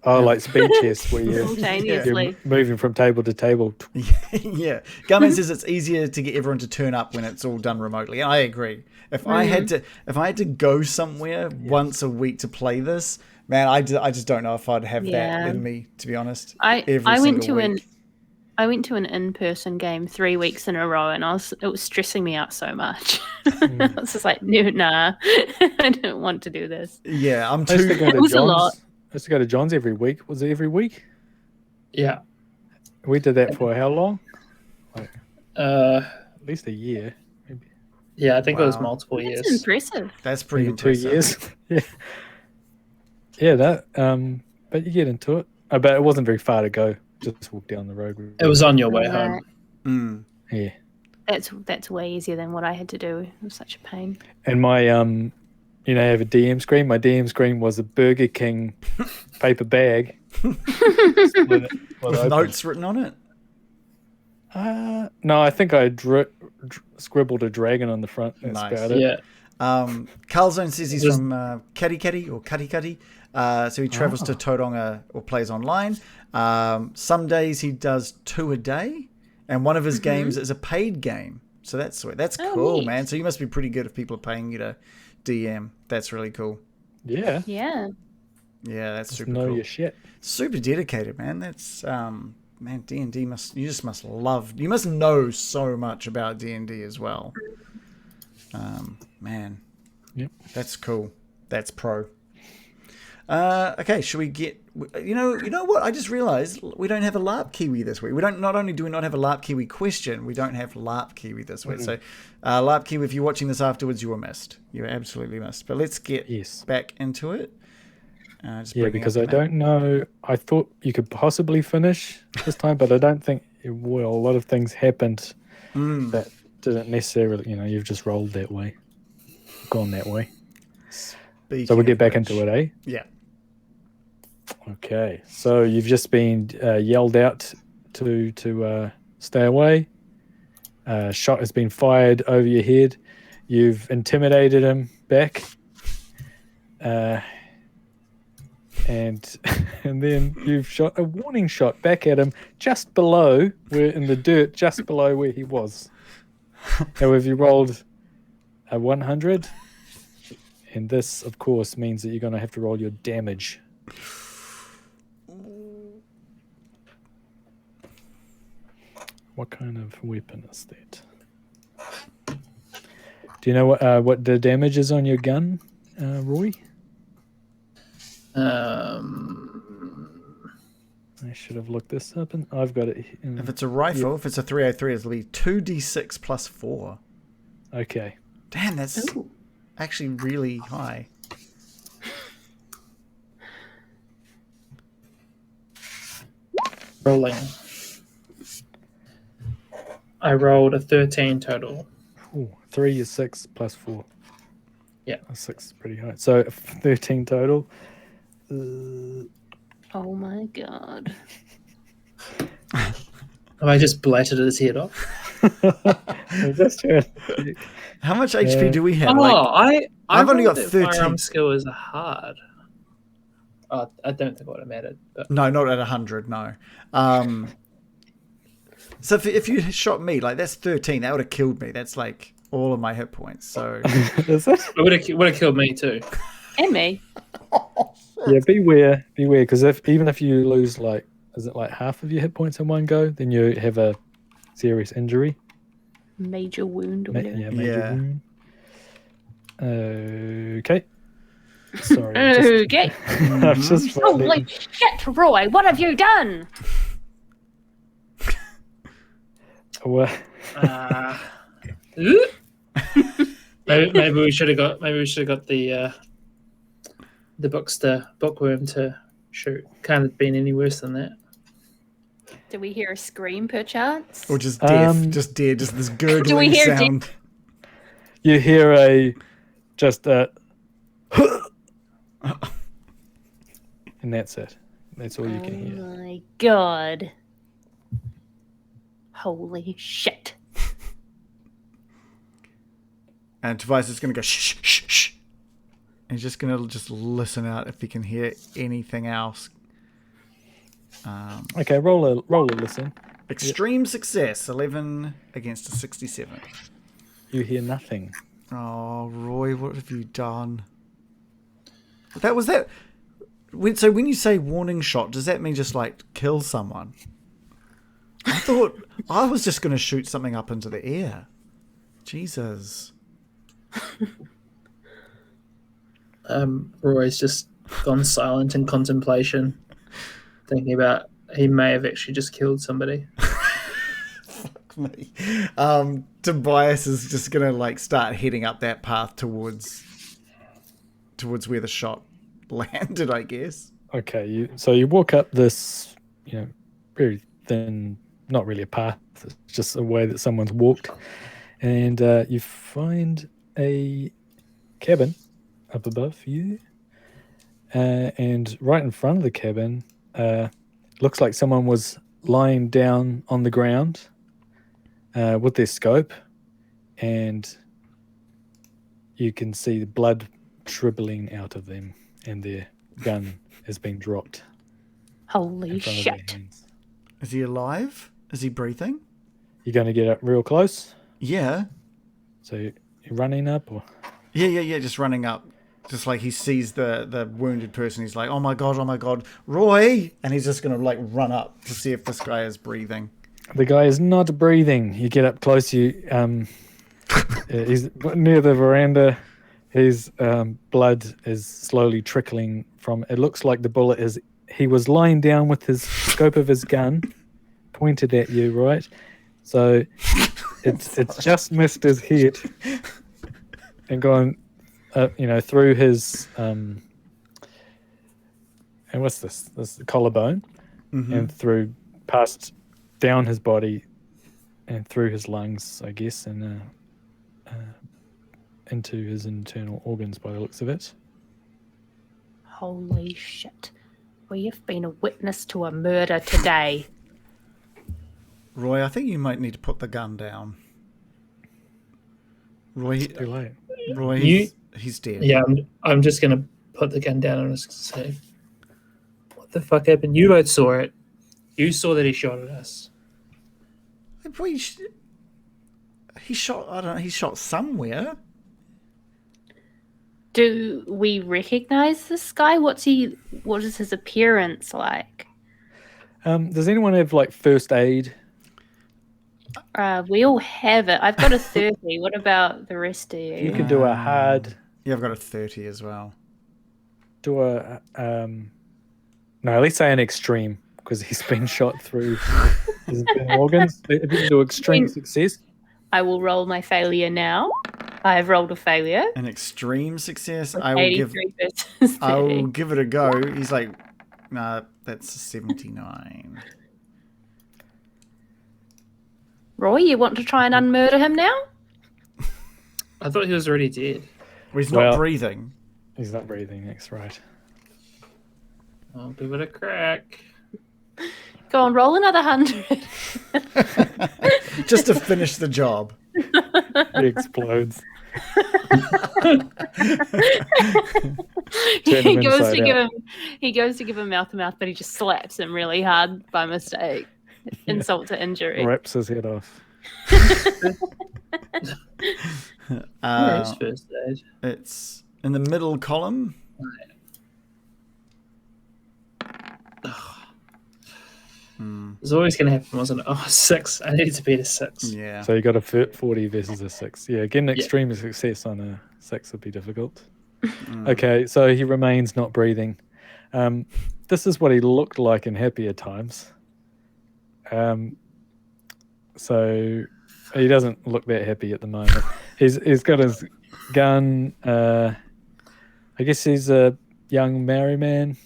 like speed chess where you're Simultaneously. moving from table to table. Yeah. Gunman says it's easier to get everyone to turn up when it's all done remotely. I agree. If I had to go somewhere once a week to play this, man, I just don't know if I'd have that in me, to be honest. I went to week. I went to an in-person game 3 weeks in a row, and it was stressing me out so much. I was just like, no, nah, I don't want to do this. Yeah, I'm I used too... to go to It was a John's. lot. I used to go to John's every week. Was it every week? Yeah. We did that for how long? Uh, At least a year, maybe. yeah, I think it was Wow. multiple That's years. impressive. That's pretty Maybe 2 impressive. years. Yeah, that. But you get into it. But it wasn't very far to go. Just walk down the road. It was on your way Right. home. Yeah. That's way easier than what I had to do. It was such a pain. And my I have a DM screen. My DM screen was a Burger King paper bag. Split it With open. notes written on it? No, I think I scribbled a dragon on the front. That's Nice. about it. Yeah. Carlzone says he's Just- from Cuddy or Cuddy. So he travels to Tauranga or plays online. Some days he does 2 a day, and one of his games is a paid game. So that's sweet. That's cool, neat. man. So you must be pretty good if people are paying you to DM. That's really cool. Yeah. Yeah. Yeah, that's super Know cool. your shit. Super dedicated, man. That's man, D&D you must love. You must know so much about D&D as well. Man. Yep. That's cool. That's pro. Okay, should we get... You know what? I just realized we don't have a LARP Kiwi this week. Not only do we not have a LARP Kiwi question, we don't have LARP Kiwi this week. So, LARP Kiwi, if you're watching this afterwards, you were missed. You were absolutely missed. But let's get back into it. Yeah, because I don't know. I thought you could possibly finish this time, but I don't think it will. A lot of things happened that didn't necessarily, you've just rolled that way, gone that way. So we'll get back into it, eh? Yeah. Okay, so you've just been yelled out to stay away. Shot has been fired over your head. You've intimidated him back, and then you've shot a warning shot back at him just below, in the dirt, just below where he was. However, you rolled a 100, and this, of course, means that you're going to have to roll your damage. What kind of weapon is that? Do you know what the damage is on your gun, Roy? Um, I should have looked this up, and I've got it. If it's a rifle, if it's a 303, it'll be 2d6 plus 4. Okay. Damn, that's actually really high. rolling. I rolled a 13 total. Ooh, 3 is 6 plus 4. Yeah. 6 is pretty high. So 13 total. Oh my god. Have I just blatted his head off? That's true. How much HP do we have? I've only got rolled that 13. Firearm skill is hard. I don't think it would have mattered. But No, not at 100, no. So if you shot me, that's 13, that would have killed me. That's like all of my hit points. So Is it? it would have killed me too. And me. Yeah, beware, because even if you lose is it like half of your hit points in one go, then you have a serious injury. Major wound or whatever. Major wound. Okay. Sorry. Okay. I'm just Holy shit, Roy, what have you done? Well, maybe we should have got the bookworm to shoot. Can't have been any worse than that. Do we hear a scream perchance? or just death, just this gurgling hear sound. you hear and that's it. That's all you can hear. Oh my god. Holy shit. And Tobias is going to go shh, shh, shh. And he's just going to just listen out if he can hear anything else. Okay, roll a listen. Extreme success, 11 against a 67. You hear nothing. Oh, Roy, what have you done? So when you say warning shot, does that mean just like kill someone? I thought I was just going to shoot something up into the air. Jesus. Roy's just gone silent in contemplation, thinking about he may have actually just killed somebody. Fuck me. Tobias is just going to like start heading up that path towards where the shot landed, I guess. Okay, so you walk up this, very thin, not really a path, it's just a way that someone's walked, and you find a cabin up above you, and right in front of the cabin, looks like someone was lying down on the ground with their scope, and you can see the blood dribbling out of them, and their gun has been dropped. Holy shit. Is he alive? Is he breathing? You're going to get up real close? Yeah. So you're running up? Or? Yeah, just running up. Just like he sees the wounded person. He's like, oh my God, Roy! And he's just going to like run up to see if this guy is breathing. The guy is not breathing. You get up close, he's near the veranda. His blood is slowly trickling from, it looks like the bullet is, he was lying down with his scope of his gun pointed at you, right? So it's just missed his head and gone, through his, and what's this? This is the collarbone, and through, past, down his body and through his lungs, I guess, and into his internal organs by the looks of it. Holy shit. We have been a witness to a murder today. Roy, I think you might need to put the gun down. Roy, It's too late. Roy, he's dead. Yeah, I'm just going to put the gun down and just say, what the fuck happened? You both saw it. You saw that he shot at us. He shot, I don't know, he shot somewhere. Do we recognize this guy? What is his appearance like? Does anyone have like first aid? We all have it. I've got a 30. What about the rest of you? You could do a hard. Yeah, I've got a 30 as well. Do a no, let's say an extreme, because he's been shot through his internal organs. If you can do extreme success, I will roll my failure now. I have rolled a failure. An extreme success. With I will 83 versus 30. I will give it a go. He's like, nah, that's a 79. Roy, you want to try and unmurder him now? I thought he was already dead. Well, he's not breathing. He's not breathing. That's right. I'll give it a crack. Go on, roll another 100. Just to finish the job. He explodes. He goes to give him mouth to mouth, but he just slaps him really hard by mistake. Insult to injury. Rips his head off. Where's first aid? It's in the middle column. It's always going to happen, wasn't it? Oh, 6. I need to beat a 6. Yeah. So you got a 40 versus a 6. Yeah, getting extreme success on a 6 would be difficult. Okay, so he remains not breathing. This is what he looked like in happier times. So he doesn't look that happy at the moment. He's got his gun. I guess he's a young married man.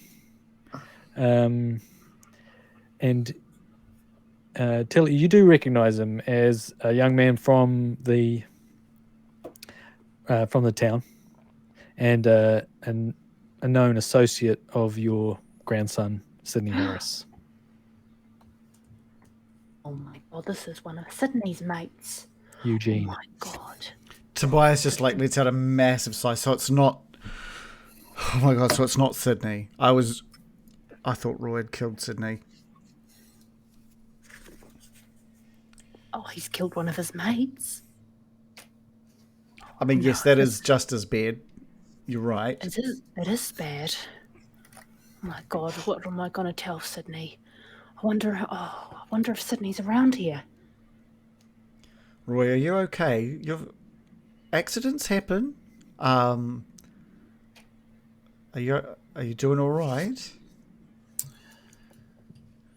And Tilly, you do recognize him as a young man from the town, and a known associate of your grandson, Sydney Harris. Oh my god, this is one of Sydney's mates. Eugene. Oh my god. Tobias just like lets out a massive sigh. So it's not. Oh my god! So it's not Sydney. I thought Roy had killed Sydney. Oh, he's killed one of his mates. I mean, yes, that is just as bad. You're right. It is bad. Oh my god, what am I going to tell Sydney? I wonder if Sydney's around here. Roy, are you okay? Accidents happen. Are you doing all right?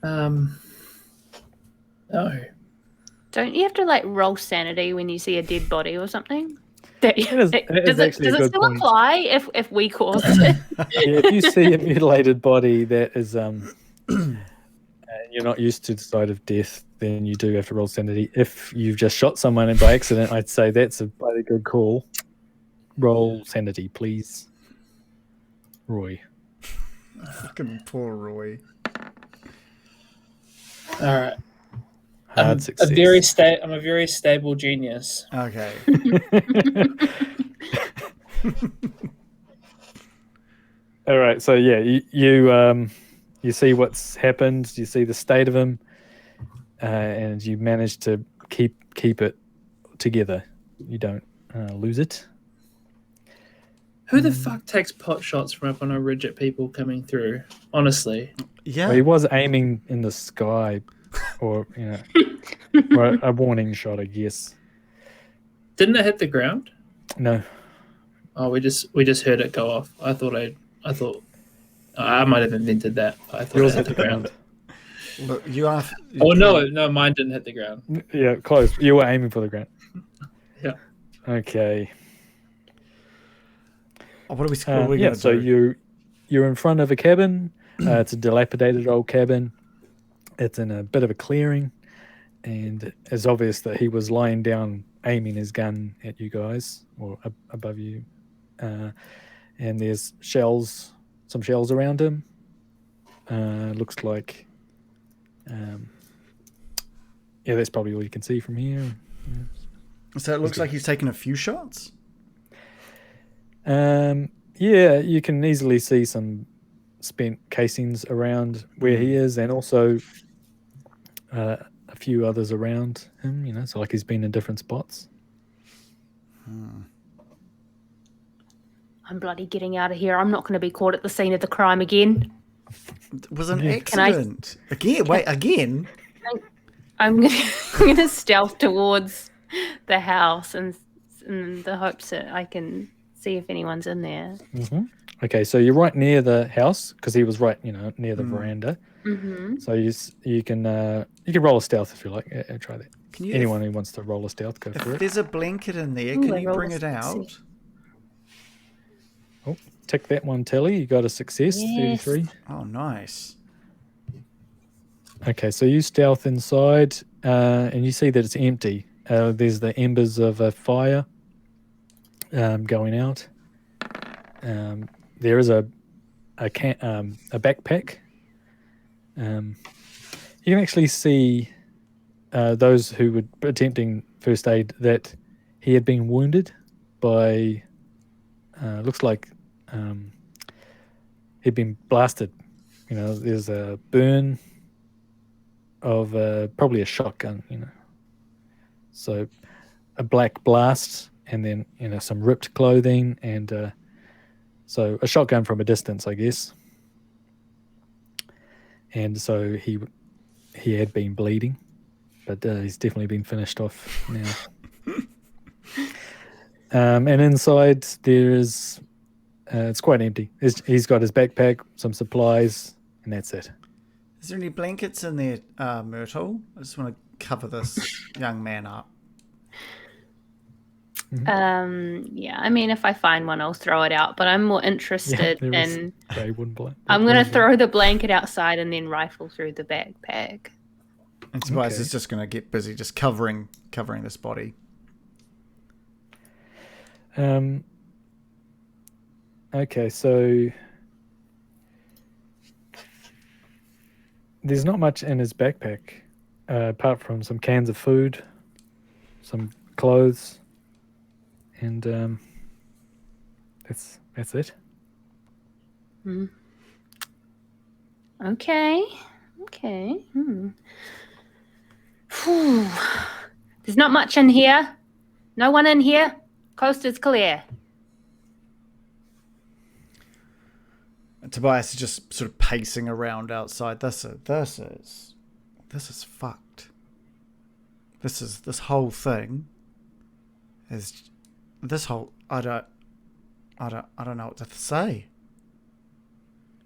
No. Don't you have to like roll sanity when you see a dead body or something? That is actually a good still point. apply if we caused it? Yeah, if you see a mutilated body that is you're not used to the sight of death, then you do have to roll sanity. If you've just shot someone and by accident, I'd say that's a bloody good call. Roll sanity, please, Roy. Fucking poor Roy. All right. Hard success. I'm a very stable genius. Okay. All right. So yeah, you see what's happened. You see the state of him, and you manage to keep it together. You don't lose it. Who the fuck takes pot shots from up on a ridge at people coming through? Honestly. Yeah. Well, he was aiming in the sky, or or a warning shot, I guess. Didn't it hit the ground? No. Oh, we just heard it go off. I thought I might have invented that. I thought Yours it hit the ground. Look, you are. Oh no, mine didn't hit the ground. Yeah, close. You were aiming for the ground. Yeah. Okay. Oh, what are we going to so do? you're in front of a cabin. It's a dilapidated old cabin. It's in a bit of a clearing, and it's obvious that he was lying down, aiming his gun at you guys or above you. And there's some shells around him. Looks like, that's probably all you can see from here. Yeah. So it looks like he's taken a few shots. Yeah, you can easily see some spent casings around where he is, and also a few others around him. So like he's been in different spots. I'm bloody getting out of here. I'm not going to be caught at the scene of the crime again. It was an accident. Again? I'm going to stealth towards the house and in the hopes that I can see if anyone's in there. Mm-hmm. Okay, so you're right near the house because he was right, near the veranda. Mm-hmm. So you can roll a stealth if you like. Yeah, try that. Anyone who wants to roll a stealth, go for it. If there's a blanket in there, can you bring it out? Oh, tick that one, Telly. You got a success, Yes. 33. Oh, nice. Okay, so you stealth inside, and you see that it's empty. There's the embers of a fire going out. There is a backpack. You can actually see those who were attempting first aid that he had been wounded by. Looks like he'd been blasted. There's a burn of probably a shotgun. So a black blast, and then some ripped clothing, and so a shotgun from a distance, I guess. And so he had been bleeding, but he's definitely been finished off now. And inside there is, it's quite empty. He's got his backpack, some supplies, and that's it. Is there any blankets in there, Myrtle? I just want to cover this young man up. Yeah, I mean, if I find one, I'll throw it out, but I'm more interested in... I'm going to throw the blanket outside and then rifle through the backpack. And Tobias is just going to get busy just covering this body. Okay, so there's not much in his backpack apart from some cans of food, some clothes, And that's it. Okay. Phew. There's not much in here. No one in here. Coast is clear. And Tobias is just sort of pacing around outside. This is fucked. This whole thing is this whole. I don't know what to say.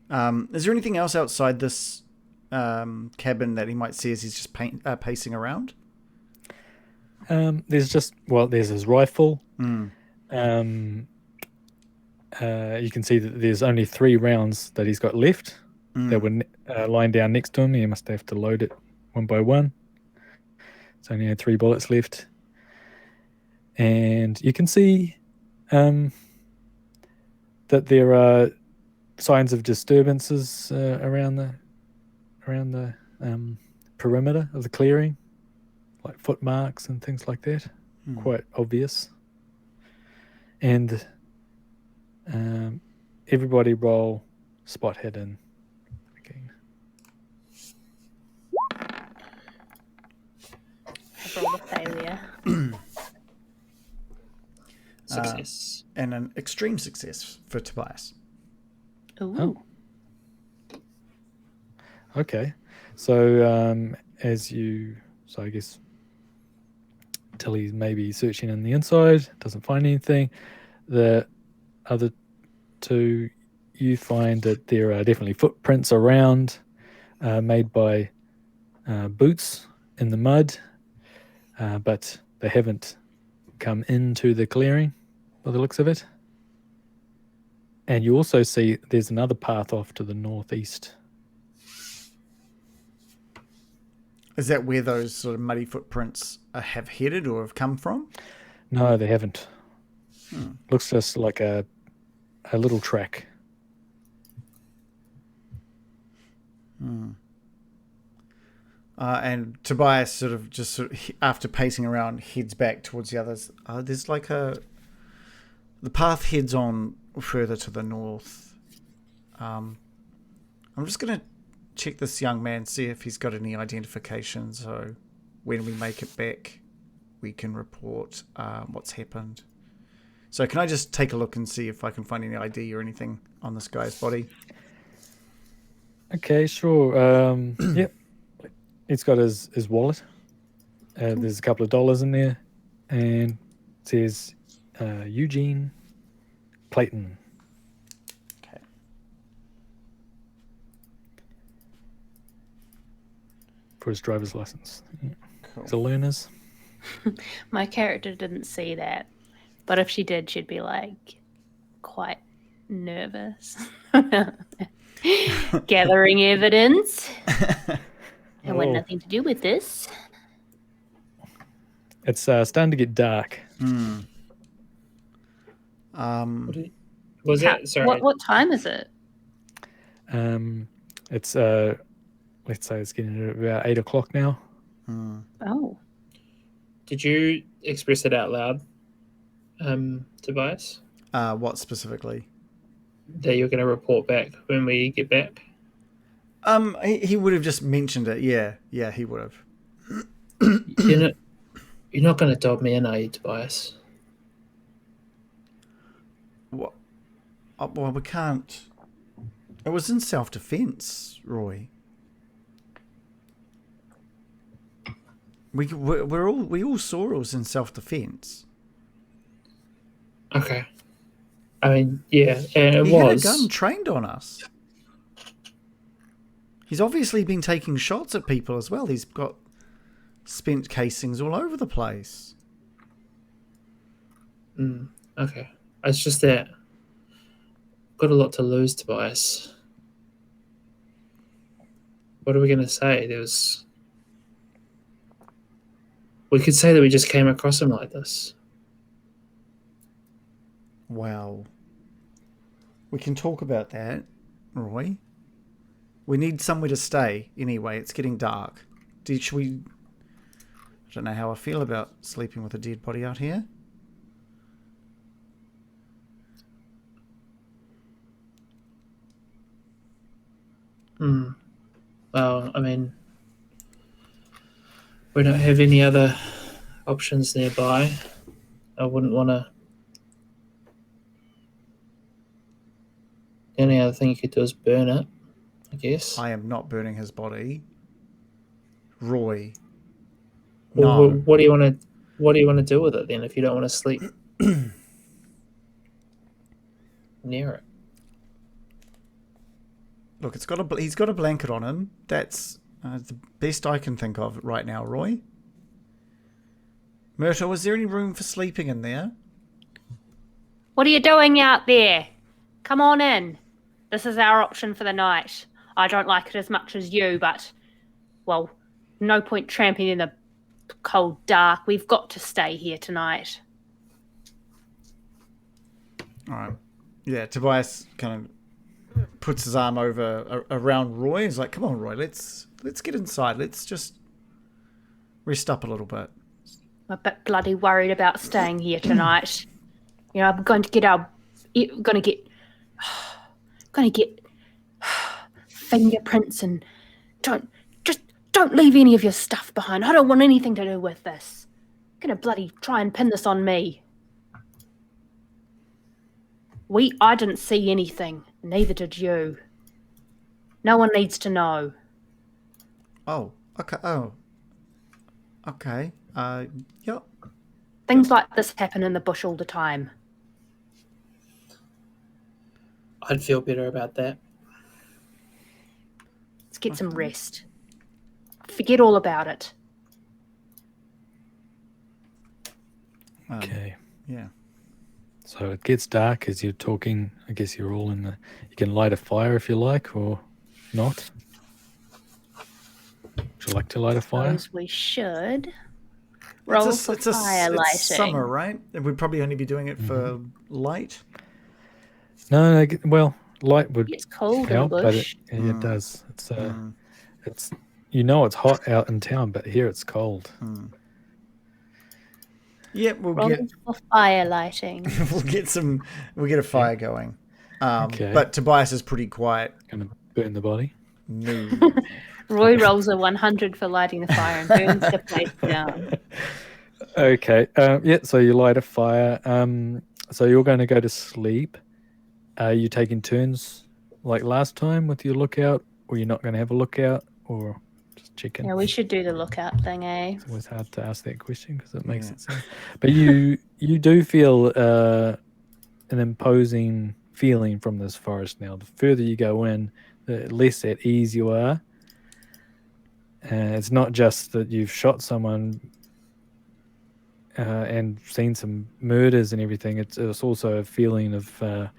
Is there anything else outside this cabin that he might see as he's just pacing around? There's his rifle. Mm. You can see that there's only 3 rounds that he's got left that were lying down next to him. He must have to load it one by one. It's only had 3 bullets left. And you can see that there are signs of disturbances around the perimeter of the clearing, like footmarks and things like that. Quite obvious. And everybody roll spot hidden again. I rolled a failure. Success. And an extreme success for Tobias. Ooh. Oh. Okay. So I guess Tilly's maybe searching in the inside, doesn't find anything. The other 2, you find that there are definitely footprints around made by boots in the mud, but they haven't come into the clearing by the looks of it. And you also see there's another path off to the northeast. Is that where those sort of muddy footprints have headed or have come from? No, they haven't. Looks just like a little track. And Tobias after pacing around heads back towards the others. There's the path heads on further to the north. I'm just going to check this young man, see if he's got any identification, so when we make it back we can report what's happened. So can I just take a look and see if I can find any ID or anything on this guy's body? Okay, sure. Yep. It's got his wallet. There's a couple of dollars in there, and it says Eugene Clayton. Okay. For his driver's license. Yeah. Cool. He's a learner's. My character didn't see that, but if she did, she'd be quite nervous. Gathering evidence. I want nothing to do with this. It's starting to get dark. Was it? Sorry. What time is it? It's let's say it's getting about 8 o'clock now. Oh. Did you express it out loud, Tobias? What specifically? That you're going to report back when we get back? He would have just mentioned it. Yeah, he would have. You're not going to dob me in, are you, Tobias? What? Well, we can't. It was in self-defense, Roy. We all saw it was in self-defense. Okay. I mean, yeah, and it he was. He had a gun trained on us. He's obviously been taking shots at people as well. He's got spent casings all over the place. Okay. It's just that got a lot to lose, Tobias. What are we going to say? We could say that we just came across him like this. Well, we can talk about that, Roy. We need somewhere to stay anyway. It's getting dark. Should we... I don't know how I feel about sleeping with a dead body out here. Well, I mean, we don't have any other options nearby. I wouldn't want to. The only other thing you could do is burn it, I guess. I am not burning his body. Roy. Well, No. what do you want to? What do you want to do with it then? If you don't want to sleep near it, Look, he's got a blanket on him. That's the best I can think of right now, Roy. Myrtle, is there any room for sleeping in there? What are you doing out there? Come on in. This is our option for the night. I don't like it as much as you, but, well, no point tramping in the cold dark. We've got to stay here tonight. All right. Yeah, Tobias kind of puts his arm around Roy. He's like, "Come on, Roy. Let's get inside. Let's just rest up a little bit." I'm a bit bloody worried about staying here tonight. You know, I'm going to get fingerprints, and don't leave any of your stuff behind. I don't want anything to do with this. I'm gonna bloody try and pin this on me. I didn't see anything. Neither did you. No one needs to know. Oh, okay. Oh, okay. Yep. Things like this happen in the bush all the time. I'd feel better about that. Let's get some rest. Forget all about it. Okay. Yeah. So it gets dark as you're talking. I guess you're all in the... You can light a fire if you like, or not. Would you like to light a fire? Suppose we should. Roll for fire lighting. It's summer, right? We'd probably only be doing it for light. No, well, light would It's cold help, in the but bush. it does. It's it's hot out in town, but here it's cold. Yeah, Roll for fire lighting. we'll get a fire going. Okay. But Tobias is pretty quiet. Gonna burn the body. No. Roy rolls a 100 for lighting the fire and burns the place down. Okay. So you light a fire. So you're going to go to sleep. Are you taking turns like last time with your lookout, or you're not going to have a lookout, or just checking? Yeah, we should do the lookout thing, eh? It's always hard to ask that question because it makes it sound. But you do feel an imposing feeling from this forest now. The further you go in, the less at ease you are. It's not just that you've shot someone and seen some murders and everything. It's also a feeling of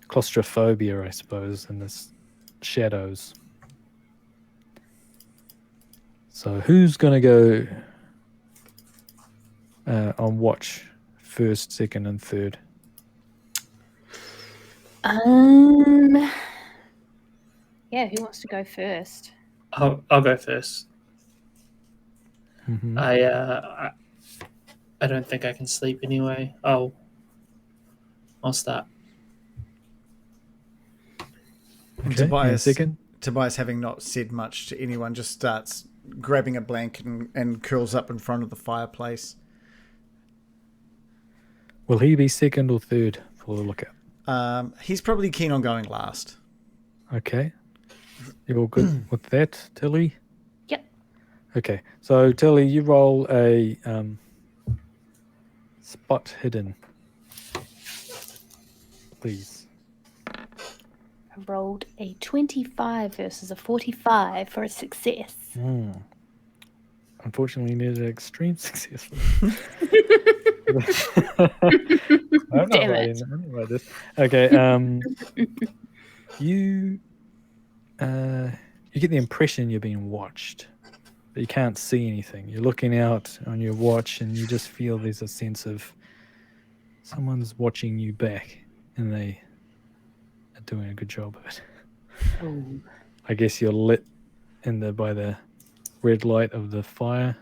claustrophobia, I suppose, in the shadows. So who's going to go on watch first, second, and third? Yeah, who wants to go first? I'll go first. Mm-hmm. I don't think I can sleep anyway. I'll start. Okay. Second. Tobias, having not said much to anyone, just starts grabbing a blanket and curls up in front of the fireplace. Will he be second or third for the lookout? He's probably keen on going last. Okay. You all good with that, Tilly? Yep. Okay. So, Tilly, you roll a spot hidden, please. I rolled a 25 versus a 45 for a success. Unfortunately, you needed an extreme success. I'm Damn it. Like this. Okay. You get the impression you're being watched, but you can't see anything. You're looking out on your watch, and you just feel there's a sense of someone's watching you back, and they are doing a good job of it. Ooh. I guess you're lit by the red light of the fire,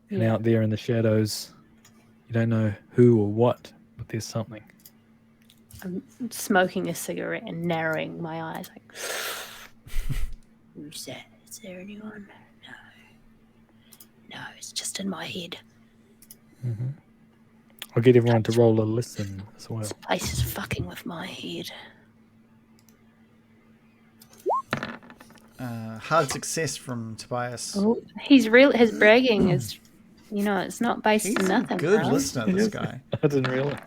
and out there in the shadows, you don't know who or what, but there's something. I'm smoking a cigarette and narrowing my eyes. Like, Who's that? Is there anyone? No, it's just in my head. Mm-hmm. I'll get everyone to roll a listen as well. This place is fucking with my head. Hard success from Tobias. Oh, he's real. His bragging is, it's not based He's on a nothing. good bro. listener, this guy. I didn't realize.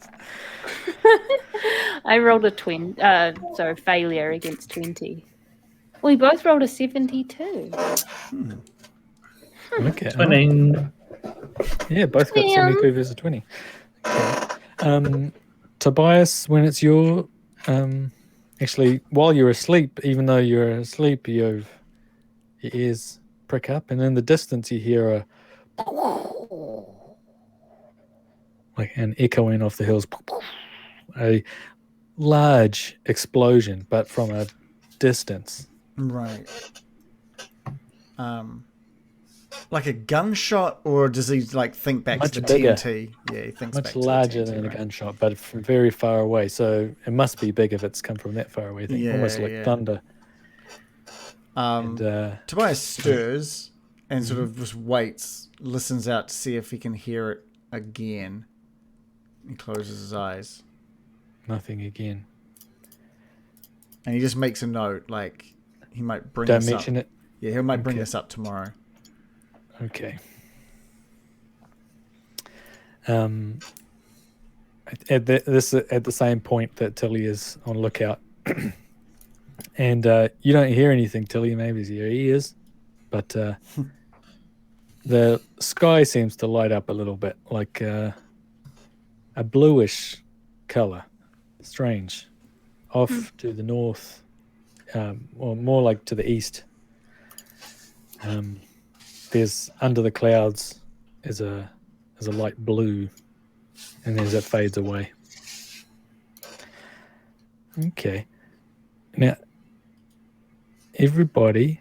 I rolled a failure against 20. We both rolled a 72. Okay. Twinning. Yeah, both got 72 versus 20. Okay. Tobias, when it's your actually while you're asleep, even though you're asleep, your ears prick up, and in the distance you hear a like an echoing off the hills, a large explosion, but from a distance. Right. Like a gunshot, or does he think back Much to the bigger. TNT? Yeah, he thinks Much back larger to the TNT, than a right? gunshot, but from very far away. So it must be big if it's come from that far away. I think Yeah, almost like yeah. thunder. And Tobias stirs and sort of just waits, listens out to see if he can hear it again. He closes his eyes. nothing again. And he just makes a note, he might bring Don't this mention up. it. Yeah, he might bring Okay. this up tomorrow. Okay. At the same point that Tilly is on lookout, and you don't hear anything, Tilly. Maybe it's your ears, but the sky seems to light up a little bit, like a bluish color. Strange. Off to the north, or more like to the east. There's under the clouds is a light blue, and as it fades away. Okay. Now, everybody,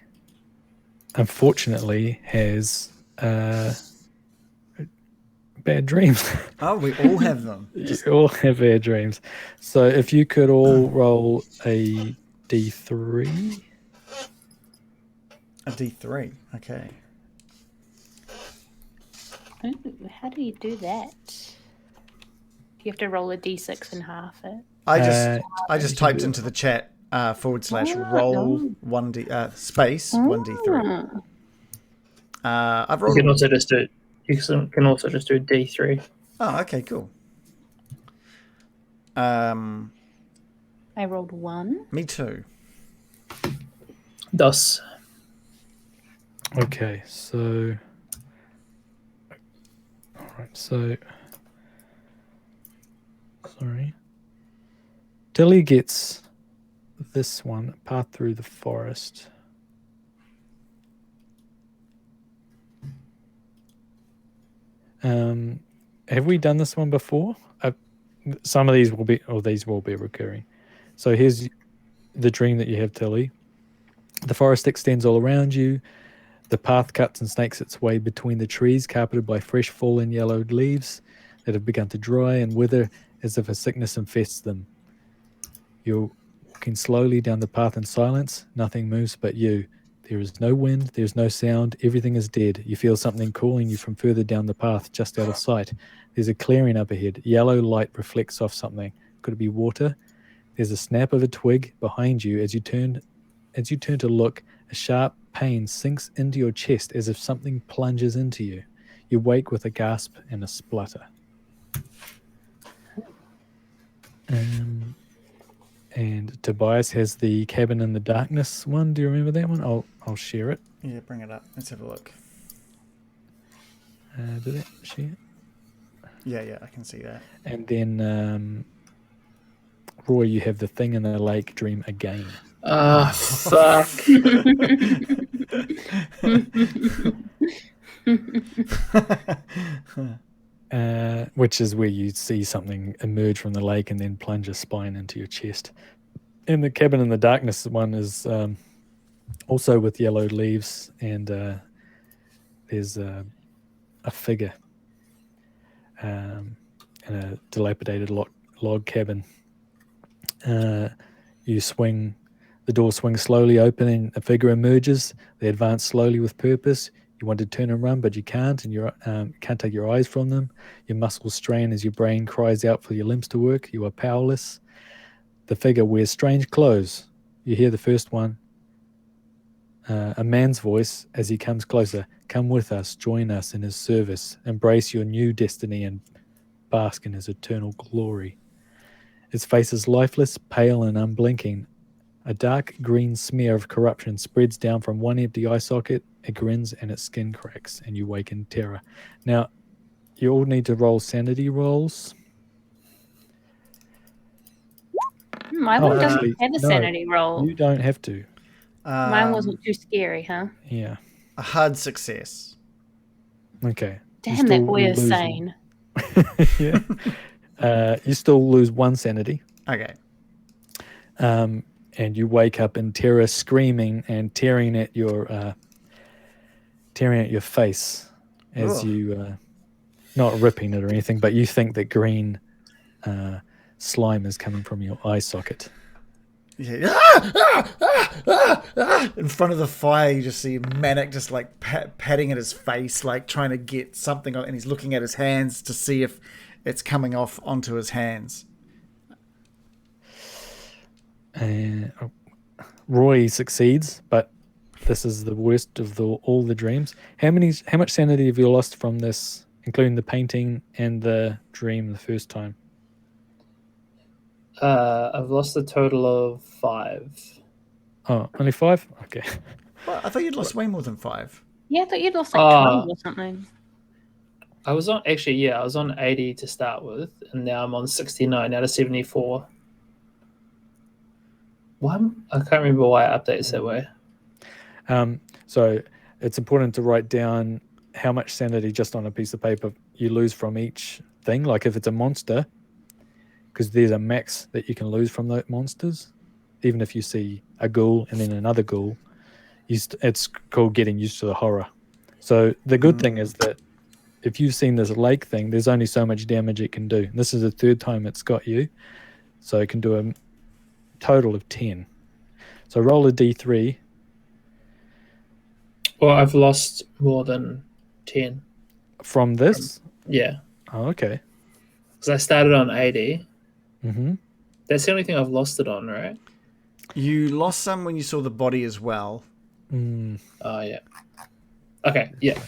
unfortunately, has bad dreams. Oh, we all have them. You all have bad dreams. So if you could all roll a D3. A D3. Okay. Ooh, how do you do that? You have to roll a d6 and half it. I you just can typed do into the chat / roll no. 1D space 1D3. I've You rolled. can also just do. You can also just do D3. Oh, okay, cool. I rolled 1. Me too. Thus, Okay, so all right, so sorry. Tilly gets this one, path through the forest. Have we done this one before? Some of these will be, or these will be recurring. So here's the dream that you have, Tilly. The forest extends all around you. The path cuts and snakes its way between the trees, carpeted by fresh fallen yellowed leaves that have begun to dry and wither as if a sickness infests them. You're walking slowly down the path in silence. Nothing moves but you. There is no wind, there's no sound, everything is dead. You feel something calling you from further down the path, just out of sight. There's a clearing up ahead. Yellow light reflects off something. Could it be water? There's a snap of a twig behind you. As you turn to look, a sharp pain sinks into your chest as if something plunges into you. You wake with a gasp and a splutter. And Tobias has the cabin in the darkness one. Do you remember that one? I'll share it. Yeah, bring it up. Let's have a look. Did it share? Yeah, I can see that. And then Roy, you have the thing in the lake dream again. ah, fuck. Which is where you see something emerge from the lake and then plunge a spine into your chest. And the cabin in the darkness one is also with yellowed leaves, and there's a figure in a dilapidated log cabin. You swing The door swings slowly open and a figure emerges. They advance slowly with purpose. You want to turn and run, but you can't, and you can't take your eyes from them. Your muscles strain as your brain cries out for your limbs to work. You are powerless. The figure wears strange clothes. You hear the first one. A man's voice as he comes closer. Come with us, join us in his service. Embrace your new destiny and bask in his eternal glory. His face is lifeless, pale, and unblinking. A dark green smear of corruption spreads down from one empty eye socket. It grins and its skin cracks, and you wake in terror. Now, you all need to roll sanity rolls. My one doesn't have a sanity roll. You don't have to. Mine wasn't too scary, huh? Yeah. A hard success. Okay. Damn, that boy is sane. Yeah. You still lose one sanity. Okay. And you wake up in terror, screaming and tearing at your face as you, not ripping it or anything, but you think that green slime is coming from your eye socket. Yeah. In front of the fire, you just see Manic just like patting at his face, like trying to get something on, and he's looking at his hands to see if it's coming off onto his hands. Roy succeeds, but this is the worst of all the dreams. How much sanity have you lost from this, including the painting and the dream the first time? I've lost a total of 5. Oh, only 5? Okay. Well, I thought you'd lost way more than 5. Yeah, I thought you'd lost like 12 or something. I was on 80 to start with, and now I'm on 69 out of 74. What? I can't remember why it updates that way. So it's important to write down how much sanity just on a piece of paper you lose from each thing. Like if it's a monster, because there's a max that you can lose from those monsters. Even if you see a ghoul and then another ghoul, it's called getting used to the horror. So the good thing is that if you've seen this lake thing, there's only so much damage it can do. This is the 3rd time it's got you. So it can do a total of 10. So roll a d3. Well, I've lost more than 10. From this? Yeah. Oh, okay. Because I started on 80. Mm-hmm. That's the only thing I've lost it on, right? You lost some when you saw the body as well. Oh, yeah. Okay, yeah.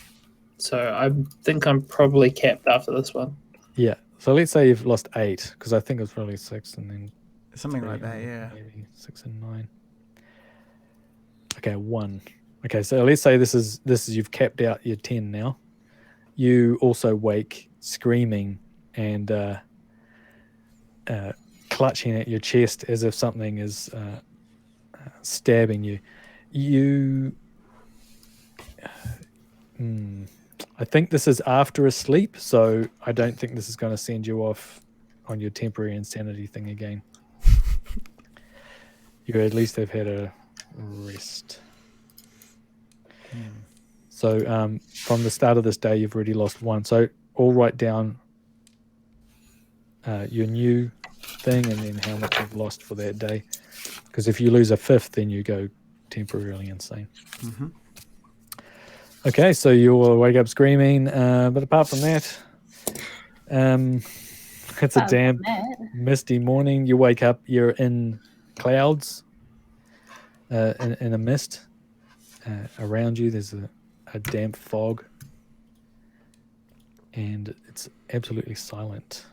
So I think I'm probably capped after this one. Yeah. So let's say you've lost 8, because I think it was probably 6 and then... Something like that, yeah. Maybe 6 and 9. Okay, 1. Okay, so let's say this is you've capped out your 10 now. You also wake screaming and clutching at your chest as if something is stabbing you. I think this is after a sleep, so I don't think this is going to send you off on your temporary insanity thing again. You at least have had a rest. So from the start of this day, you've already lost 1. So all write down your new thing and then how much you've lost for that day. Because if you lose a 5th, then you go temporarily insane. Mm-hmm. Okay, so you'll wake up screaming. But apart from that, it's a damp, misty morning. You wake up, you're in clouds, in a mist. Around you, there's a damp fog. And it's absolutely silent.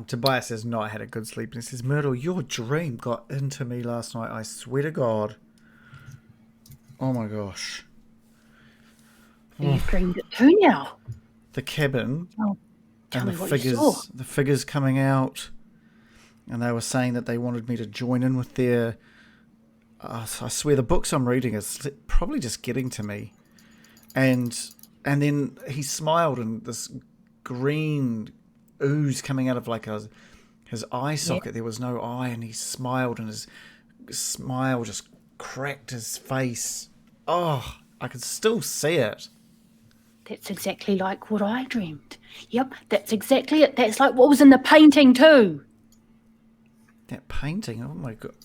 Tobias has not had a good sleep, and he says, Myrtle, your dream got into me last night. I swear to God. Oh my gosh. You've dreamed it too now. The cabin Tell and me what you saw. the figures coming out, and they were saying that they wanted me to join in with their... I swear the books I'm reading is probably just getting to me. And then he smiled, and this green ooze coming out of like his eye socket. There was no eye, and he smiled, and his smile just cracked his face. Oh, I could still see it. That's exactly like what I dreamed. Yep, that's exactly it. That's like what was in the painting too. That painting. Oh my god.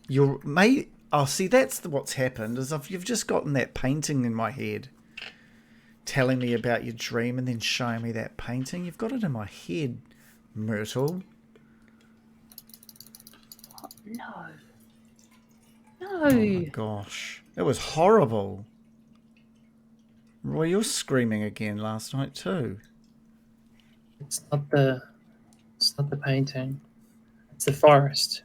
You're mate. Oh, see, that's what's happened. Is you've just gotten that painting in my head, telling me about your dream, and then showing me that painting. You've got it in my head, Myrtle. No. Oh my gosh, it was horrible. Roy, you're screaming again last night too. It's not the painting. It's the forest.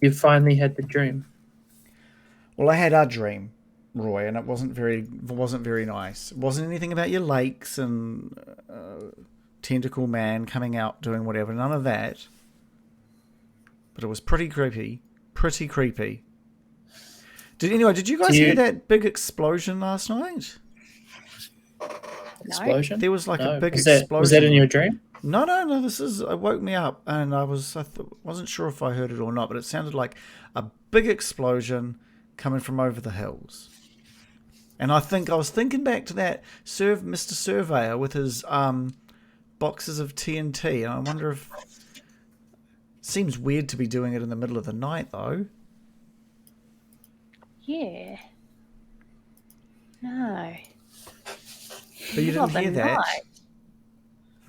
You finally had the dream. Well, I had a dream, Roy, and it wasn't very nice. It wasn't anything about your lakes and tentacle man coming out doing whatever. None of that. But it was pretty creepy. Pretty creepy. Did you guys hear that big explosion last night? Explosion? There was like a big explosion. Was that in your dream? No. It woke me up, and I wasn't sure if I heard it or not, but it sounded like a big explosion coming from over the hills. And I was thinking back to that Mr. Surveyor with his boxes of TNT, and I wonder if seems weird to be doing it in the middle of the night, though. Yeah. No. But you didn't hear that?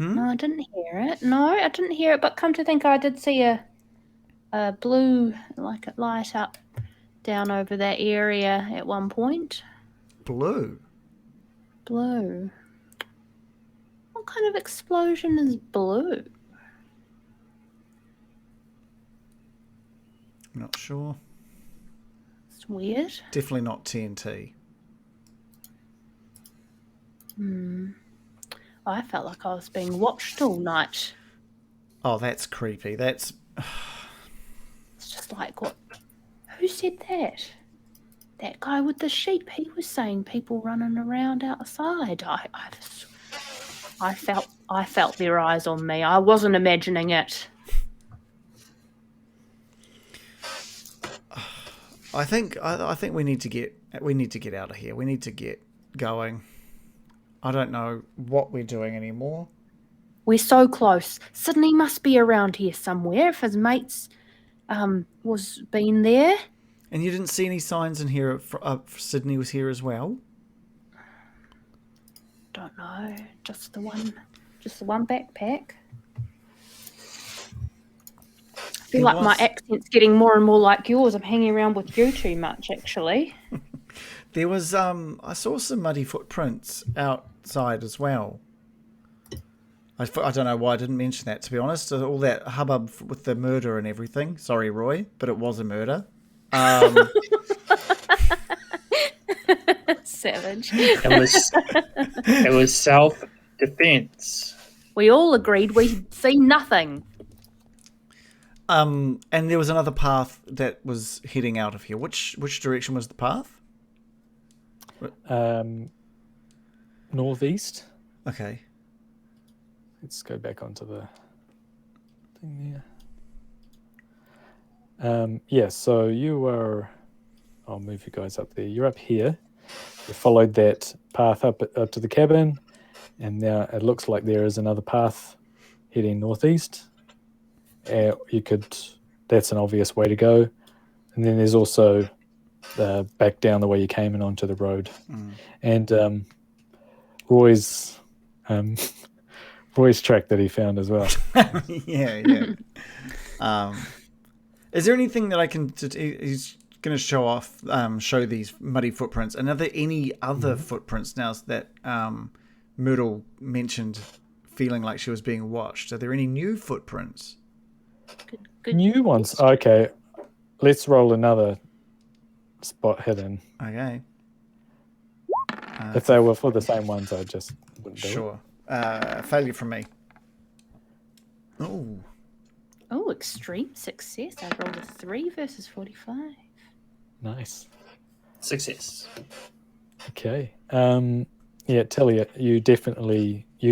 No, I didn't hear it. No, I didn't hear it. But come to think, I did see a blue, like it light up down over that area at one point. Blue? Blue. What kind of explosion is blue? Not sure. It's weird. Definitely not TNT. I felt like I was being watched all night. Oh, that's creepy. That's... It's just like, what? Who said that? That guy with the sheep. He was saying people running around outside. I felt their eyes on me. I wasn't imagining it. I think we need to get out of here. We need to get going. I don't know what we're doing anymore. We're so close. Sydney must be around here somewhere if his mates was been there. And you didn't see any signs in here Sydney was here as well? Don't know. Just the one backpack. I feel like my accent's getting more and more like yours. I'm hanging around with you too much, actually. There was I saw some muddy footprints outside as well. I don't know why I didn't mention that, to be honest. All that hubbub with the murder and everything. Sorry, Roy, but it was a murder. Savage. It was self-defense. We all agreed we'd see nothing. And there was another path that was heading out of here. Which direction was the path? Northeast. Okay. Let's go back onto the thing there. Yeah, so you were... I'll move you guys up there. You're up here. You followed that path up to the cabin, and now it looks like there is another path heading northeast. That's an obvious way to go. And then there's also back down the way you came and onto the road. And Roy's track that he found as well. Yeah. Is there anything that I can... He's going to show these muddy footprints. And are there any other footprints now that Myrtle mentioned feeling like she was being watched? Are there any new footprints? Good. New ones? Okay. Let's roll another spot hidden. Okay. If they were for the same ones, I just wouldn't do it. Sure. Failure from me. Oh, extreme success. I rolled a 3 versus 45. Nice. Success. Okay. Yeah, Talia, you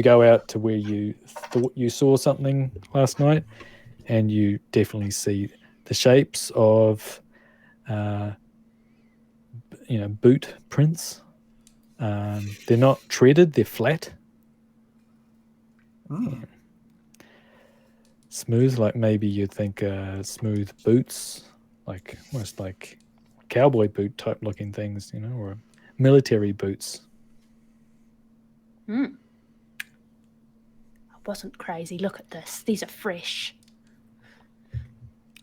go out to where you thought you saw something last night, and you definitely see the shapes of, boot prints. They're not treaded; they're flat. Yeah. Smooth, like maybe you'd think smooth boots, like almost like cowboy boot type looking things, or military boots. I wasn't crazy. Look at this. These are fresh.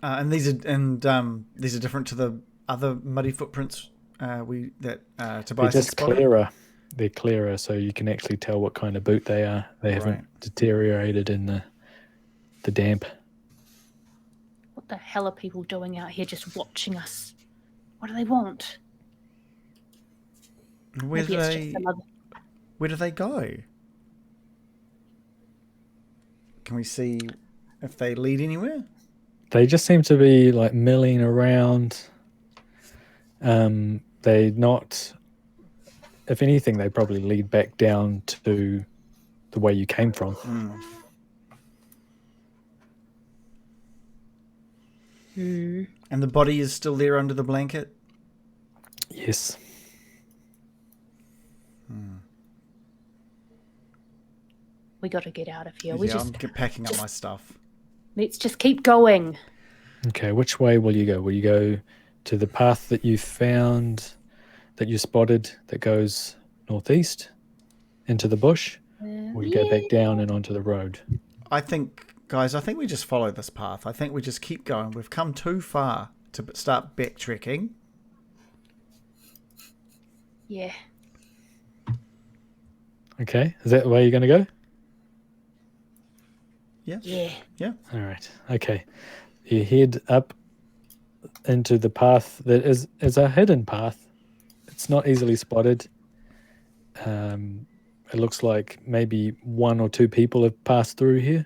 And these are different to the other muddy footprints Tobias They're has just spotted? clearer. They're clearer, so you can actually tell what kind of boot they are. They haven't deteriorated in the damp. What the hell are people doing out here just watching us? What do they want? Where do they go? Can we see if they lead anywhere? They just seem to be like milling around. They not. If anything, they probably lead back down to the way you came from. And the body is still there under the blanket? Yes. We got to get out of here. I'm packing up my stuff. Let's just keep going. Okay, which way will you go? Will you go to the path that you found, that you spotted, that goes northeast into the bush? Or will you go back down and onto the road? I think we just follow this path. I think we just keep going. We've come too far to start backtracking. Yeah. Okay, is that the way you're going to go? Yeah. All right. Okay. You head up into the path that is a hidden path. It's not easily spotted. It looks like maybe one or two people have passed through here.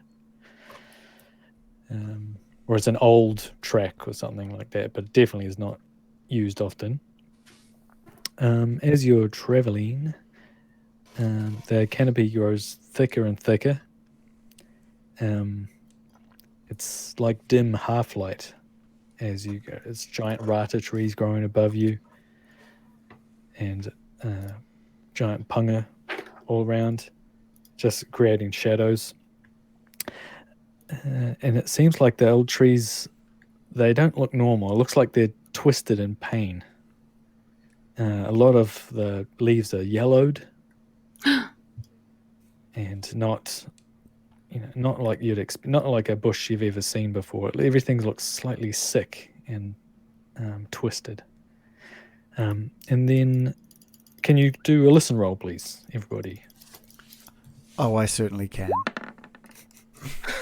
Or it's an old track or something like that, but it definitely is not used often. As you're traveling, the canopy grows thicker and thicker. It's like dim half-light as you go. It's giant rata trees growing above you and giant punga all around, just creating shadows. And it seems like the old trees, they don't look normal. It looks like they're twisted in pain. A lot of the leaves are yellowed and not like not like a bush you've ever seen before. Everything looks slightly sick and twisted. And then, can you do a listen roll, please, everybody? Oh, I certainly can.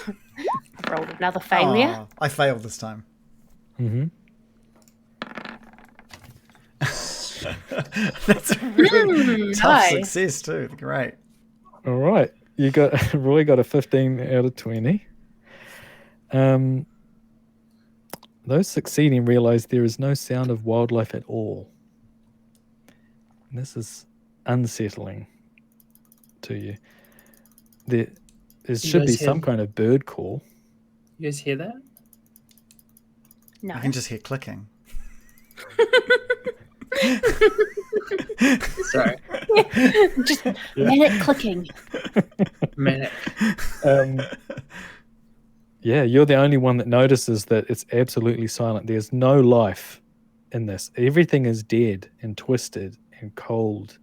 I've rolled another failure. Oh, I failed this time. Mm-hmm. That's a really tough nice. success too. Great. All right. Roy got a 15 out of 20. Those succeeding realize there is no sound of wildlife at all. And this is unsettling to you. There should be some kind of bird call. You guys hear that? No. I can just hear clicking. Sorry. Just manic clicking. Manic. Yeah, you're the only one that notices that it's absolutely silent. There's no life in this. Everything is dead and twisted and cold.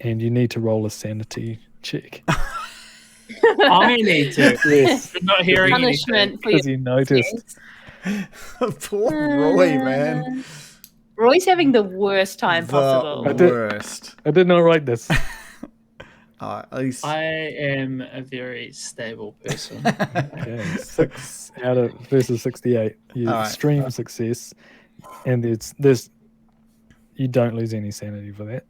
And you need to roll a sanity check. I need to. Yes. I'm not hearing Punishment for Because you noticed. Poor Roy, man. Roy's having the worst time possible. The worst. I did not write this. At least I am a very stable person. Okay, 6 out of versus 68. Extreme success, and there's you don't lose any sanity for that.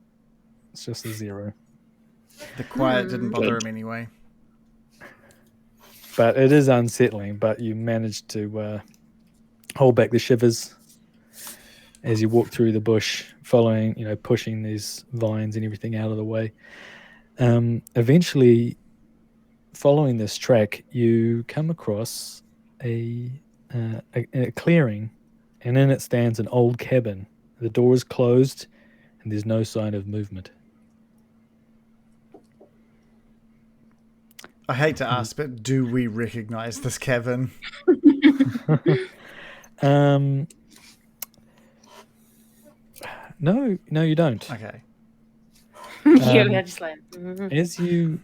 It's just a 0. the quiet didn't bother him anyway. But it is unsettling. But you managed to hold back the shivers as you walk through the bush, following, pushing these vines and everything out of the way. Eventually, following this track, you come across a clearing, and in it stands an old cabin. The door is closed, and there's no sign of movement. I hate to ask, but do we recognize this cabin? No, you don't. Okay. We're just like. As you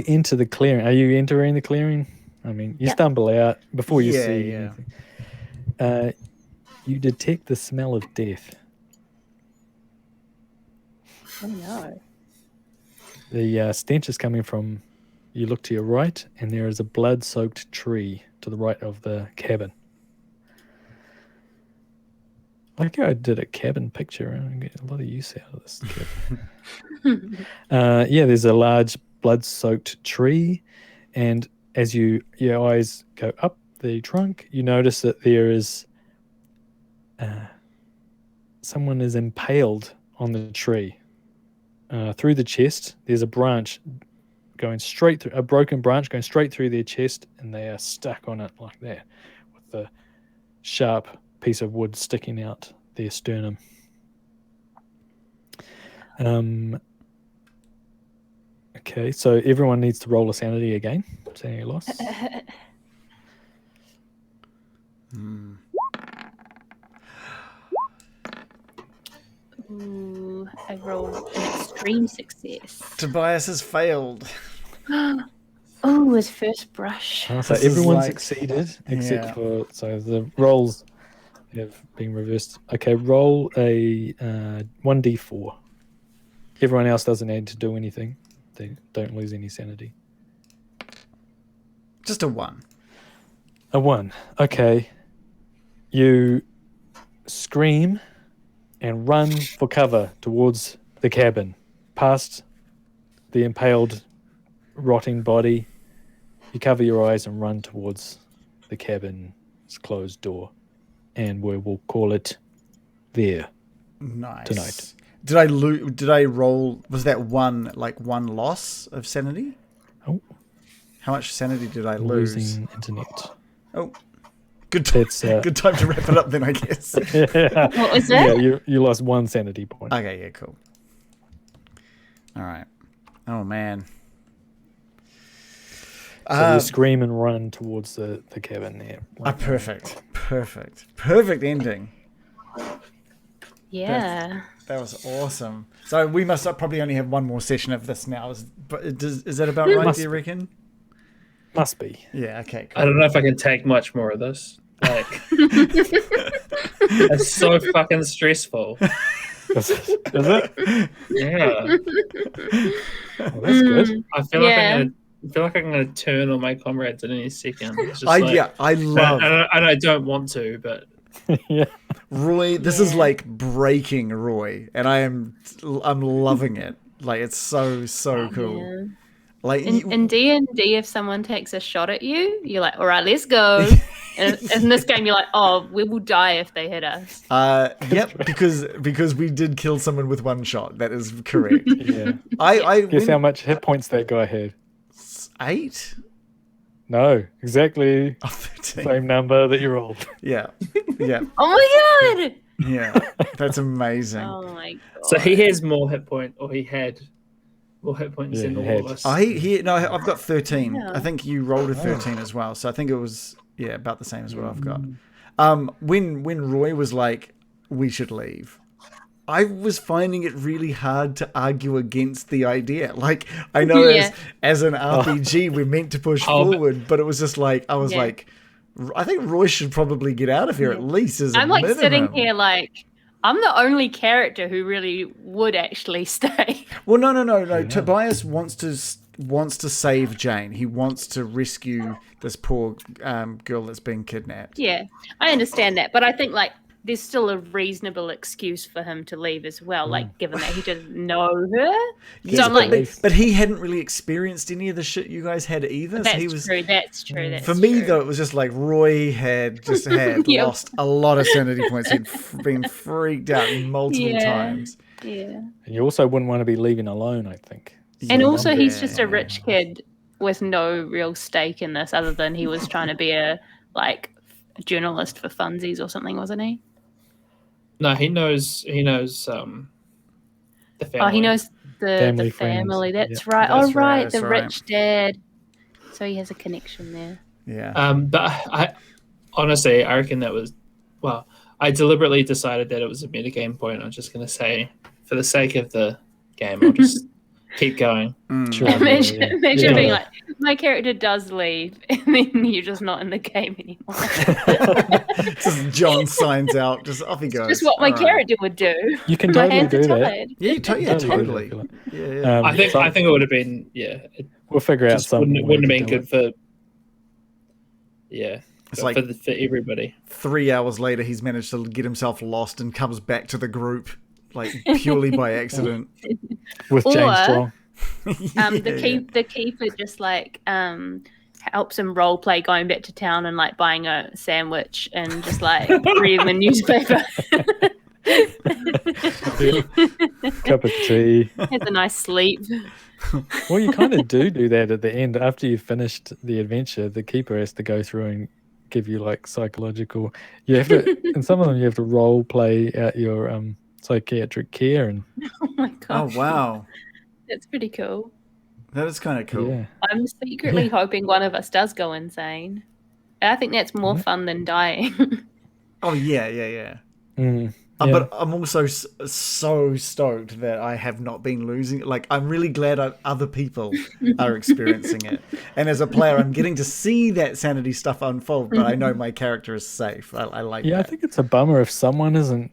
enter the clearing, are you entering the clearing? I mean, you stumble out before you see anything. You detect the smell of death. Oh no. The stench is coming from, you look to your right, and there is a blood-soaked tree to the right of the cabin. Like I did a cabin picture and get a lot of use out of this cabin. There's a large blood-soaked tree, and as your eyes go up the trunk, you notice that there is someone is impaled on the tree. Through the chest, there's a branch going straight through, a broken branch going straight through their chest, and they are stuck on it like that, with the sharp piece of wood sticking out their sternum. Okay, so everyone needs to roll a sanity again. Sanity loss. Ooh, I rolled an extreme success. Tobias has failed. Oh, his first brush. So This is everyone like- succeeded except for, so the rolls have been reversed. Okay, roll a 1d4. Everyone else doesn't need to do anything. They don't lose any sanity. Just a 1. A 1. Okay. You scream and run for cover towards the cabin, past the impaled, rotting body. You cover your eyes and run towards the cabin's closed door, and we will call it there. Nice. Tonight. Did I roll? Was that one loss of sanity? Oh, How much sanity did I lose? losing internet. Oh, good time. It's Good time to wrap it up then, I guess. yeah, What was that? you lost 1 sanity point. Okay, yeah, cool. All right. Oh man. So you scream and run towards the cabin there. Perfect ending. Yeah. That was awesome. So we must probably only have one more session of this now. Is that about right, Must do you be. reckon? Must be. Yeah, okay, I cool. don't know if I can take much more of this. Like, it's so fucking stressful. Is it? Yeah, Oh, that's good. I feel like I'm gonna turn on my comrades at any second. It's just I love and I don't want to, but Yeah. Roy. This is like breaking Roy, and I'm loving it. Like it's so cool. Yeah. Like In D&D, if someone takes a shot at you, you're like, all right, let's go. And in this game, you're like, oh, we will die if they hit us. Yep, because we did kill someone with 1 shot. That is correct. Yeah. Guess how much hit points that guy had? 8? No, exactly Oh, 13. same number that you rolled. Yeah. Oh my god! Yeah. That's amazing. Oh my god. so he has more hit point, or he had more hit points Yeah, than he all had. of us. I've got 13. Yeah. I think you rolled a 13 as well. So I think it was about the same as what I've got. When Roy was like, we should leave, I was finding it really hard to argue against the idea. Like, I know as an RPG, we're meant to push forward, but it was just like, I was like, I think Roy should probably get out of here at least as a I'm like minimum. sitting here like, I'm the only character who really would actually stay. Well, no. Tobias wants to save Jane. He wants to rescue this poor girl that's been kidnapped. Yeah, I understand that. But I think like there's still a reasonable excuse for him to leave as well, like given that he doesn't know her. Yes, So I'm like, but he hadn't really experienced any of the shit you guys had either. that's so he was, true. That's true. for me, though, it was just like Roy had Yeah. lost a lot of sanity points. He'd been freaked out multiple times. Yeah. And you also wouldn't want to be leaving alone, I think. And So- also, he's just a rich kid with no real stake in this, other than he was trying to be a journalist for funsies or something, wasn't he? No, he knows. The family. Oh, he knows the Family, family. friends. That's Yeah. right. That's Oh, right. right, The that's right. rich dad. So he has a connection there. Yeah. But I honestly, I reckon that was, well, I deliberately decided that it was a metagame point. I'm just going to say, for the sake of the game, I'll just keep going. Sure, Imagine yeah. being like, my character does leave, and then you're just not in the game anymore. Just John signs out. Just off he goes. Just what my character would do. You can My totally hands are do that. tied. Yeah, Totally. totally. Yeah. I think it would have been, it We'll figure out just something. wouldn't have been good for It's like for everybody. 3 hours later, he's managed to get himself lost and comes back to the group, like purely by accident. With James Strong. The keeper just like helps him role play going back to town and like buying a sandwich and just like reading the newspaper. Cup of tea. Has a nice sleep. Well, you kind of do that at the end. After you've finished the adventure, the keeper has to go through and give you like psychological. You have to, in some of them, you have to role play out your psychiatric care. And Oh my god! Oh, wow. That's pretty cool. That is kind of cool. yeah, I'm secretly hoping one of us does go insane. I think that's more fun than dying. Oh, yeah. yeah. But I'm also so stoked that I have not been losing. Like, I'm really glad other people are experiencing it. And as a player, I'm getting to see that sanity stuff unfold, but I know my character is safe. I like that. I think it's a bummer if someone isn't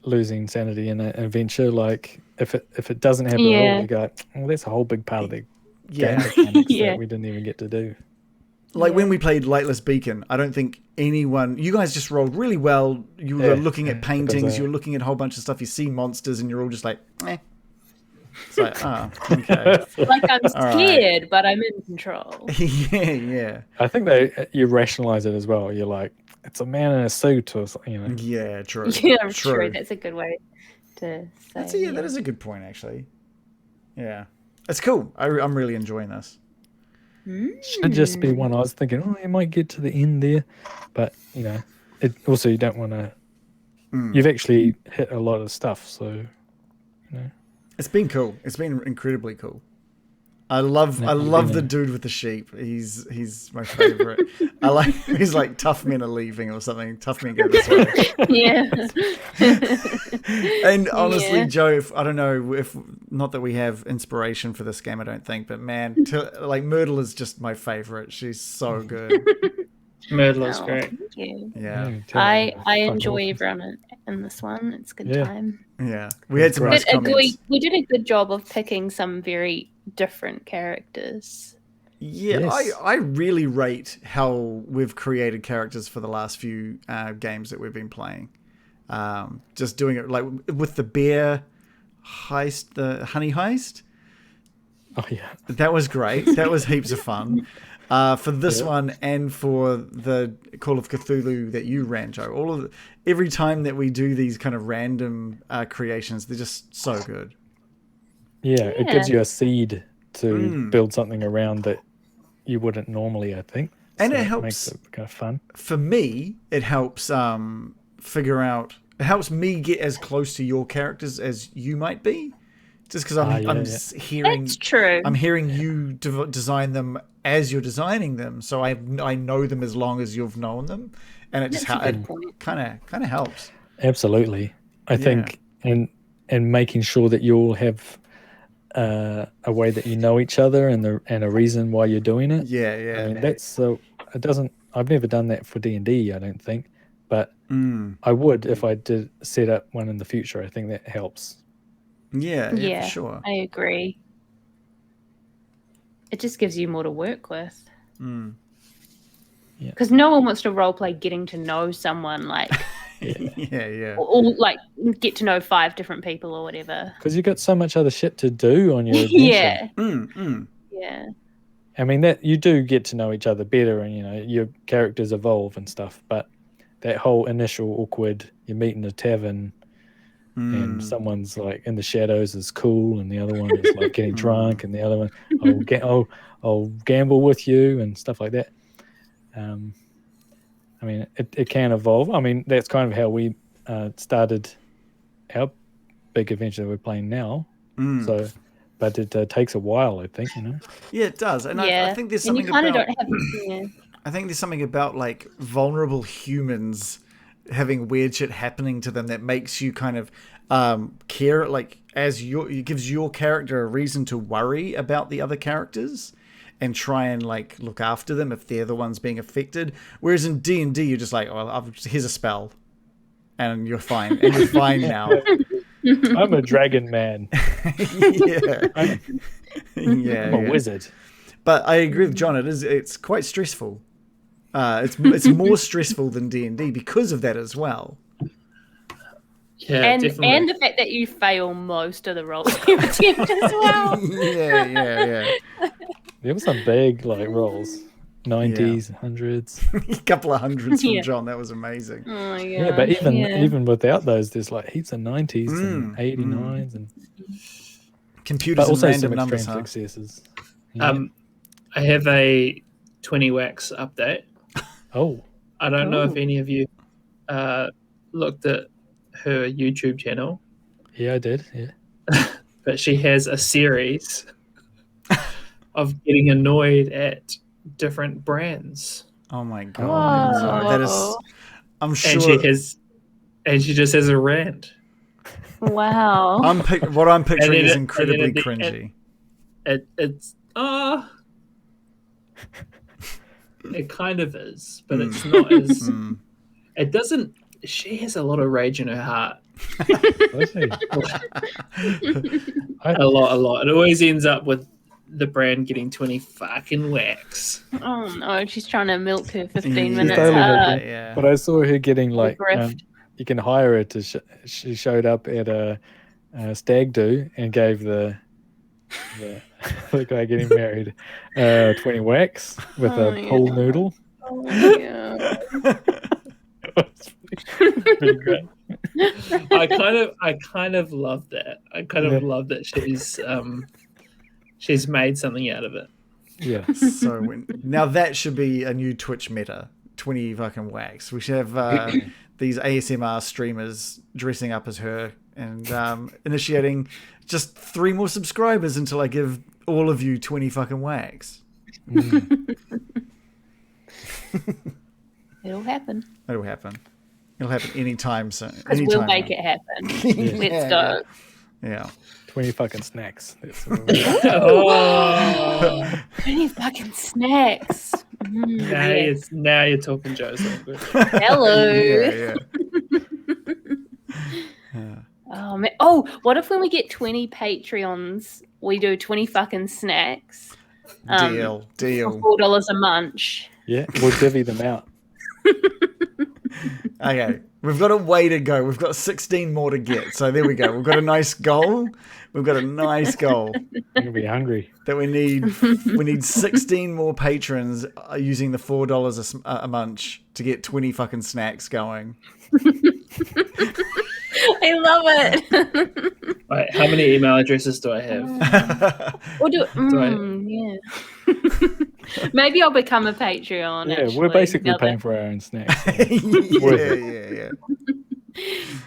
losing sanity in an adventure. Like, if it doesn't happen at all, you go, well, that's a whole big part of the game mechanics that we didn't even get to do. Like when we played Lightless Beacon, I don't think you guys just rolled really well. You were looking at paintings, you were looking at a whole bunch of stuff. You see monsters and you're all just like, eh. It's like, okay. Like I'm scared, but I'm in control. yeah. I think you rationalize it as well. You're like, it's a man in a suit or something, you know. Yeah, true. Yeah, true. That's a good way to say. That is a good point, actually. Yeah. It's cool. I'm really enjoying this. Should just be one I was thinking, you might get to the end there. But, you know, also you don't want to... You've actually hit a lot of stuff, so, you know. It's been cool. It's been incredibly cool. I love the dude with the sheep. He's my favorite. He's like tough men are leaving or something. Tough men go this way. Yeah. And honestly, Joe, I don't know if not that we have inspiration for this game. I don't think, but man, like Myrtle is just my favorite. She's so good. Myrtle is great. Thank you. Yeah. I enjoy everyone in this one. It's a good time. Yeah. We had some nice comments. We did a good job of picking some very different characters. Yeah, yes. I really rate how we've created characters for the last few games that we've been playing. Just doing it like with the bear heist, the honey heist. Oh yeah, that was great. That was heaps of fun. For this one and for the Call of Cthulhu that you ran, Joe. Every time that we do these kind of random creations, they're just so good. Yeah, it gives you a seed to build something around that you wouldn't normally, I think. And so it helps. Makes it kind of fun. For me, it helps figure out. It helps me get as close to your characters as you might be. Just because I'm hearing. That's true. I'm hearing you design them as you're designing them, so I know them as long as you've known them, and it just kind of helps. Absolutely, I think, and making sure that you all have a way that you know each other and a reason why you're doing it. Yeah. I mean, that's so. It doesn't. I've never done that for D&D. I don't think, but I would if I did set up one in the future. I think that helps. Yeah, for sure. I agree. It just gives you more to work with. Because no one wants to roleplay getting to know someone like... Or like get to know 5 different people or whatever. Because you got so much other shit to do on your adventure. Yeah. I mean, that you do get to know each other better and, you know, your characters evolve and stuff. But that whole initial awkward, you meet in a tavern... And someone's like in the shadows is cool, and the other one is like getting drunk, and the other one, I'll gamble with you and stuff like that. I mean, it can evolve. I mean, that's kind of how we started our big adventure that we're playing now. So but it takes a while, I think, you know. Yeah, it does, and I think there's and something you kind of about. don't have. Yeah. I think there's something about like vulnerable humans having weird shit happening to them that makes you kind of care, like it gives your character a reason to worry about the other characters and try and like look after them if they're the ones being affected. Whereas in D&D, you're just like, oh, here's a spell, and you're fine, and you're fine now. I'm a dragon man. Yeah, I'm a wizard. But I agree with John. It's quite stressful. It's more stressful than D&D because of that as well. Yeah, and definitely. the fact that you fail most of the rolls you attempt as well. Yeah. There were some big like rolls, 90s, hundreds. A couple of hundreds from Yeah. John. That was amazing. Oh my Yeah, but gosh, even without those, there's like heaps of 90s and 89s and Computers but and also random some numbers, extreme huh? successes. Yeah. I have a 20 wax update. Oh, I don't know if any of you looked at her YouTube channel, yeah, I did. Yeah. but she has a series of getting annoyed at different brands. Oh my god. Whoa. That is, I'm sure. And she just has a rant. Wow. What I'm picturing is then incredibly at the cringy. It's it kind of is, but it's not as it doesn't. She has a lot of rage in her heart. Let's see. A lot. It always ends up with the brand getting 20 fucking wax. Oh no, she's trying to milk her 15 Yeah. minutes. Totally hard. Yeah. But I saw her getting like Grift. you can hire her to. She showed up at a stag do and gave the guy getting married 20 wax with a pool noodle. Oh my god. Pretty great. I kind of love that. I kind of love that she's made something out of it. Yeah. So now that should be a new Twitch meta. 20 fucking wax. We should have these ASMR streamers dressing up as her and initiating just 3 more subscribers until I give all of you 20 fucking wax. It'll happen. It'll happen. It'll happen anytime soon. Because we'll make it happen. Let's go. Yeah. 20 fucking snacks. That's what Oh, 20 fucking snacks. Yes. now you're talking Joe's language. Hello. Yeah. Oh, man. Oh, what if when we get 20 Patreons, we do 20 fucking snacks? Deal. For $4 a munch. yeah, we'll divvy them out. Okay, we've got a way to go. We've got 16 more to get. So there we go. We've got a nice goal. We've got a nice goal I'm gonna be hungry. that we need. We need 16 more patrons using the $4 a munch to get 20 fucking snacks going. I love it. Right, how many email addresses do I have? We'll do yeah. Maybe I'll become a Patreon. Yeah, actually, we're basically now paying that- for our own snacks. So. Yeah.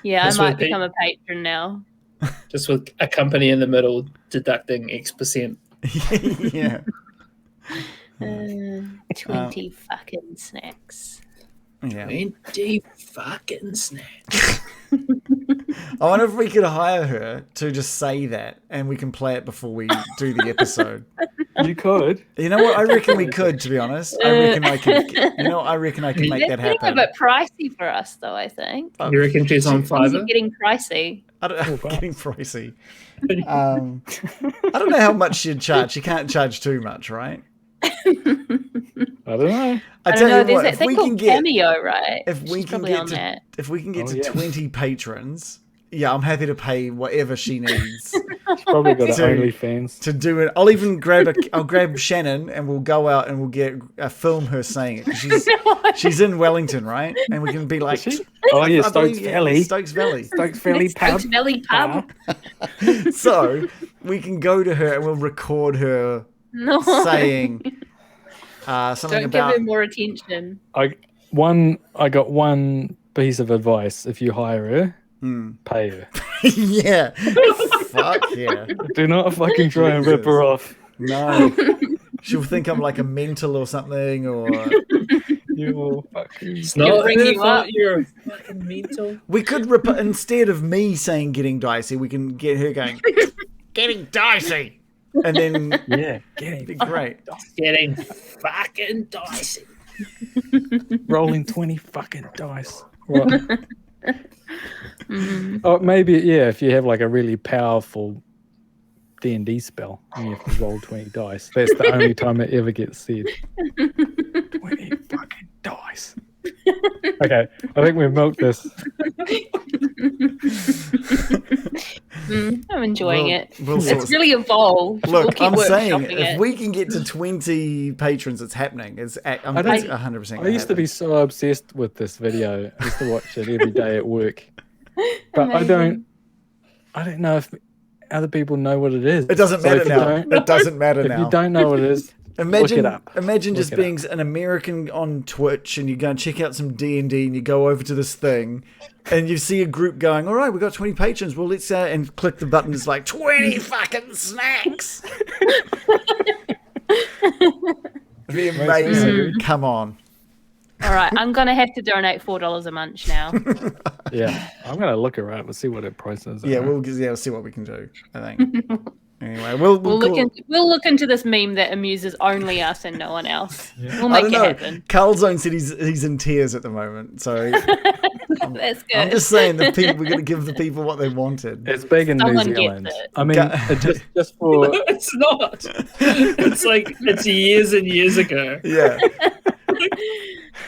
Yeah, That's I might what they- become a patron now. Just with a company in the middle deducting X%. Yeah. 20 fucking snacks. Yeah. 20 fucking snacks. I wonder if we could hire her to just say that and we can play it before we do the episode. You could. You know what? I reckon we could, to be honest. I reckon I could. I reckon I can make that That's getting happen. a bit pricey for us, though, I think. You reckon she's on Things are Fiverr? getting pricey. I don't, getting pricey. I don't know how much she'd charge. She can't charge too much, right? I don't know. I tell don't know. you There's what, that if thing we called can get, Cameo, right? if we She's can probably get on to, that. if we can get Oh, to yeah. 20 patrons, yeah, I'm happy to pay whatever she needs She's probably got So- an OnlyFans. to do it. I'll even I'll grab Shannon and we'll go out and we'll get film her saying it. 'Cause she's in Wellington, right? And we can be like, Is she? Oh yeah, I Stokes believe- yeah, Valley. Stokes Valley. Stokes Valley Stokes pub. Valley pub. So we can go to her and we'll record her No. saying something Don't give about. her more attention. I got one piece of advice. If you hire her, pay her. Yeah. fuck yeah. Do not fucking try and rip her off. No. She'll think I'm like a mental or something, or... You will fucking... It's not bring her you fault up. you're fucking mental. We could, instead of me saying getting dicey, we can get her going, getting dicey. And then, Yeah, it'd be great. Getting fucking dicey. rolling 20 fucking dice. What? Oh, maybe, yeah, if you have like a really powerful D&D spell and you have to roll 20 dice. That's the only time it ever gets said. 20 fucking dice. Okay, I think we've milked this. I'm enjoying it. We'll sort It's really evolved. We'll Look, keep I'm saying, workshopping if it. we can get to 20 patrons, it's happening. It's 100%. I used to be so obsessed with this video. I used to watch it every day at work. But I don't know if other people know what it is. It doesn't So matter if you now. don't- It doesn't matter If now. you don't know what it is, look it up. Imagine just Look it being an American on Twitch and you go and check out some D&D and you go over to this thing and you see a group going, all right, we've got 20 patrons. Well, let's and click the button. It's like 20 fucking snacks. It'd be amazing. Come on. All right, I'm gonna have to donate $4 a month now. Yeah, I'm gonna look her up and see what her price is. Yeah, we'll see what we can do, I think. Anyway, we'll We'll look into this meme that amuses only us and no one else. Yeah. We'll I make don't it know. happen. Carlzone said he's in tears at the moment, so That's good. I'm just saying that we're going to give the people what they wanted. It's big in Someone New gets Zealand. it. I mean, just for It's not. It's like it's years and years ago. Yeah.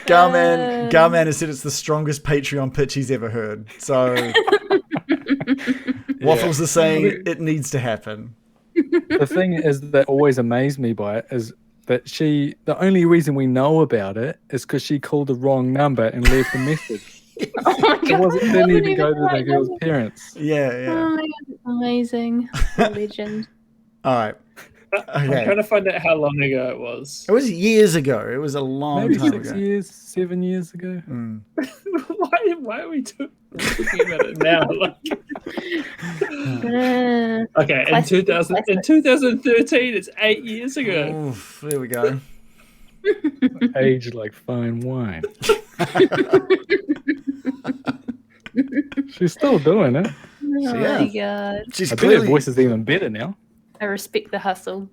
Garman has said it's the strongest Patreon pitch he's ever heard. So Waffles is saying it needs to happen. the thing is that always amazed me by it is that the only reason we know about it is because she called the wrong number and left a message. Oh my god! It didn't even go to the girl's parents. Yeah. Oh my god! Amazing, legend. All right. I'm Okay. trying to find out how long ago it was. It was years ago. It was a long Maybe time 6 ago. years, 7 years ago. Mm. Why are we talking about it now? Okay, in 2013, it's 8 years ago. Oof, there we go. Aged like fine wine. She's still doing it. Oh yeah. my god! She's I bet her clearly. voice is even better now. I respect the hustle.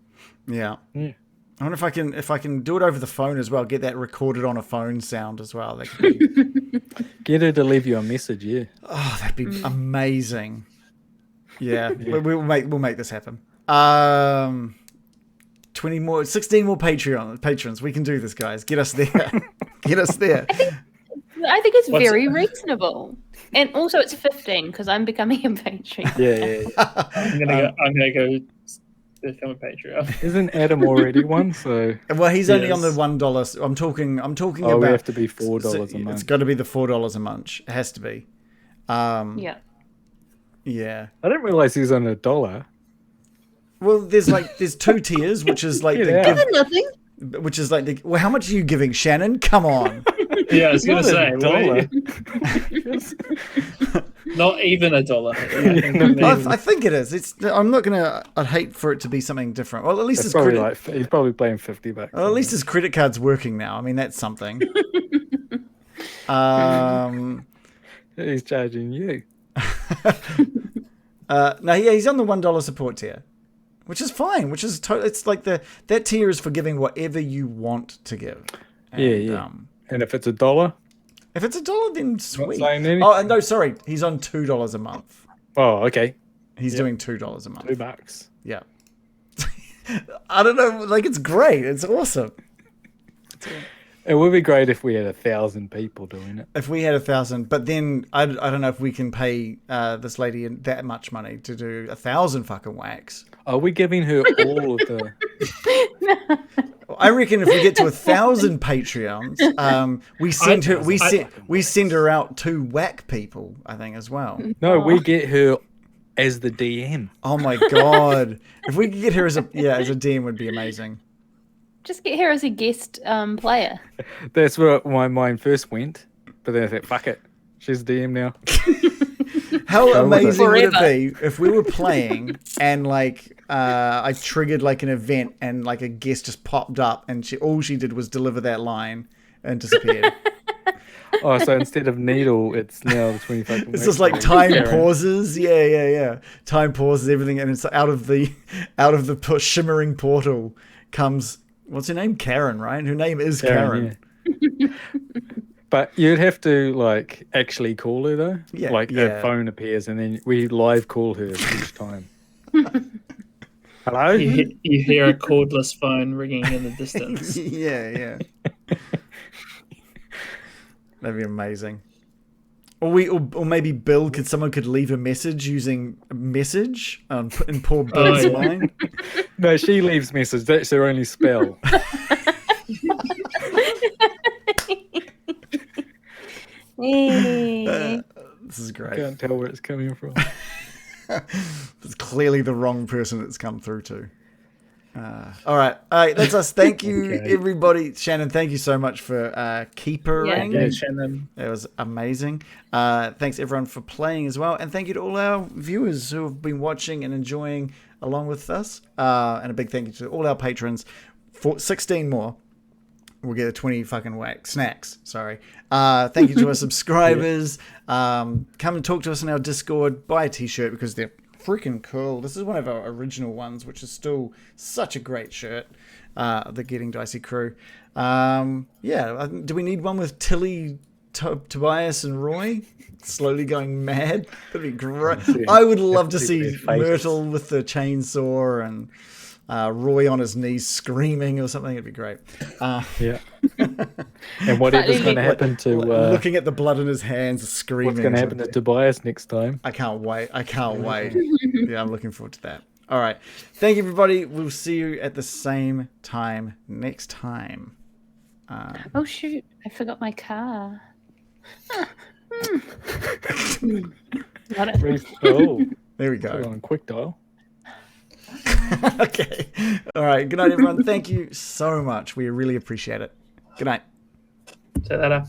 Yeah. Yeah. I wonder if I can do it over the phone as well. Get that recorded on a phone sound as well. That could be, Get her to leave you a message, yeah. oh, that'd be amazing. Yeah, Yeah. We'll make this happen. 16 more patrons. We can do this, guys. Get us there. Get us there. I think it's What's very it? reasonable, and also it's 15 because I'm becoming a patron. Yeah. I'm gonna go become a Patreon. Isn't Adam already one? So Well, he's only Yes. on the $1. I'm talking we about. have to be $4 a It's month. got to be the $4 a month. It has to be. Yeah. Yeah. I didn't realize he was on $1. Well, there's two tiers, which is like Yeah. Nothing. well, how much are you giving, Shannon? Come on. Yeah, I was gonna Not say, $1. not even $1. I think it is. I'm not gonna. I'd hate for it to be something different. Well, at least It's his probably credit. he's probably paying $50. Well, at least his credit card's working now. I mean, that's something. He's charging you. No, yeah, he's on the $1 support tier, which is fine. Which is it's like that tier is for giving whatever you want to give. And, Yeah. And if it's $1, if it's $1, then sweet. saying anything. Oh no, sorry, he's on $2 a month. oh, okay. He's doing $2 a month. $2. Yeah. I don't know. Like, it's great. It's awesome. It would be great if we had 1,000 people doing it. If we had 1,000, but then I don't know if we can pay this lady that much money to do 1,000 fucking whacks. Are we giving her all of the? I reckon if we get to 1,000 Patreons, we send her out to whack people. I think as well. No, we get her as the DM. Oh my god! If we could get her as a DM would be amazing. Just get her as a guest player. That's where my mind first went, but then I thought, fuck it, she's DM now. How Go with it. amazing would it Forever. be if we were playing and like I triggered like an event and like a guest just popped up and all she did was deliver that line and disappeared. Oh, so instead of needle, it's now the 20 fucking It's just like time pauses. Yeah. Time pauses everything, and it's out of the shimmering portal comes, what's her name? Karen, right? Her name is Karen. Yeah. But you'd have to like actually call her though. Yeah, Like yeah. her phone appears and then we live call her each time. Hello? You hear a cordless phone ringing in the distance. yeah. That'd be amazing. Or maybe Bill someone could leave a message using a message in poor Bill's yeah. mind. No, she leaves message. That's her only spell. This is great. Can't tell where it's coming from. It's clearly the wrong person it's come through to. All right, that's us. Thank you, Okay. everybody. Shannon, thank you so much for keepering. Yeah, Shannon. That was amazing. Thanks everyone for playing as well, and thank you to all our viewers who have been watching and enjoying along with us. And a big thank you to all our patrons. For 16 more, we'll get a 20 fucking whack snacks. Sorry. Thank you to our subscribers. Come and talk to us on our Discord. Buy a t-shirt because they're freaking cool. This is one of our original ones, which is still such a great shirt. The Getting Dicey crew. Do we need one with Tilly, Tobias, and Roy slowly going mad? That'd be great. I would love to see Myrtle with the chainsaw and Roy on his knees screaming or something. It'd be great. Yeah. And whatever's going to happen to looking at the blood in his hands, screaming. what's going to happen to Tobias next time? I can't wait. Yeah, I'm looking forward to that. All right. Thank you, everybody. We'll see you at the same time next time. Oh shoot! I forgot my car. Got it. Oh, There we put it go. on quick dial. Okay. All right. Good night, everyone. Thank you so much. We really appreciate it. Good night. See you later.